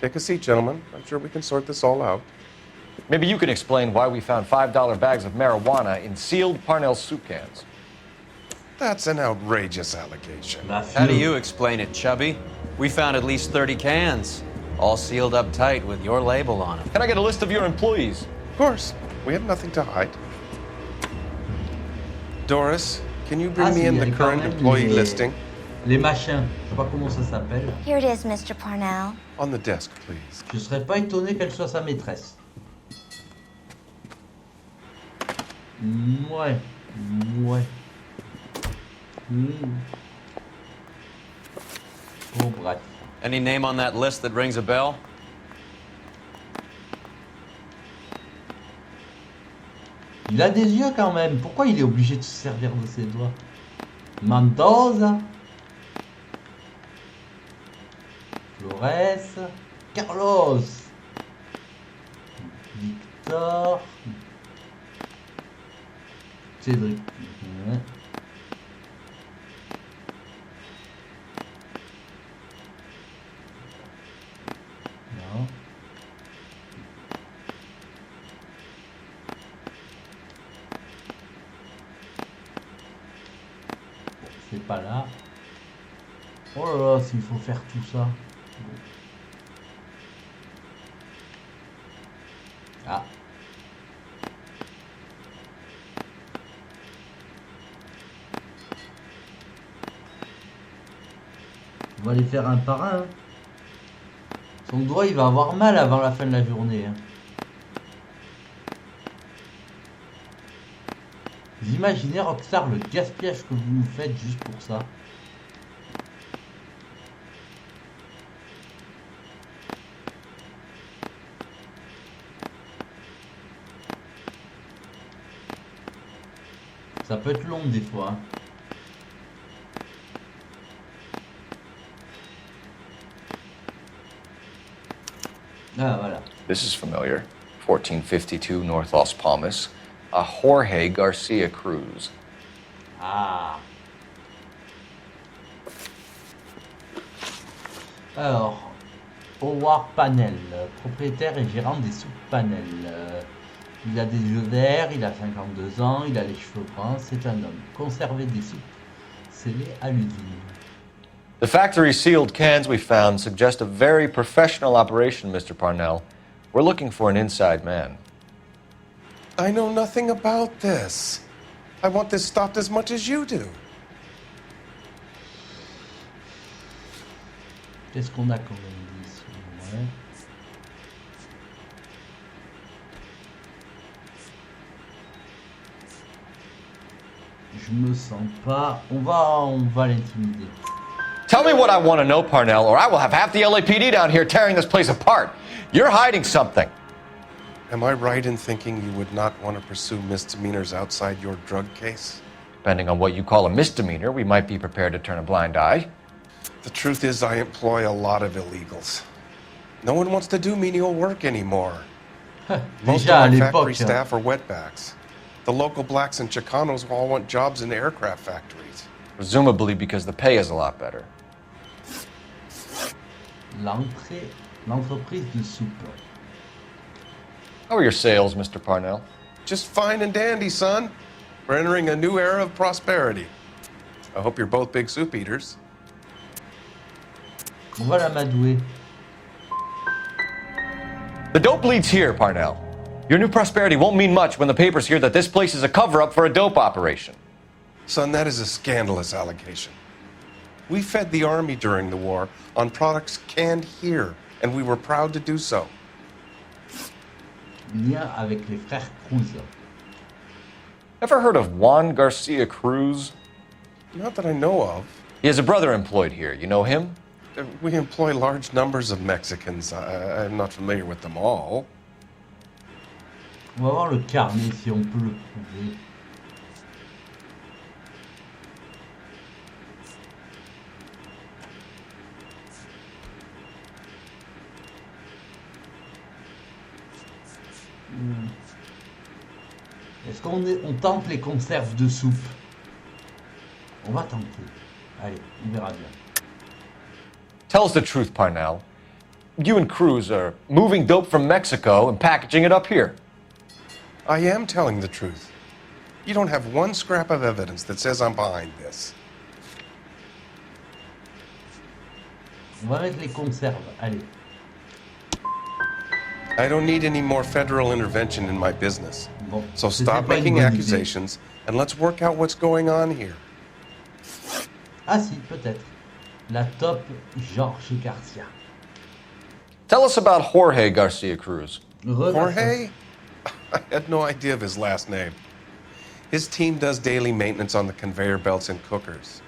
Take a seat, gentlemen. I'm sure we can sort this all out. Maybe you can explain why we found $5 bags of marijuana in sealed Parnell soup cans. That's an outrageous allegation. How do you explain it, Chubby? We found at least 30 cans, all sealed up tight with your label on them. Can I get a list of your employees? Of course. We have nothing to hide. Doris, can you bring me in the current employee listing? Les machins, je sais pas comment ça s'appelle. Here it is, Mr. Parnell. On the desk, please. Je serais pas étonné qu'elle soit sa maîtresse. Ouais. Oh, bref. Any name on that list that rings a bell? Il a des yeux quand même. Pourquoi il est obligé de se servir de ses doigts? Mendoza, Flores, Carlos, Victor, Cédric. Ouais. Non. C'est pas là. Oh là là, s'il faut faire tout ça. Bon. Ah. On va les faire un par un. Hein. Son doigt, il va avoir mal avant la fin de la journée. Hein. Vous imaginez, Rockstar, le gaspillage que vous nous faites juste pour ça? Ça peut être long des fois. Hein. Ah, voilà. This is familiar. 1452 North Las Palmas. A Jorge Garcia Cruz. Ah. Alors, Howard Panel, propriétaire et gérant des soupes Panel. Il a des yeux verts, il a 52 ans, il a les cheveux bruns, c'est un homme. Conserver des soupes scellées à l'usine. The factory sealed cans we found suggest a very professional operation, Mr. Parnell. We're looking for an inside man. I know nothing about this. I want this stopped as much as you do. Qu'est-ce qu'on a comme indice? Ouais. Je me sens pas. On va l'intimider. Tell me what I want to know, Parnell, or I will have half the LAPD down here tearing this place apart. You're hiding something. Am I right in thinking you would not want to pursue misdemeanors outside your drug case? Depending on what you call a misdemeanor, we might be prepared to turn a blind eye. The truth is, I employ a lot of illegals. No one wants to do menial work anymore. Most of my factory staff are wetbacks. The local blacks and Chicanos all want jobs in aircraft factories. Presumably because the pay is a lot better. L'entreprise de soupe. How are your sales, Mr. Parnell? Just fine and dandy, son. We're entering a new era of prosperity. I hope you're both big soup eaters. On va l'amadouer. The dope leads here, Parnell. Your new prosperity won't mean much when the papers hear that this place is a cover-up for a dope operation. Son, that is a scandalous allegation. We fed the Army during the war on products canned here, and we were proud to do so. Lien avec les frères Cruz. Ever heard of Juan Garcia Cruz? Not that I know of. He has a brother employed here. You know him? We employ large numbers of Mexicans. I'm not familiar with them all. On va voir le carnet si on peut le trouver. Est-ce qu'on tente les conserves de soupe? On va tenter. Allez, on verra bien. Tell us the truth, Parnell. You and Cruz are moving dope from Mexico and packaging it up here. I am telling the truth. You don't have one scrap of evidence that says I'm behind this. On va mettre les conserves, allez. I don't need any more federal intervention in my business. Bon, so stop making accusations and let's work out what's going on here. Ah si, peut-être. La top George Garcia. Tell us about Jorge Garcia Cruz. Jorge? I had no idea of his last name. His team does daily maintenance on the conveyor belts and cookers.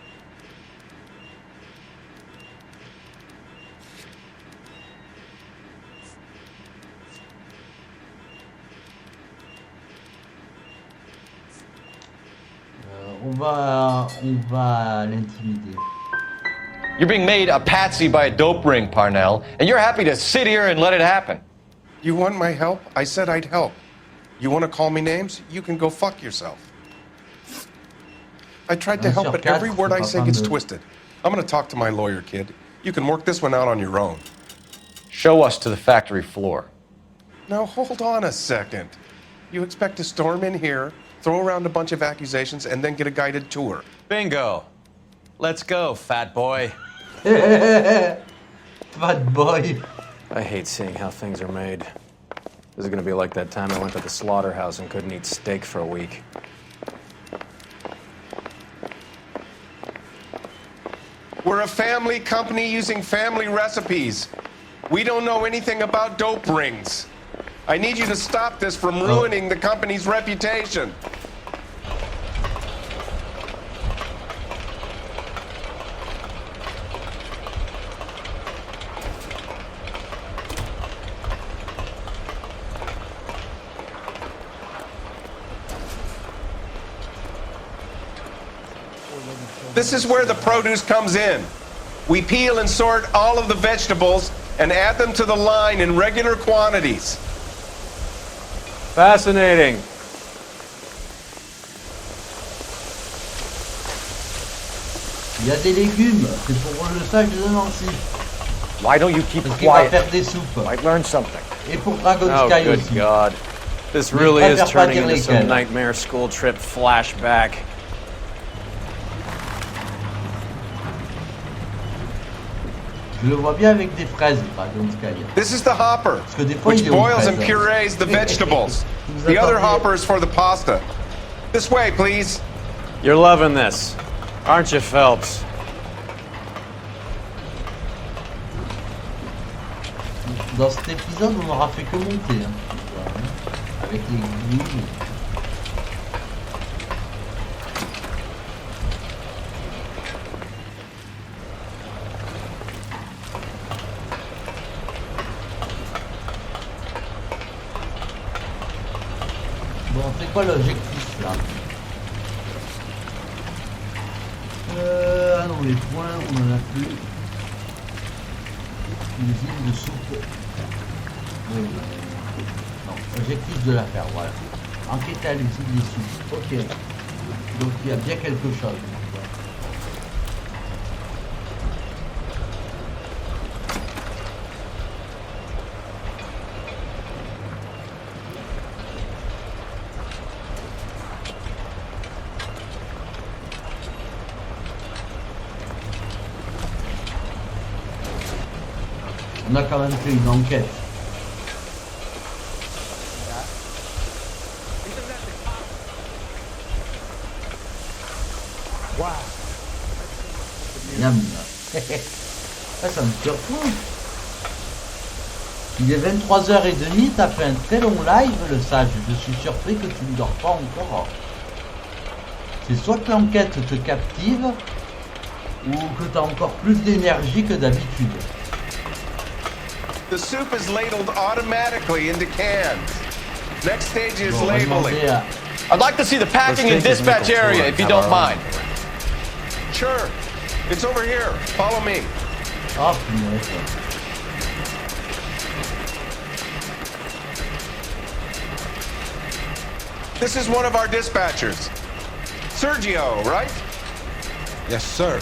On va l'intimider. You're being made a patsy by a dope ring, Parnell, and you're happy to sit here and let it happen. You want my help? I said I'd help. You want to call me names? You can go fuck yourself. I tried to help, but every word I say gets twisted. I'm going to talk to my lawyer, kid. You can work this one out on your own. Show us to the factory floor. Now, hold on a second. You expect to storm in here, throw around a bunch of accusations, and then get a guided tour. Bingo. Let's go, fat boy. Fat boy. I hate seeing how things are made. This is gonna be like that time I went to the slaughterhouse and couldn't eat steak for a week. We're a family company using family recipes. We don't know anything about dope rings. I need you to stop this from ruining the company's reputation. This is where the produce comes in. We peel and sort all of the vegetables and add them to the line in regular quantities. Fascinating. Il y a des légumes, c'est pour le stage de Nancy. Why don't you keep quiet? Va faire des soupes. Might learn something. Et pour Dragon Oh, Sky good aussi. God. This really is turning into some nightmare school trip flashback. Je le vois bien avec des fraises, Dragon Sky. This is the hopper, Parce que des fois, which il est aux boils and fraises. purees the vegetables. The other hopper is for the pasta. This way, please. You're loving this, aren't you, Phelps? Dans cet épisode, on n'aura fait que monter. Hein. Avec les grilles. Bon, c'est quoi l'objectif là? Ah non, les points, on en a plus. L'usine de soupe. Oui. Non, objectif de l'affaire, voilà. Enquêter à l'usine des soupes. Ok. Donc il y a bien quelque chose. On a quand même fait une enquête. Wow. Miam. Ça me surprend. Il est 23h30, t'as fait un très long live, le sage. Je suis surpris que tu ne dors pas encore. C'est soit que l'enquête te captive, ou que t'as encore plus d'énergie que d'habitude. The soup is ladled automatically into cans. Next stage is labeling. I'd like to see the packing and dispatch area, if you don't mind. Sure. It's over here. Follow me. Oh, punaise. This is one of our dispatchers. Sergio, right? Yes, sir.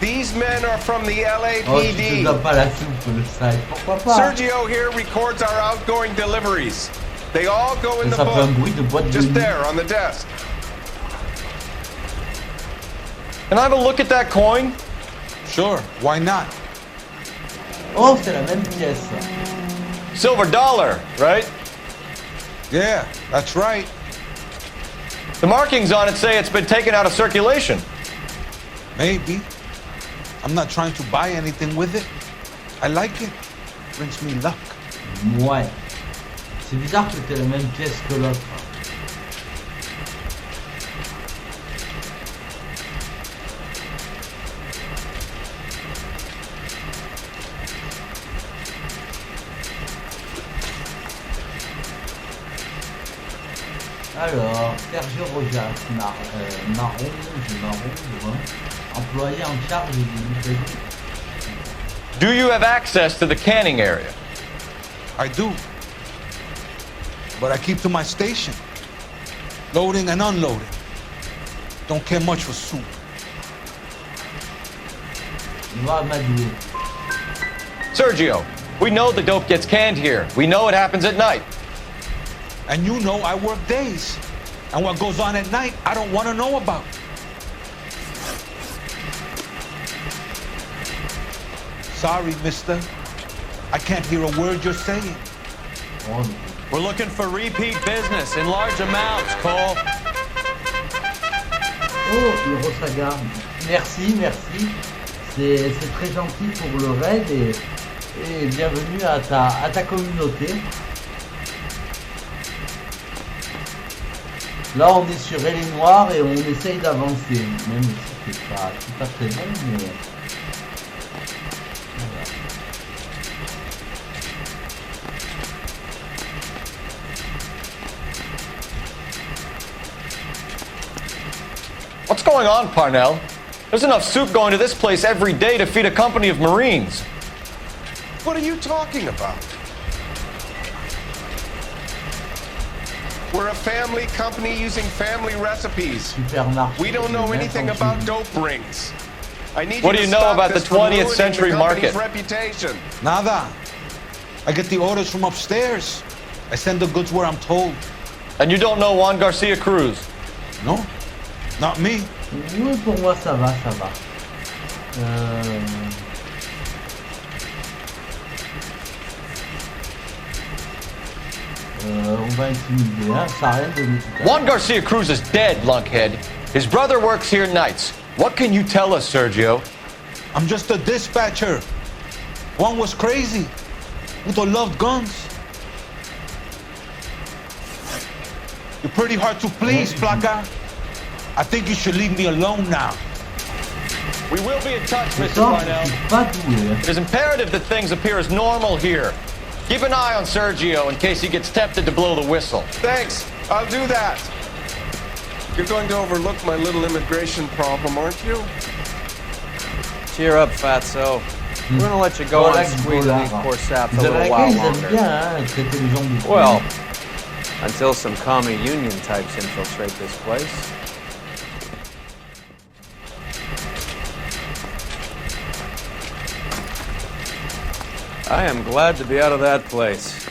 These men are from the Oh, tu te LAPD. donnes pas la soupe, le side. Pourquoi pas? Sergio here records our outgoing deliveries. They all go in the Ça fait un bruit book. de boîte de Just nuit. there on the desk. Can I have a look at that coin? Sure, why not? Oh, c'est la même pièce. Silver dollar, right? Yeah, that's right. The markings on it say it's been taken out of circulation. Maybe. I'm not trying to buy anything with it. I like it. Brings me luck. Ouais. C'est bizarre que t'aies la même pièce que l'autre. Alors, Sergio Rojas, marron, employé en charge du livraison. Do you have access to the canning area? I do. But I keep to my station. Loading and unloading. Don't care much for soup. Sergio, we know the dope gets canned here. We know it happens at night. And you know I work days. And what goes on at night, I don't want to know about. Sorry, mister. I can't hear a word you're saying. We're looking for repeat business in large amounts, Cole. Oh, Hiro Saga. Merci, merci. C'est très gentil pour le raid et bienvenue à ta communauté. Là, on est sur Elle est Noire et on essaye d'avancer. Même si c'est pas très bon, mais... What's going on, Parnell? There's enough soup going to this place every day to feed a company of Marines. What are you talking about? We're a family company using family recipes. We don't know anything about dope rings. I need What you do to you know stop about the this from 20th ruining century the company's market? reputation. Nada. I get the orders from upstairs. I send the goods where I'm told. And you don't know Juan Garcia Cruz? No, not me. Oui, pour moi, ça va, ça va. On va intimider, hein, ça rien de nous. Juan Garcia Cruz is dead, lunkhead. His brother works here nights. What can you tell us, Sergio? I'm just a dispatcher. One was crazy. Udo loved guns. You're pretty hard to please, Placa. I think you should leave me alone now. We will be in touch, Mr. Parnell. It is imperative that things appear as normal here. Keep an eye on Sergio in case he gets tempted to blow the whistle. Thanks. I'll do that. You're going to overlook my little immigration problem, aren't you? Cheer up, fatso. We're gonna let you go and squeeze these poor saps a little while longer. Well, until some commie union types infiltrate this place. I am glad to be out of that place.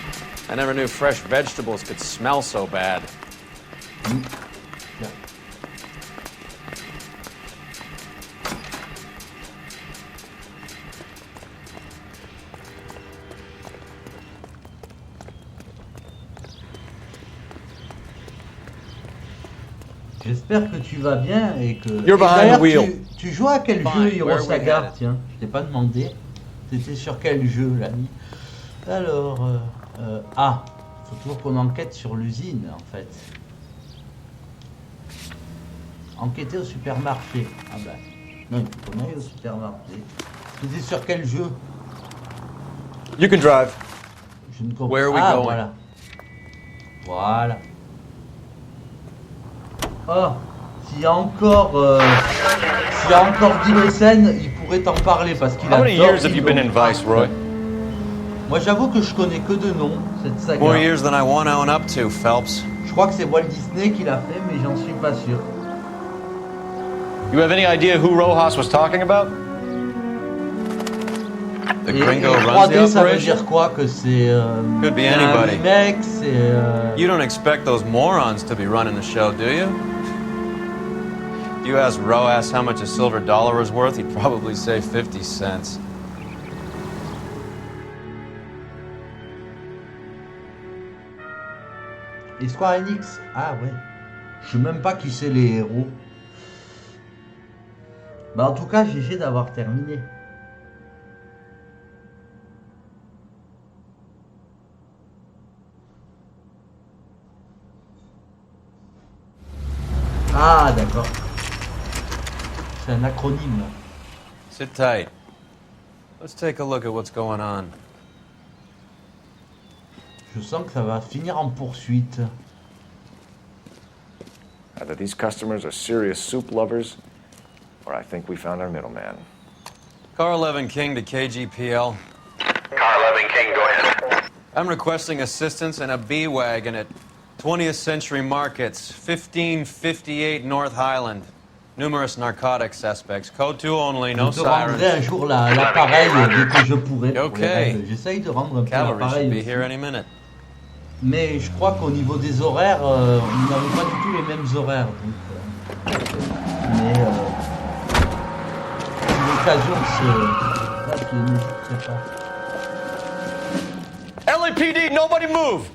I never knew fresh vegetables could smell so bad. J'espère que tu vas bien et que... You're behind the wheel. Tu joues à quel jeu, Hiro Saga? headed? Tiens, je t'ai pas demandé. C'était sur quel jeu, l'ami? Alors, faut toujours qu'on enquête sur l'usine, en fait. Enquêter au supermarché. Ah bah, non, il faut qu'on aille au supermarché. C'était sur quel jeu? You can drive. Je ne comprends Where are we ah, going? voilà. Voilà. Oh, s'il y a encore Dillesen, il pourrait t'en parler parce qu'il a. How many years have you been in Viceroy? Moi, j'avoue que je connais que de nom cette saga. More years than I want to own up to, Phelps. Je crois que c'est Walt Disney qui l'a fait, mais j'en suis pas sûr. You have any idea who Rojas was talking about? The Et gringo runs 3D, the ça veut operation? dire quoi? Que c'est Could be un anybody. remake, c'est... You don't expect those morons to be running the show, do you? If you asked Roas how much a silver dollar was worth, he'd probably say 50 cents. Et Square Enix? Ah ouais. Je sais même pas qui c'est les héros. Bah en tout cas, GG d'avoir terminé. Ah d'accord. C'est un acronyme là. Sit tight. Let's take a look at what's going on. Je sens que ça va finir en poursuite. Either these customers are serious soup lovers, or I think we found our middleman. Car 11 King to KGPL. Car 11 King, go ahead. I'm requesting assistance in a B-Wagon at 20th Century Markets, 1558 North Highland. Numerous narcotic suspects. Code 2 only, no Je te rendrai un sirens. jour l'appareil dès que je pourrai. pour les Okay. règles. J'essaye de rendre un peu Cavalry l'appareil should be aussi. here any minute. Mais je crois qu'au niveau des horaires, on n'avait pas du tout les mêmes horaires. Donc, mais l'occasion de se... Là, je n'hésiterai pas. LAPD, nobody move!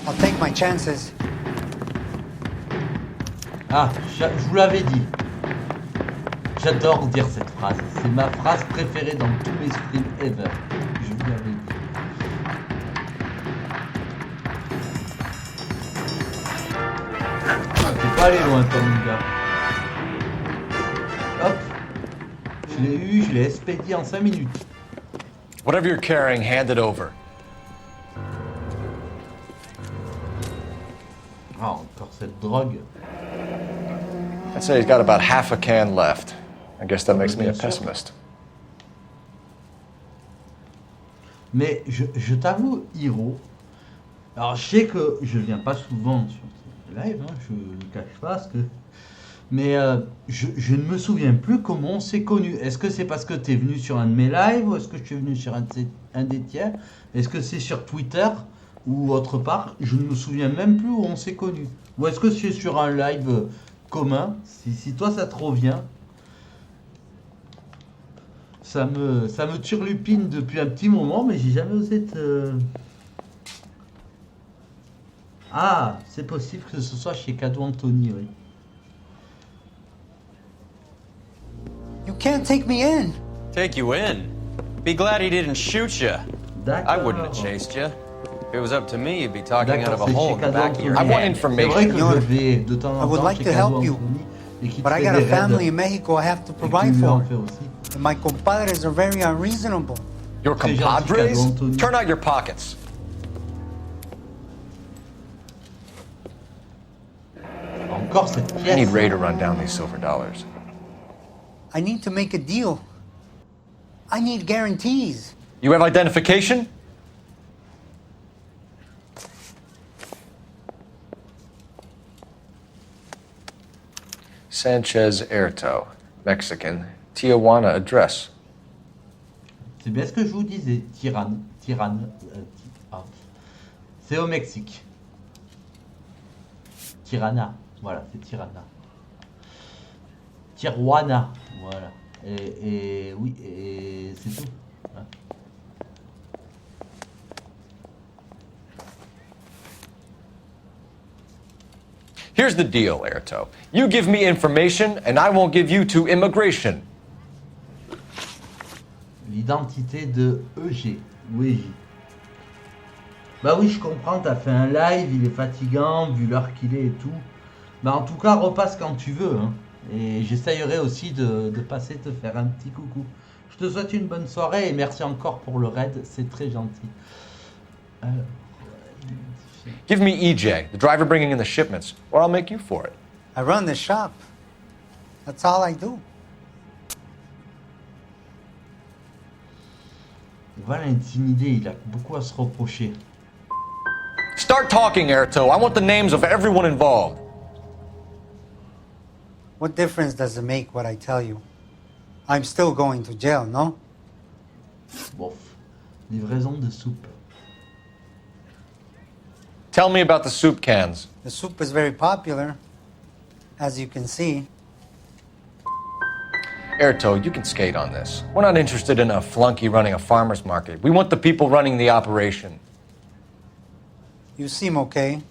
I'll take my chances. Ah, je vous l'avais dit. J'adore dire cette phrase. C'est ma phrase préférée dans tous mes streams ever. Je vous l'avais dit. Ah, t'es pas allé loin, toi, mon gars. Hop. Je l'ai eu, je l'ai expédié en 5 minutes. Whatever you're carrying, hand it over. Ah, encore cette drogue. I'd say he's got about half a can left. I guess that makes me a pessimist. Mais je t'avoue, Hiro, alors je sais que je viens pas souvent sur ces lives, hein, je ne cache pas ce que... Mais je ne me souviens plus comment on s'est connus. Est-ce que c'est parce que tu es venu sur un de mes lives ou est-ce que je suis venu sur un des tiens? Est-ce que c'est sur Twitter ou autre part? Je ne me souviens même plus où on s'est connus. Ou est-ce que c'est sur un live commun? Si toi ça te revient, ça me turlupine depuis un petit moment, mais j'ai jamais osé te... Ah, c'est possible que ce soit chez Cado Anthony, oui. You can't take me in. Take you in? Be glad he didn't shoot you. I wouldn't have chased you. If it was up to me, you'd be talking out of a hole in the back of your head. I want information. I would like to help you, but I got a family in Mexico I have to provide for. And my compadres are very unreasonable. Your compadres? Turn out your pockets. Encore cette pièce. I need Ray to run down these silver dollars. I need to make a deal. I need guarantees. You have identification? Sanchez Erto, Mexican, Tijuana address. C'est bien ce que je vous disais, Tirana. C'est au Mexique. Tirana, voilà, c'est Tirana. Tijuana, voilà. Et oui, et c'est tout. Hein. Here's the deal, Erto. You give me information, and I won't give you to immigration. L'identité de EG ou EJ. Bah oui, je comprends, t'as fait un live, il est fatigant, vu l'heure qu'il est et tout. Bah en tout cas, repasse quand tu veux. Hein. Et j'essayerai aussi de passer te faire un petit coucou. Je te souhaite une bonne soirée et merci encore pour le raid, c'est très gentil. Alors, Give me EJ, the driver bringing in the shipments, or I'll make you for it. I run the shop. That's all I do. il va l'intimider, il a beaucoup à se reprocher. Start talking, Erto. I want the names of everyone involved. What difference does it make what I tell you? I'm still going to jail, no? Bof. Livraison de soupe. Tell me about the soup cans. The soup is very popular, as you can see. Airtoe, you can skate on this. We're not interested in a flunky running a farmer's market. We want the people running the operation. You seem okay,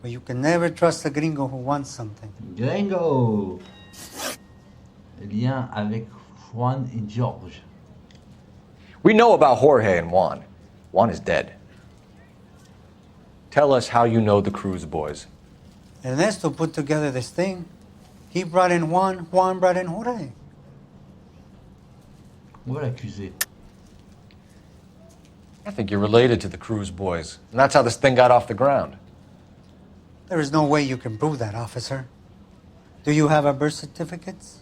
but you can never trust a gringo who wants something. Gringo! Lien avec Juan et George. We know about Jorge and Juan. Juan is dead. Tell us how you know the Cruz boys. Ernesto put together this thing. He brought in Juan, Juan brought in Jorge. On va l'accuser. I think you're related to the Cruz boys, and that's how this thing got off the ground. There is no way you can prove that, officer. Do you have our birth certificates?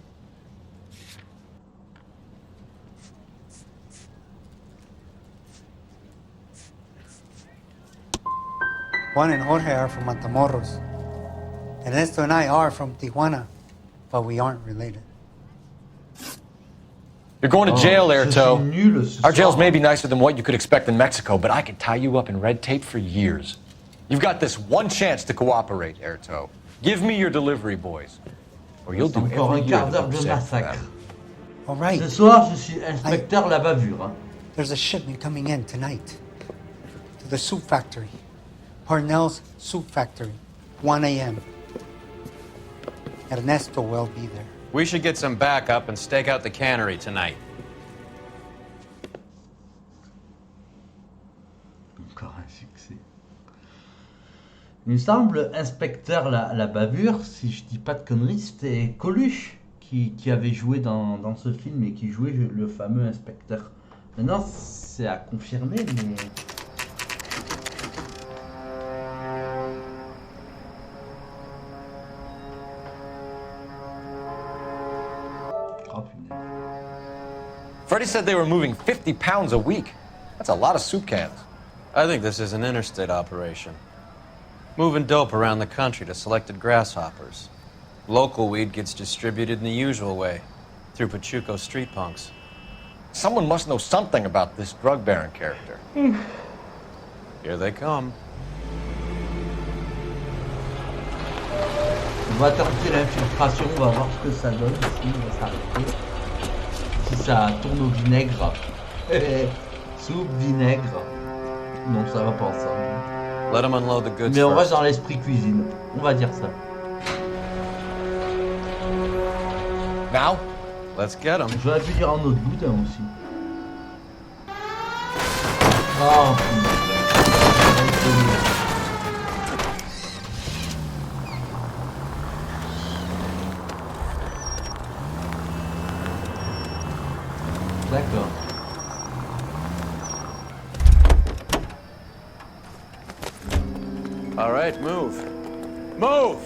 Juan and Jorge are from Matamoros. Ernesto and I are from Tijuana, but we aren't related. You're going to jail, Airtoe. Our jails may be nicer than what you could expect in Mexico, but I can tie you up in red tape for years. You've got this one chance to cooperate, Airtoe. Give me your delivery boys, or you'll do every year the vote set for them. All right. Ce soir, je suis inspecteur la bavure. There's a shipment coming in tonight to the soup factory. Parnell's Soup Factory, 1 a.m. Ernesto will be there. We should get some backup and stake out the cannery tonight. Encore un succès. Il me semble, inspecteur la bavure, si je dis pas de conneries, c'était Coluche qui avait joué dans ce film et qui jouait le fameux inspecteur. Maintenant, c'est à confirmer, mais... Freddie said they were moving 50 pounds a week. That's a lot of soup cans. I think this is an interstate operation. Moving dope around the country to selected grasshoppers. Local weed gets distributed in the usual way, through Pachuco street punks. Someone must know something about this drug baron character. Here they come. On va tenter l'infiltration, on va voir ce que ça donne ici, on va s'arrêter. Si ça tourne au vinaigre. Soupe, vinaigre. Non, ça va pas ensemble. Let them unload the goods. Mais on reste dans l'esprit cuisine. On va dire ça. Now, let's get them. J'aurais pu dire un autre boudin aussi. Oh, d'accord. All right, move. Move!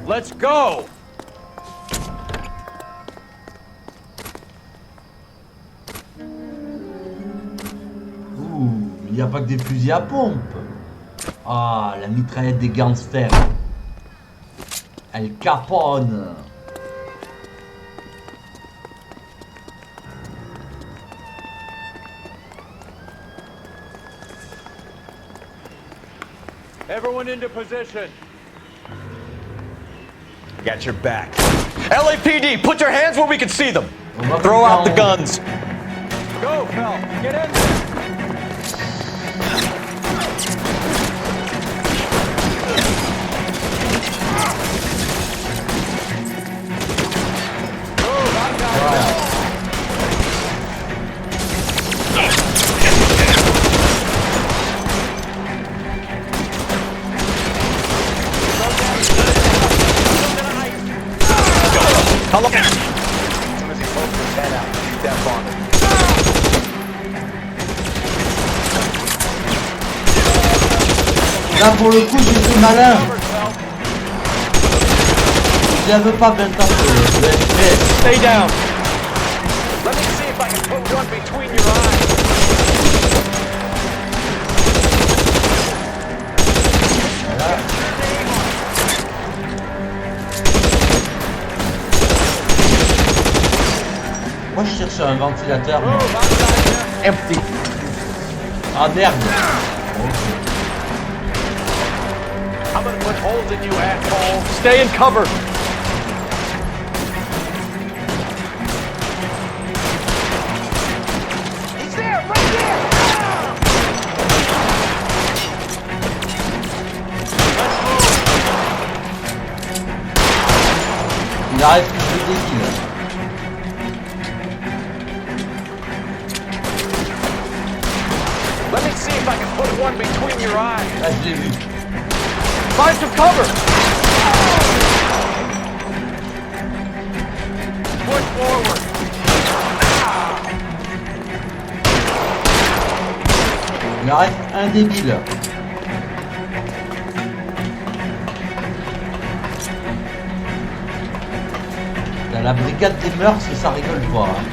Let's go! Ouh, il n'y a pas que des fusils à pompe. Ah, la mitraillette des gangsters. Elle caponne. Everyone into position. Got your back. LAPD, put your hands where we can see them. Throw out the guns. Go, Phil. Get in there. Move, I got it. How long? As soon as he pulls his head out, shoot that bomb. Là pour le coup j'ai fait malin. J'avais pas 20 ans de FPS. Stay down. Let me see if I can put one between your eyes. Voilà. Moi je cherche sur un ventilateur. Empty. Ah merde. I'm gonna put holes in you, asshole. Stay in cover. He's there, right there. Il arrive plus de débile. Let me see if I can put one between your eyes. Ah, je l'ai vu. Find some cover. Push forward. Il en reste un débile. T'as la brigade des mœurs, ça rigole pas. Hein.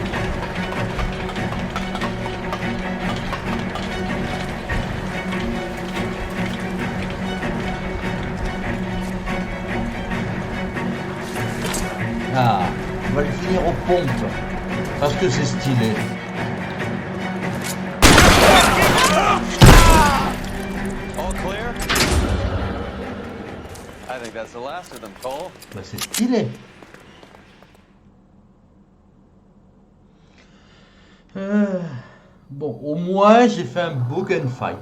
Ah, on va le finir aux pompes. Parce que c'est stylé. All clear? I think that's the last of them, Cole. Bah c'est stylé. Bon, au moins j'ai fait un beau gunfight.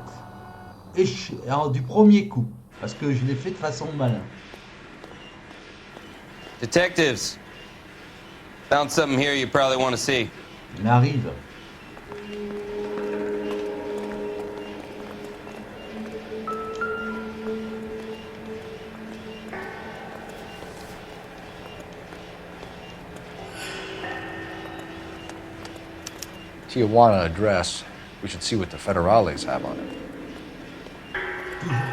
Et alors, du premier coup. Parce que je l'ai fait de façon malin. Detectives, found something here you probably want to see. Il arrive. Tijuana address. We should see what the federales have on it.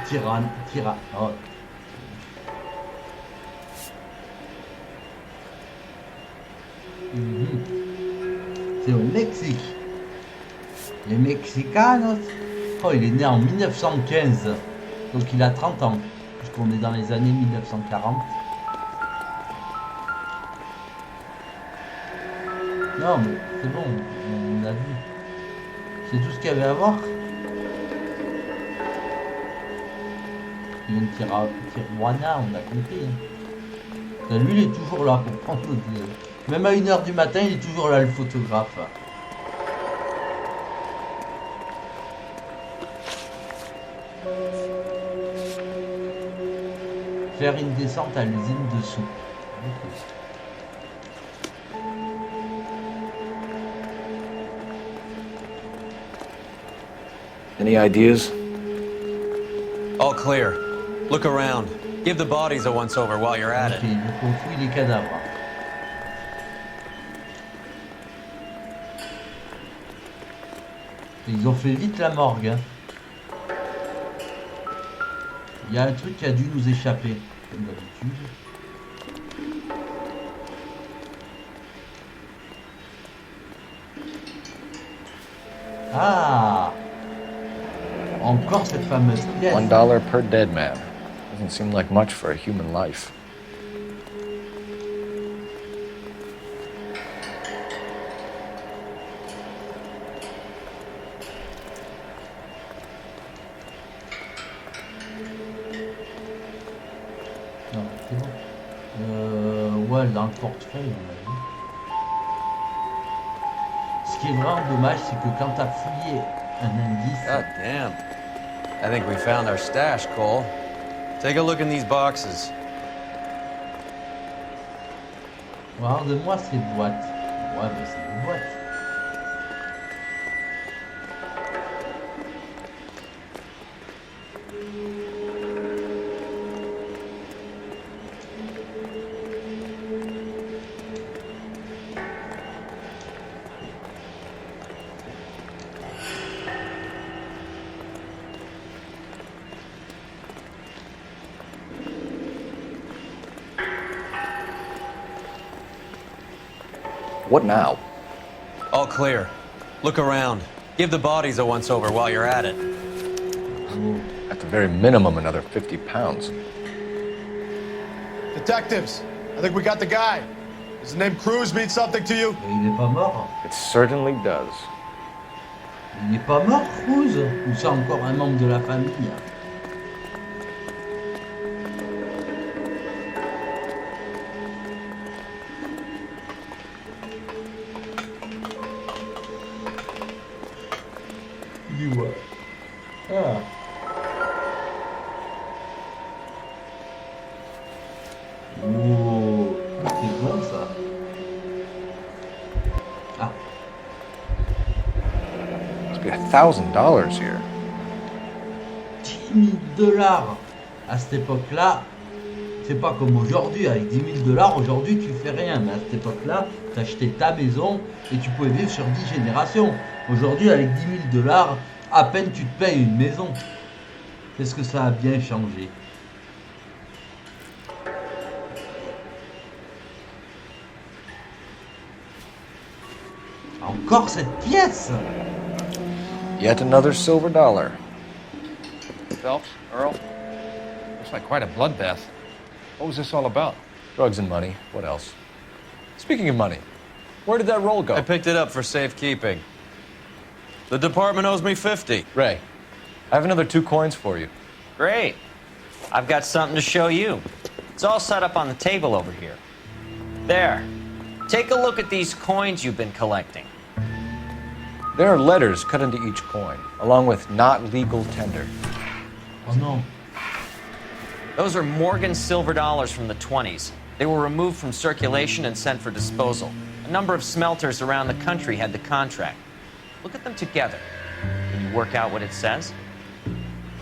Toujours oh. C'est au Mexique. Les Mexicanos. Oh, il est né en 1915. Donc il a 30 ans. Puisqu'on est dans les années 1940. Non, mais c'est bon. On a vu. C'est tout ce qu'il y avait à voir. Il y a une Tijuana, on a compris. Hein. Lui, il est toujours là pour prendre des... Même à 1h du matin, il est toujours là, le photographe. Faire une descente à l'usine dessous. Any ideas? All clear. Look around. Give the bodies a once-over while you're at it. Donc on fouille les cadavres. Ils ont fait vite la morgue. Hein. Il y a un truc qui a dû nous échapper, comme d'habitude. Ah! Encore cette fameuse pièce. $1 per dead man. Doesn't seem like much for a human life. Non, c'est bon. Ouais, dans le portefeuille, on a vu. Ce qui est vraiment dommage, c'est que quand t'as fouillé un indice... God damn. I think we found our stash, Cole. Take a look in these boxes. Regarde-moi ces boîtes. Ouais, mais c'est des boîtes. What now? All clear. Look around. Give the bodies a once-over while you're at it. At the very minimum, another 50 pounds. Detectives, I think we got the guy. Does the name Cruz mean something to you? Il est pas mort. It certainly does. Il n'est pas mort, Cruz? Ou c'est encore un membre de la famille? Dis-moi. Ah. Oh, c'est bon ça. Ah. Must be $1,000 here. $10 000 à cette époque-là. C'est pas comme aujourd'hui. Avec $10 000, aujourd'hui tu fais rien. Mais à cette époque-là, tu achetais ta maison et tu pouvais vivre sur 10 générations. Aujourd'hui, avec $10 000, à peine tu te payes une maison. Qu'est-ce que ça a bien changé? Encore cette pièce! Yet another silver dollar. Phelps, Earl, looks like quite a bloodbath. What was this all about? Drugs and money. What else? Speaking of money, where did that roll go? I picked it up for safekeeping. The department owes me 50. Ray, I have another 2 coins for you. Great. I've got something to show you. It's all set up on the table over here. There. Take a look at these coins you've been collecting. There are letters cut into each coin, along with not legal tender. Oh no. Those are Morgan silver dollars from the 20s. They were removed from circulation and sent for disposal. A number of smelters around the country had the contract. Look at them together. Can you work out what it says?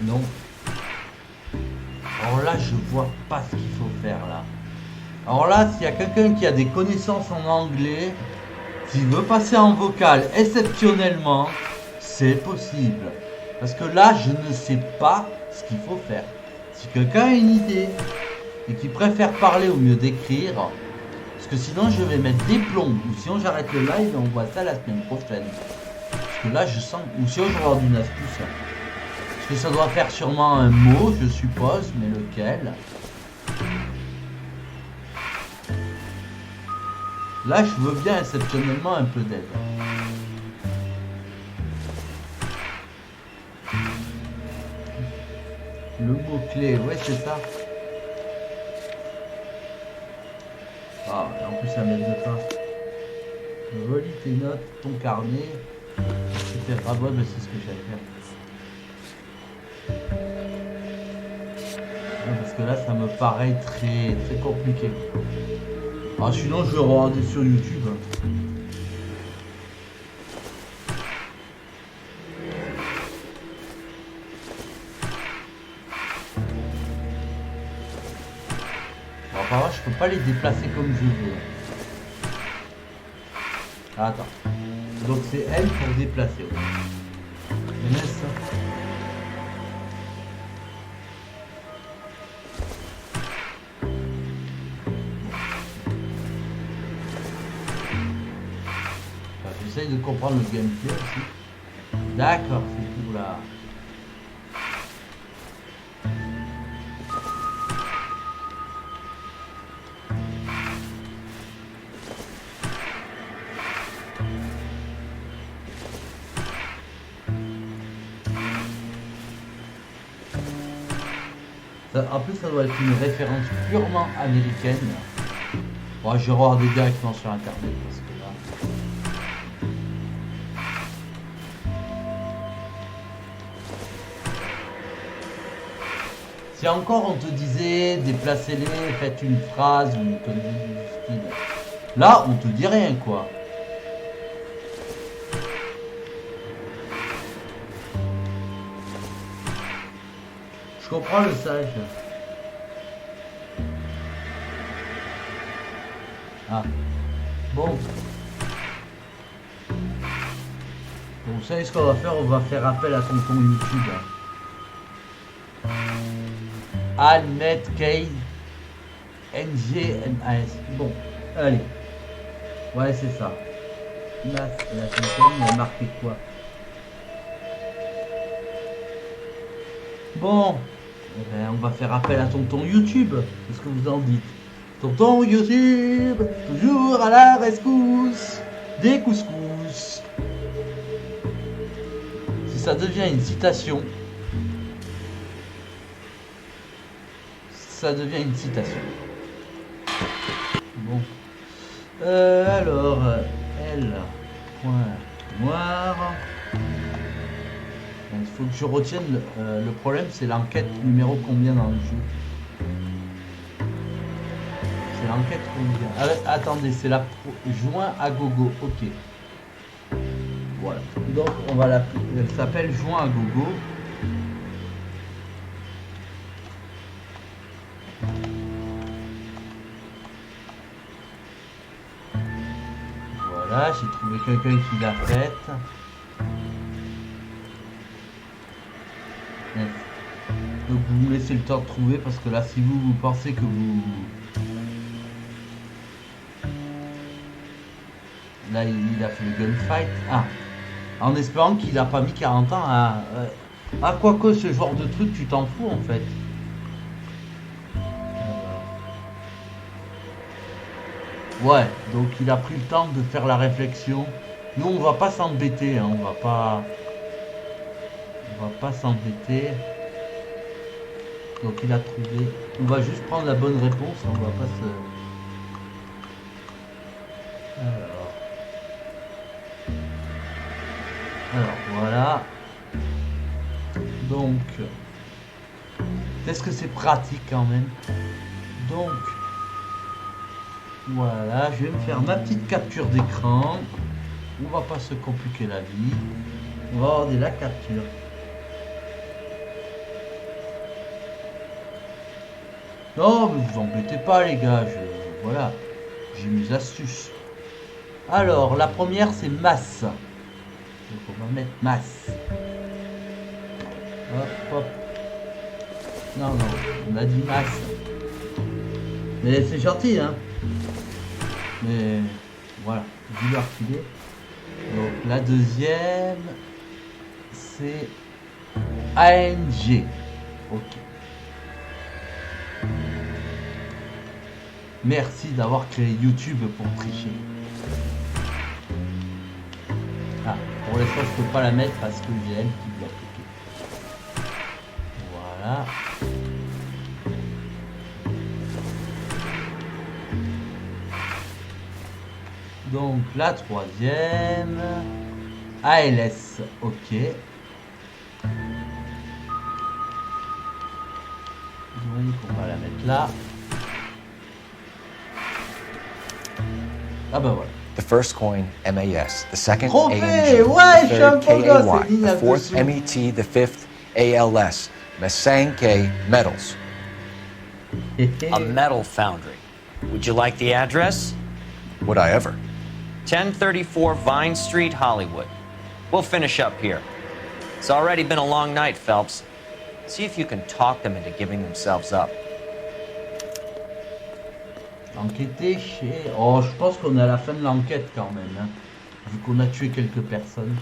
Non. Alors là, je vois pas ce qu'il faut faire là. Alors là, s'il y a quelqu'un qui a des connaissances en anglais, s'il veut passer en vocal exceptionnellement, c'est possible. Parce que là, je ne sais pas ce qu'il faut faire. Si quelqu'un a une idée et qui préfère parler au mieux d'écrire, parce que sinon je vais mettre des plombs, ou sinon j'arrête le live et on voit ça la semaine prochaine. Parce que là je sens, ou sinon je vais avoir d'une astuce. Parce que ça doit faire sûrement un mot, je suppose, mais lequel? Là je veux bien exceptionnellement un peu d'aide. Le mot-clé, ouais c'est ça. Ah, en plus ça m'aide de ça. Relis tes notes, ton carnet, etc. Ah ouais, mais c'est ce que j'ai à faire. Ouais, parce que là ça me paraît très compliqué. Ah sinon je vais regarder sur YouTube. Apparemment, je peux pas les déplacer comme je veux. Ah, attends. Donc c'est L pour déplacer. Ouais. Ça. Enfin, j'essaye de comprendre le gameplay aussi. D'accord, c'est pour là. En plus, ça doit être une référence purement américaine. Bon, je vais regarder directement sur internet parce que là. Si encore on te disait déplacez-les, faites une phrase ou une connerie du style. Là, on te dit rien quoi. Je comprends le sage. Ah. Bon. Bon, vous savez ce qu'on va faire? On va faire appel à son compte YouTube. Almet K NGMAS. Bon, allez. Ouais, c'est ça. Là, la cinquième, il a marqué quoi? Bon. Eh ben, on va faire appel à tonton YouTube. Qu'est-ce que vous en dites? Tonton YouTube, toujours à la rescousse. Des couscous. Si ça devient une citation. Ça devient une citation. Bon. Alors, L. Point noir. Il faut que je retienne le problème, c'est l'enquête numéro combien dans le jeu. C'est l'enquête combien. Attendez, c'est la joint à gogo. Ok. Voilà. Donc on va l'appeler. Elle s'appelle joint à gogo. Voilà, j'ai trouvé quelqu'un qui l'a faite. Donc vous me laissez le temps de trouver parce que là si vous pensez que vous... Là il a fait le gunfight. Ah, en espérant qu'il a pas mis 40 ans à... Ah quoique ce genre de truc tu t'en fous en fait. Ouais, donc il a pris le temps de faire la réflexion. Nous on va pas s'embêter, hein, on va pas s'embêter. Donc il a trouvé. On va juste prendre la bonne réponse, on va pas se... Alors voilà. Donc est-ce que c'est pratique quand même? Donc voilà, je vais me faire ma petite capture d'écran. On va pas se compliquer la vie. On va avoir la capture. Non, mais vous embêtez pas les gars, voilà, j'ai mes astuces. Alors, la première c'est masse. Donc on va mettre masse. Hop, hop. Non, non, on a dit masse. Mais c'est gentil, hein. Mais voilà, dis-leur qu'il est. Donc la deuxième, c'est ANG. Ok. Merci d'avoir créé YouTube pour tricher. Ah, pour l'instant je peux pas la mettre parce que j'ai elle qui doit cliquer. Voilà. Donc la troisième, ALS, ok. Donc on va la mettre là. Ah bah voilà. The first coin, MAS. The second, Trophée, AMG. ouais, The third, KAY. The fourth, MET. The fifth, ALS. Masanke Metals. A metal foundry. Would you like the address? Would I ever? 1034 Vine Street, Hollywood. We'll finish up here. It's already been a long night, Phelps. See if you can talk them into giving themselves up. Enquêter chez... Oh, je pense qu'on est à la fin de l'enquête quand même, hein, vu qu'on a tué quelques personnes.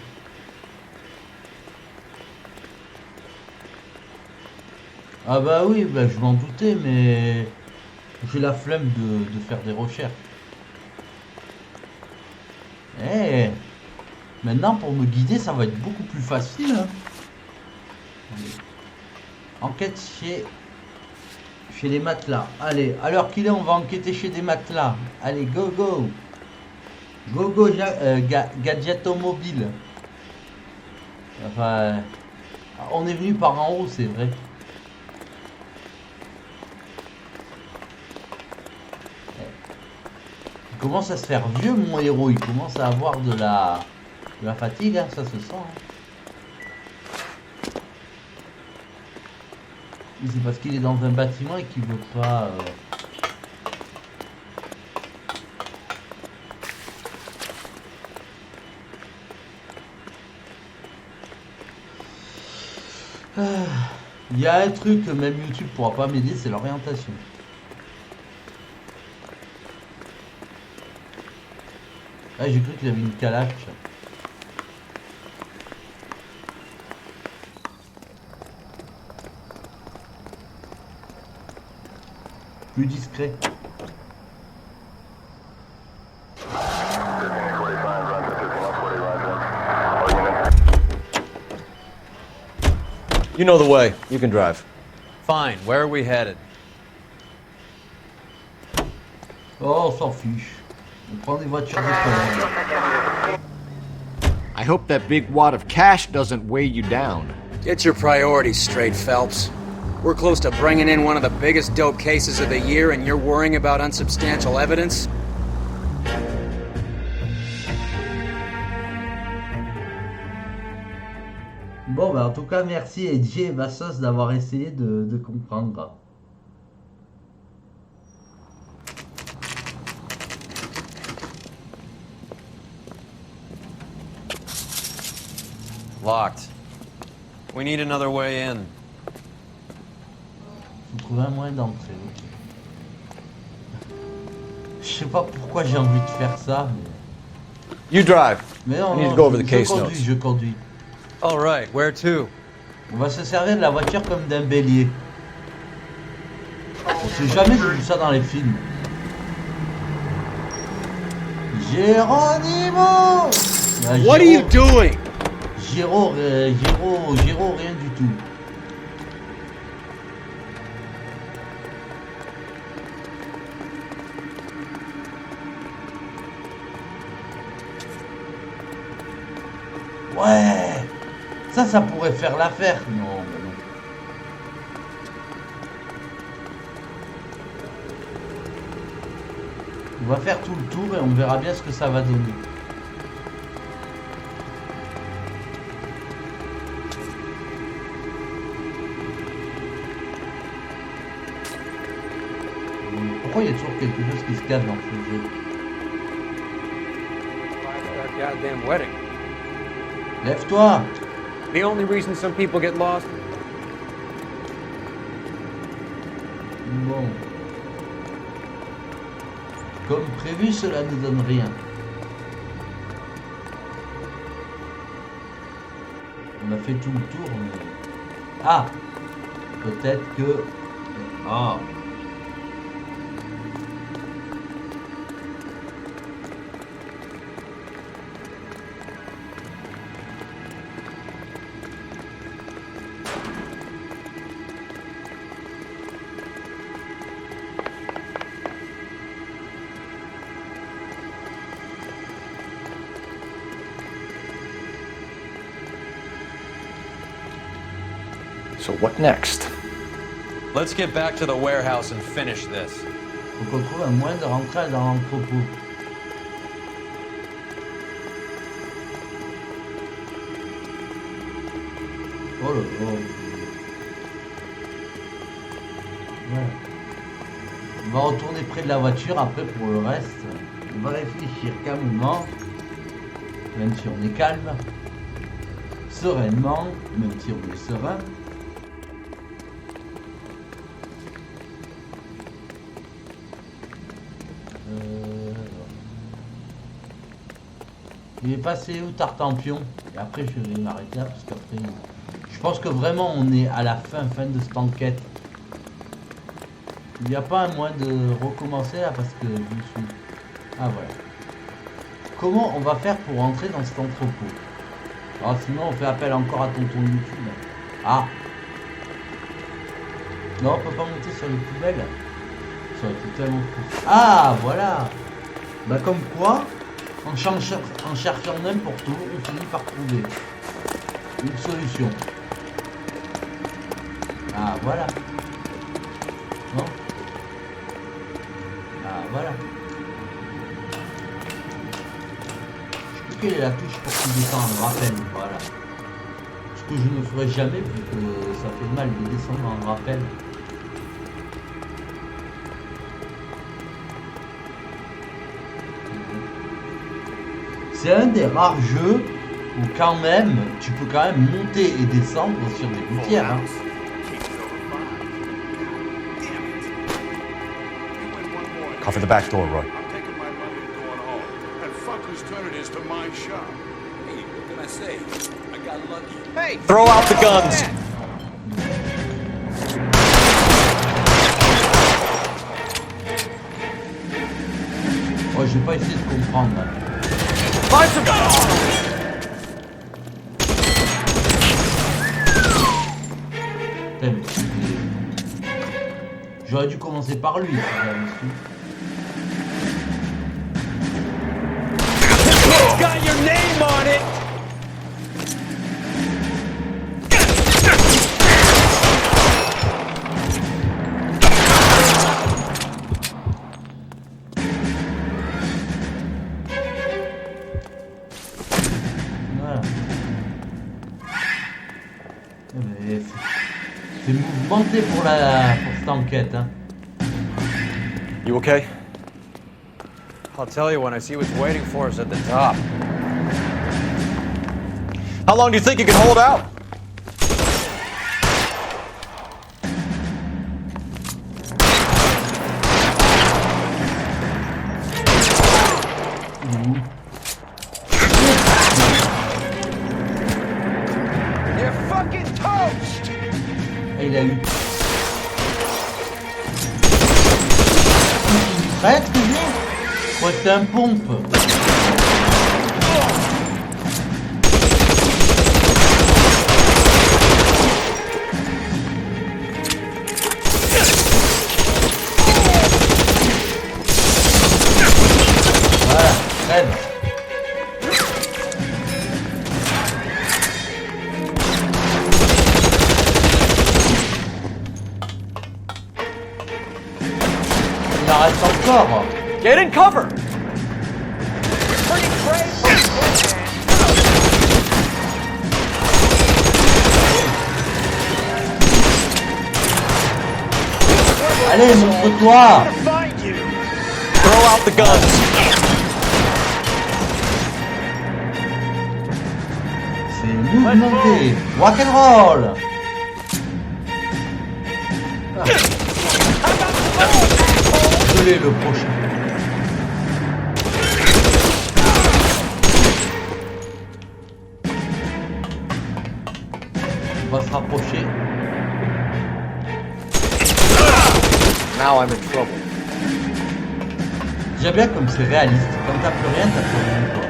Ah bah oui, bah, je m'en doutais, mais j'ai la flemme de faire des recherches. Eh, maintenant pour me guider, ça va être beaucoup plus facile. Hein. Enquête chez les matelas. Allez, à l'heure qu'il est, on va enquêter chez des matelas. Allez, go go. Go go, gadget mobile. Enfin, on est venu par en haut, c'est vrai. Il commence à se faire vieux, mon héros. Il commence à avoir de la fatigue, hein, ça se sent. Hein. C'est parce qu'il est dans un bâtiment et qu'il veut pas... Il y a un truc que même YouTube pourra pas m'aider, c'est l'orientation. Ah, j'ai cru qu'il y avait une calache. Plus discret. You know the way. You can drive. Fine. Where are we headed? Oh, on s'en fiche. On prend des voitures de collègue. I hope that big wad of cash doesn't weigh you down. Get your priorities straight, Phelps. We're close to bringing in one of the biggest dope cases of the year, and you're worrying about unsubstantial evidence? Bon, bah en tout cas, merci Edgy et Vassos d'avoir essayé de comprendre. Locked. We need another way in. Faut trouver un moyen d'entrer. Je sais pas pourquoi j'ai envie de faire ça, mais... You drive. Mais non, I need to go over the case notes. Je conduis. All right, where to? On va se servir de la voiture comme d'un bélier. On sait jamais j'ai vu ça dans les films. Geronimo! What are you doing? Giro, rien du tout. Ouais, ça pourrait faire l'affaire. Non, mais non. On va faire tout le tour et on verra bien ce que ça va donner. Pourquoi il y a toujours quelque chose qui se cache dans ce jeu? Goddamn wedding. Lève-toi! The only reason some people get lost. Bon. Comme prévu, cela ne donne rien. On a fait tout le tour, mais... Ah! Peut-être que... Ah! So what next? Let's get back to the warehouse and finish this. Faut qu'on trouve un moyen de rentrer dans l'entrepôt. Oh là là. Ouais. On va retourner près de la voiture, après pour le reste, on va réfléchir calmement, même si on est calme, sereinement, même si on est serein. Il est passé où Tartampion? Et après je vais m'arrêter là parce qu'après je pense que vraiment on est à la fin de cette enquête. Il n'y a pas un moyen de recommencer là parce que je me suis... Ah voilà. Comment on va faire pour rentrer dans cet entrepôt? Alors sinon on fait appel encore à tonton YouTube. Ah. Non, on peut pas monter sur les poubelles. Ça aurait été tellement fou. Ah voilà. Bah comme quoi, en cherchant n'importe où, on finit par trouver une solution. Ah voilà. Non? Ah voilà. Je sais plus quelle est la touche pour qu'il descende, en rappel, voilà. Ce que je ne ferai jamais vu que ça fait mal de descendre en rappel. C'est un des rares jeux où quand même, tu peux quand même monter et descendre sur des gouttières. Hein. Cover the back door, Roy. Hey, throw out the guns! Oh, j'ai pas essayé de comprendre là. Find some guns! J'aurais dû commencer par lui. It's got your name on it. C'est mouvementé pour cette enquête. Hein. You okay? I'll tell you when I see what's waiting for us at the top. How long do you think you can hold out? You're fucking toast! Et il a eu. Très très bien. Ouais, c'est un pompe. Voilà, crève. Il en reste encore. Get in cover! Allez, montre-toi! Throw out the guns! C'est mouvementé! Rock'n'roll! Désolé, le prochain. On va se rapprocher. Now I'm in trouble. J'aime bien comme c'est réaliste. Quand t'as plus rien, t'as plus rien, quoi.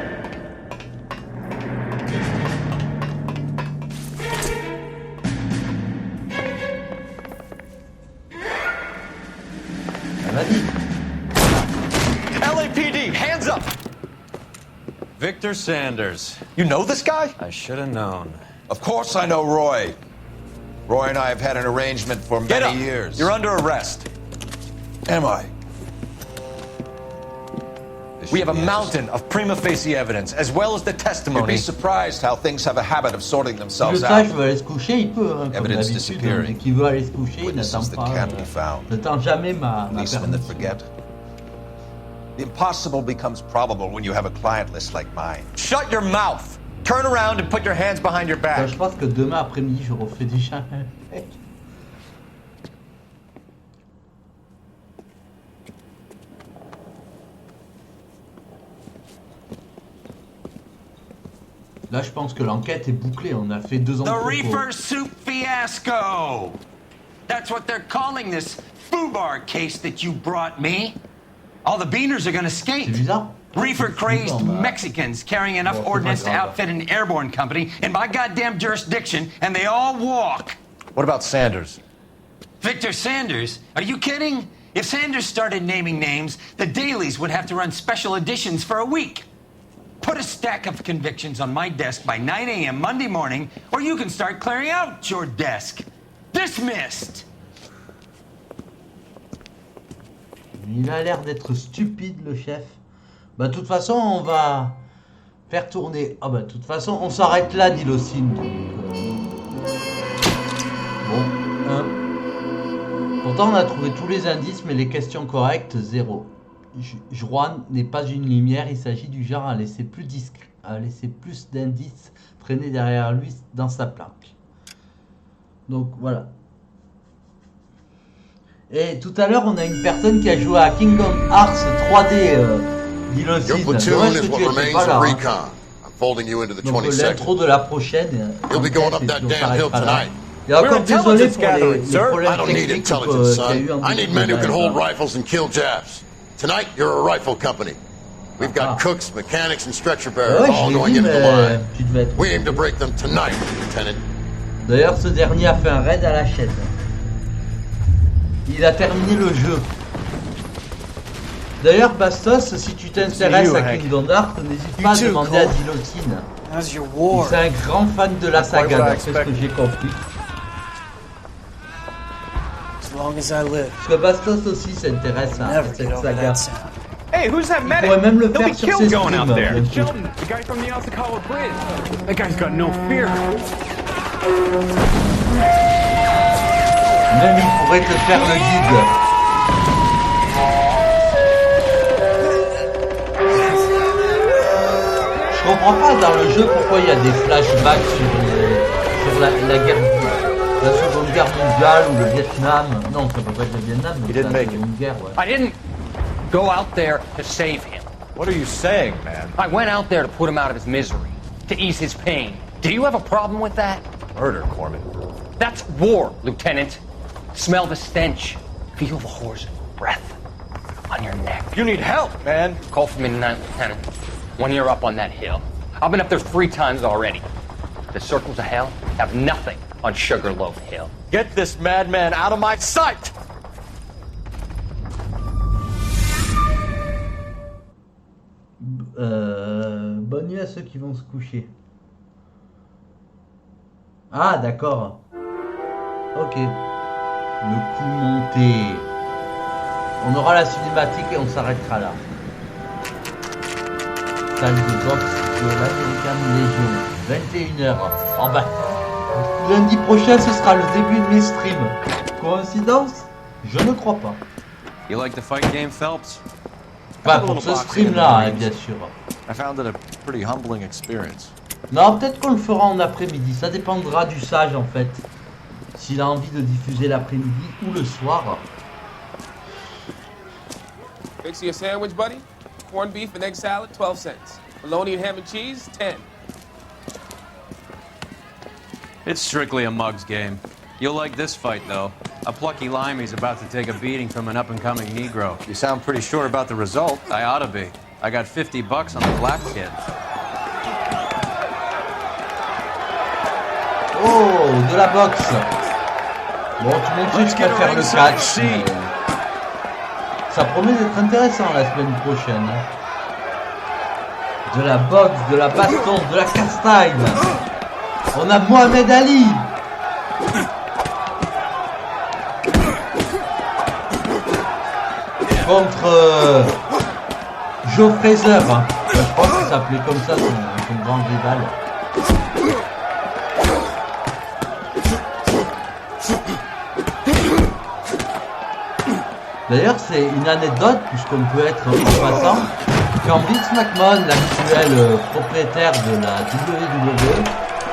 Vas-y. LAPD, hands up! Victor Sanders. You know this guy? I should have known. Of course I know Roy. Roy and I have had an arrangement for many years. You're under arrest. Am I? We have a mountain of prima facie evidence, as well as the testimony. You'd be surprised how things have a habit of sorting themselves out. Le veut aller se coucher, il peut, hein, comme d'habitude. Dès qu'il veut aller se coucher, il n'attend pas. N'attend jamais ma Policemen that forget. The impossible becomes probable when you have a client list like mine. Shut your mouth. Turn around and put your hands behind your back. Je pense que demain après-midi, je refais déjà. Là, je pense que l'enquête est bouclée. On a fait 2 ans de The propos. reefer soup fiasco. That's what they're calling this foobar case that you brought me. All the beaners are gonna skate. C'est bizarre. Reefer-crazed Mexicans carrying enough ordnance to outfit an airborne company in my goddamn jurisdiction, and they all walk. What about Sanders? Victor Sanders? Are you kidding? If Sanders started naming names, the dailies would have to run special editions for a week. Put a stack of convictions on my desk by 9 a.m. Monday morning, or you can start clearing out your desk. Dismissed! Il a l'air d'être stupide, le chef. Bah, de toute façon, on va faire tourner. Ah, bah, de toute façon, on s'arrête là, dit Locine. Bon, pourtant, on a trouvé tous les indices, mais les questions correctes, 0. Juan n'est pas une lumière, il s'agit du genre à laisser plus d'indices traîner derrière lui dans sa plaque. Donc voilà. Et tout à l'heure, on a une personne qui a joué à Kingdom Hearts 3D, dit le site. Dommage que tu étais pas là. Donc l'intro de la prochaine. Et encore désolé pour les problèmes techniques qu'il y a eu en début. Tonight, you're a rifle company. We've got cooks, mechanics, and stretcher bearers all going into the line. We aim to break them tonight, Lieutenant. D'ailleurs, ce dernier a fait un raid à la chaîne. Il a terminé le jeu. D'ailleurs, Bastos, si tu t'intéresses à Kingdom Hearts, n'hésite pas à demander à Dilotine. C'est un grand fan de la saga, d'après ce que j'ai compris. Parce que Bastos aussi s'intéresse à cette saga. Hey, who's that medic? Il pourrait même le faire He'll be sur killed ses going out streams. there. Chilton, the guy from the Osakawa Bridge. That guy's got no fear. Même il pourrait te faire le guide. Je comprends pas dans le jeu pourquoi il y a des flashbacks sur la guerre, la seconde guerre mondiale ou le Vietnam. Non, ça peut pas être le Vietnam, mais c'est la seconde guerre. Ouais. I didn't go out there to save him. What are you saying, man? I went out there to put him out of his misery, to ease his pain. Do you have a problem with that? Murder, Corman. That's war, Lieutenant. Smell the stench. Feel the horse's breath on your neck. You need help, man. Call for me tonight, Lieutenant. When you're up on that hill. I've been up there 3 times already. The circles of hell have nothing on Sugarloaf Hill. Get this madman out of my sight! Bonne nuit à ceux qui vont se coucher. Ah, d'accord. Ok. Le coup monté. On aura la cinématique et on s'arrêtera là. Salle de boxe de l'American Legion. 21h. Oh bah. Lundi prochain, ce sera le début de mes streams. Coïncidence? Je ne crois pas. You like the fight game, Phelps? Pas pour ce stream là, hein, bien sûr. I found it a pretty humbling experience. Non, peut-être qu'on le fera en après-midi. Ça dépendra du sage en fait. S'il a envie de diffuser l'après-midi ou le soir. Fix you a sandwich, buddy? Corned beef and egg salad, 12 cents. Bologna and ham and cheese, 10. It's strictly a mug's game. You'll like this fight, though. A plucky limey's about to take a beating from an up-and-coming Negro. You sound pretty sure about the result. I ought to be. I got $50 on the black kid. Oh, de la boxe. Bon, tu montres ce qu'il va faire le catch. Ça promet d'être intéressant la semaine prochaine. De la boxe, de la baston, de la castagne. On a Mohamed Ali. Contre Joe Fraser. Hein. Je crois qu'il s'appelait comme ça son grand rival. D'ailleurs, c'est une anecdote, puisqu'on peut être passant, quand Vince McMahon, l'actuel propriétaire de la WWE,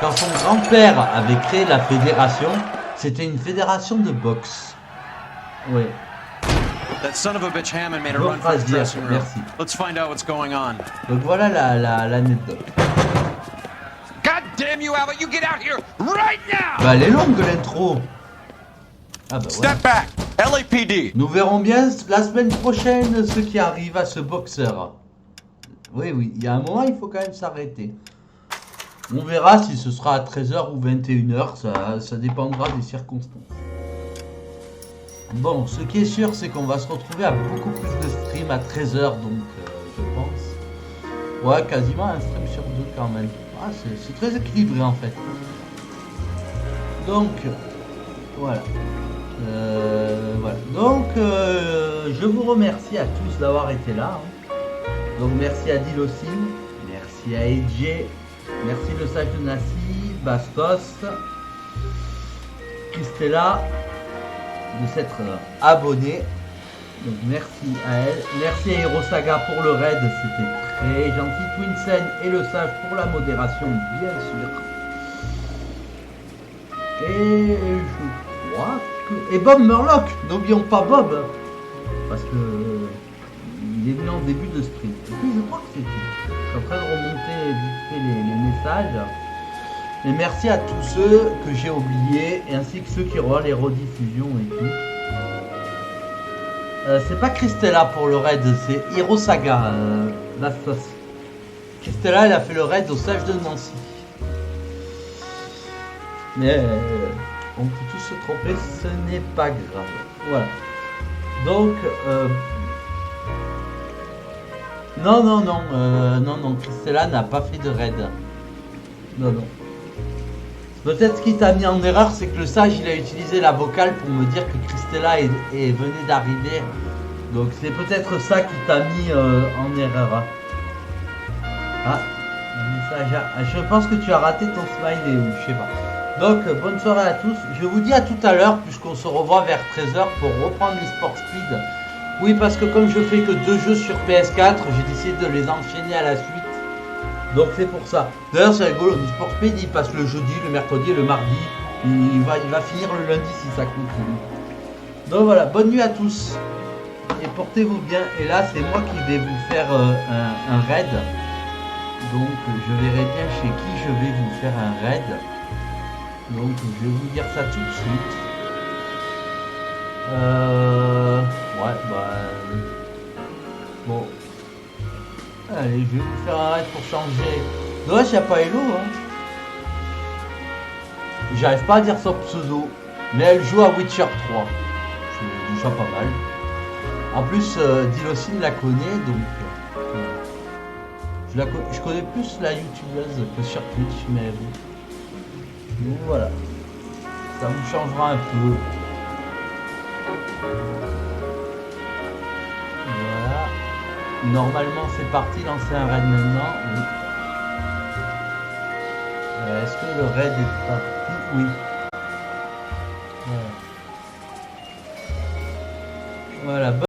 quand son grand-père avait créé la fédération, c'était une fédération de boxe. Oui. That son of a bitch Hammond made a run for his dressing room. Merci. Let's find out what's going on. Donc voilà l'anecdote. God damn you, Albert, you get out here right now! Bah elle est longue l'intro. Ah bah Step back, LAPD. Nous verrons bien la semaine prochaine ce qui arrive à ce boxeur. Oui, il y a un moment il faut quand même s'arrêter. On verra si ce sera à 13h ou 21h, ça dépendra des circonstances. Bon, ce qui est sûr, c'est qu'on va se retrouver à beaucoup plus de streams à 13h, donc je pense. Ouais, quasiment un stream sur 2 quand même. Ah, c'est très équilibré en fait. Donc, voilà. Donc, je vous remercie à tous d'avoir été là. Hein. Donc, merci à Dilocine, merci à EJ, merci le sage de Nassi, Bastos, Christella, de s'être abonné. Donc, merci à elle. Merci à Hirosaga pour le raid, c'était très gentil. Twinsen et le sage pour la modération, bien sûr. Et je crois que... Et Bob Murloc, n'oublions pas Bob, parce que il est venu en début de stream. Et puis je crois que c'est tout. Je suis en train de remonter vite fait les messages. Et merci à tous ceux que j'ai oubliés, et ainsi que ceux qui regardent les rediffusions et tout. C'est pas Christella pour le raid, c'est Hirosaga, la sauce. Christella, elle a fait le raid au sage de Nancy. Mais on peut tous se tromper, ce n'est pas grave. Voilà. Donc, non, Christella n'a pas fait de raid. Non. Peut-être ce qui t'a mis en erreur, c'est que le sage, il a utilisé la vocale pour me dire que Christella venait d'arriver. Donc c'est peut-être ça qui t'a mis en erreur. Ah, un message. Je pense que tu as raté ton smiley ou je sais pas. Donc bonne soirée à tous. Je vous dis à tout à l'heure puisqu'on se revoit vers 13h pour reprendre les Sport Speed. Oui, parce que comme je fais que 2 jeux sur PS4, j'ai décidé de les enchaîner à la suite. Donc c'est pour ça. D'ailleurs c'est rigolo, le Sport Speed il passe le jeudi, le mercredi et le mardi. Il va finir le lundi si ça continue. Donc voilà, bonne nuit à tous. Et portez-vous bien. Et là c'est moi qui vais vous faire un raid. Donc je verrai bien chez qui je vais vous faire un raid. Donc je vais vous dire ça tout de suite. Bon. Allez, je vais vous faire un raid pour changer. Dommage, il n'y a pas Hello, hein. J'arrive pas à dire son pseudo. Mais elle joue à Witcher 3. C'est déjà pas mal. En plus, Dilocine la connaît, donc... je connais plus la youtubeuse que sur Twitch, mais bon. Donc voilà. Ça vous changera un peu. Voilà. Normalement c'est parti, lancer un raid maintenant. Oui. Est-ce que le raid est parti? Oui. Voilà.